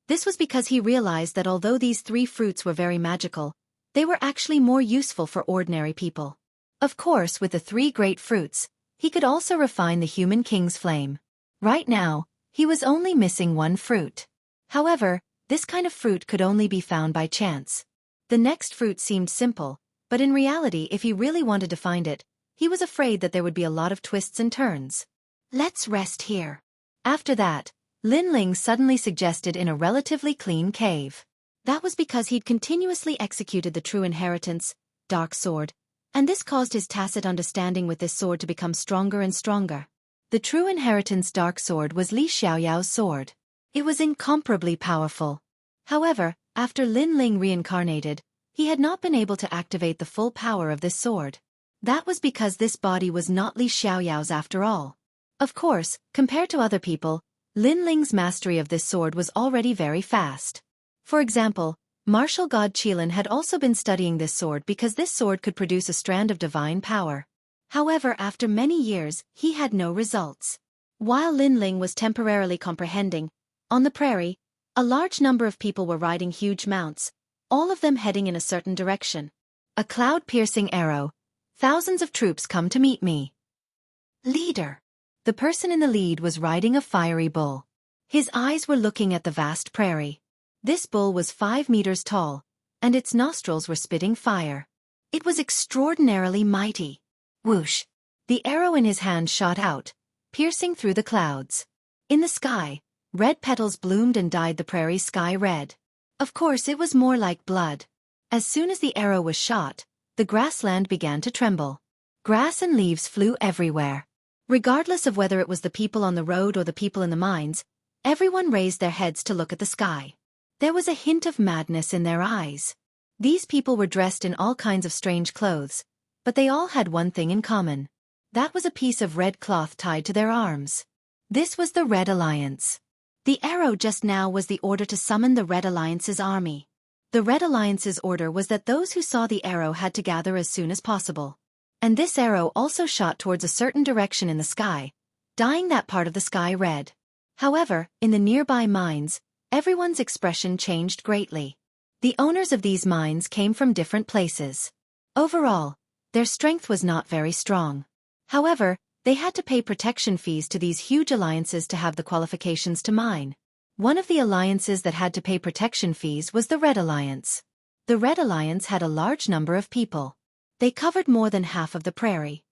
This was because he realized that although these three fruits were very magical, they were actually more useful for ordinary people. Of course, with the three great fruits, he could also refine the human king's flame. Right now, he was only missing one fruit. However, this kind of fruit could only be found by chance. The next fruit seemed simple, but in reality, if he really wanted to find it, he was afraid that there would be a lot of twists and turns. Let's rest here. After that, Lin Ling suddenly suggested in a relatively clean cave. That was because he'd continuously executed the true inheritance, dark sword, and this caused his tacit understanding with this sword to become stronger and stronger. The true inheritance dark sword was Li Xiaoyao's sword. It was incomparably powerful. However, after Lin Ling reincarnated, he had not been able to activate the full power of this sword. That was because this body was not Li Xiaoyao's after all. Of course, compared to other people, Lin Ling's mastery of this sword was already very fast. For example, martial god Qilin had also been studying this sword because this sword could produce a strand of divine power. However, after many years, he had no results. While Lin Ling was temporarily comprehending, on the prairie, a large number of people were riding huge mounts, all of them heading in a certain direction. A cloud-piercing arrow. Thousands of troops come to meet me. Leader. The person in the lead was riding a fiery bull. His eyes were looking at the vast prairie. This bull was 5 meters tall, and its nostrils were spitting fire. It was extraordinarily mighty. Whoosh! The arrow in his hand shot out, piercing through the clouds. In the sky, red petals bloomed and dyed the prairie sky red. Of course it was more like blood. As soon as the arrow was shot, the grassland began to tremble. Grass and leaves flew everywhere. Regardless of whether it was the people on the road or the people in the mines, everyone raised their heads to look at the sky. There was a hint of madness in their eyes. These people were dressed in all kinds of strange clothes, but they all had one thing in common. That was a piece of red cloth tied to their arms. This was the Red Alliance. The arrow just now was the order to summon the Red Alliance's army. The Red Alliance's order was that those who saw the arrow had to gather as soon as possible. And this arrow also shot towards a certain direction in the sky, dyeing that part of the sky red. However, in the nearby mines, everyone's expression changed greatly. The owners of these mines came from different places. Overall, their strength was not very strong. However, they had to pay protection fees to these huge alliances to have the qualifications to mine. One of the alliances that had to pay protection fees was the Red Alliance. The Red Alliance had a large number of people. They covered more than half of the prairie.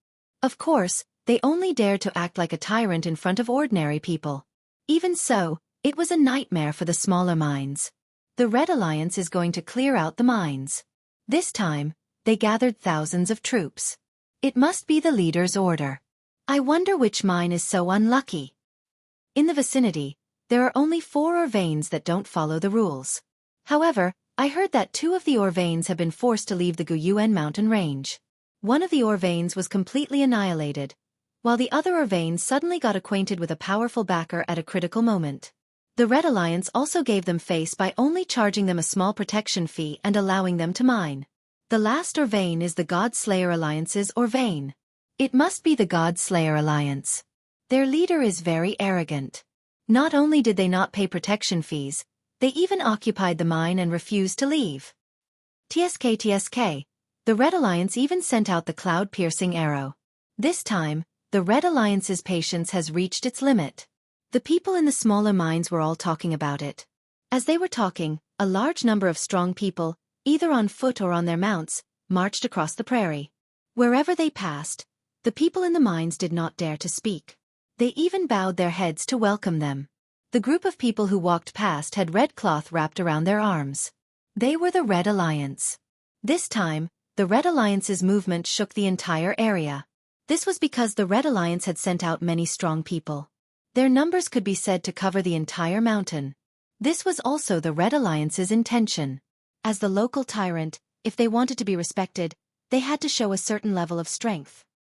Of course, they only dared to act like a tyrant in front of ordinary people. Even so, it was a nightmare for the smaller mines. The Red Alliance is going to clear out the mines. This time, they gathered thousands of troops. It must be the leader's order. I wonder which mine is so unlucky. In the vicinity, there are only 4 Orvains that don't follow the rules. However, I heard that 2 of the Orvains have been forced to leave the Guyuan mountain range. One of the Orvains was completely annihilated, while the other Orvain suddenly got acquainted with a powerful backer at a critical moment. The Red Alliance also gave them face by only charging them a small protection fee and allowing them to mine. The last Orvain is the God Slayer Alliance's Orvain. It must be the God Slayer Alliance. Their leader is very arrogant. Not only did they not pay protection fees, they even occupied the mine and refused to leave. TSK, the Red Alliance even sent out the cloud-piercing arrow. This time, the Red Alliance's patience has reached its limit. The people in the smaller mines were all talking about it. As they were talking, a large number of strong people, either on foot or on their mounts, marched across the prairie. Wherever they passed, the people in the mines did not dare to speak. They even bowed their heads to welcome them. The group of people who walked past had red cloth wrapped around their arms. They were the Red Alliance. This time, the Red Alliance's movement shook the entire area. This was because the Red Alliance had sent out many strong people. Their numbers could be said to cover the entire mountain. This was also the Red Alliance's intention. As the local tyrant, if they wanted to be respected, they had to show a certain level of strength.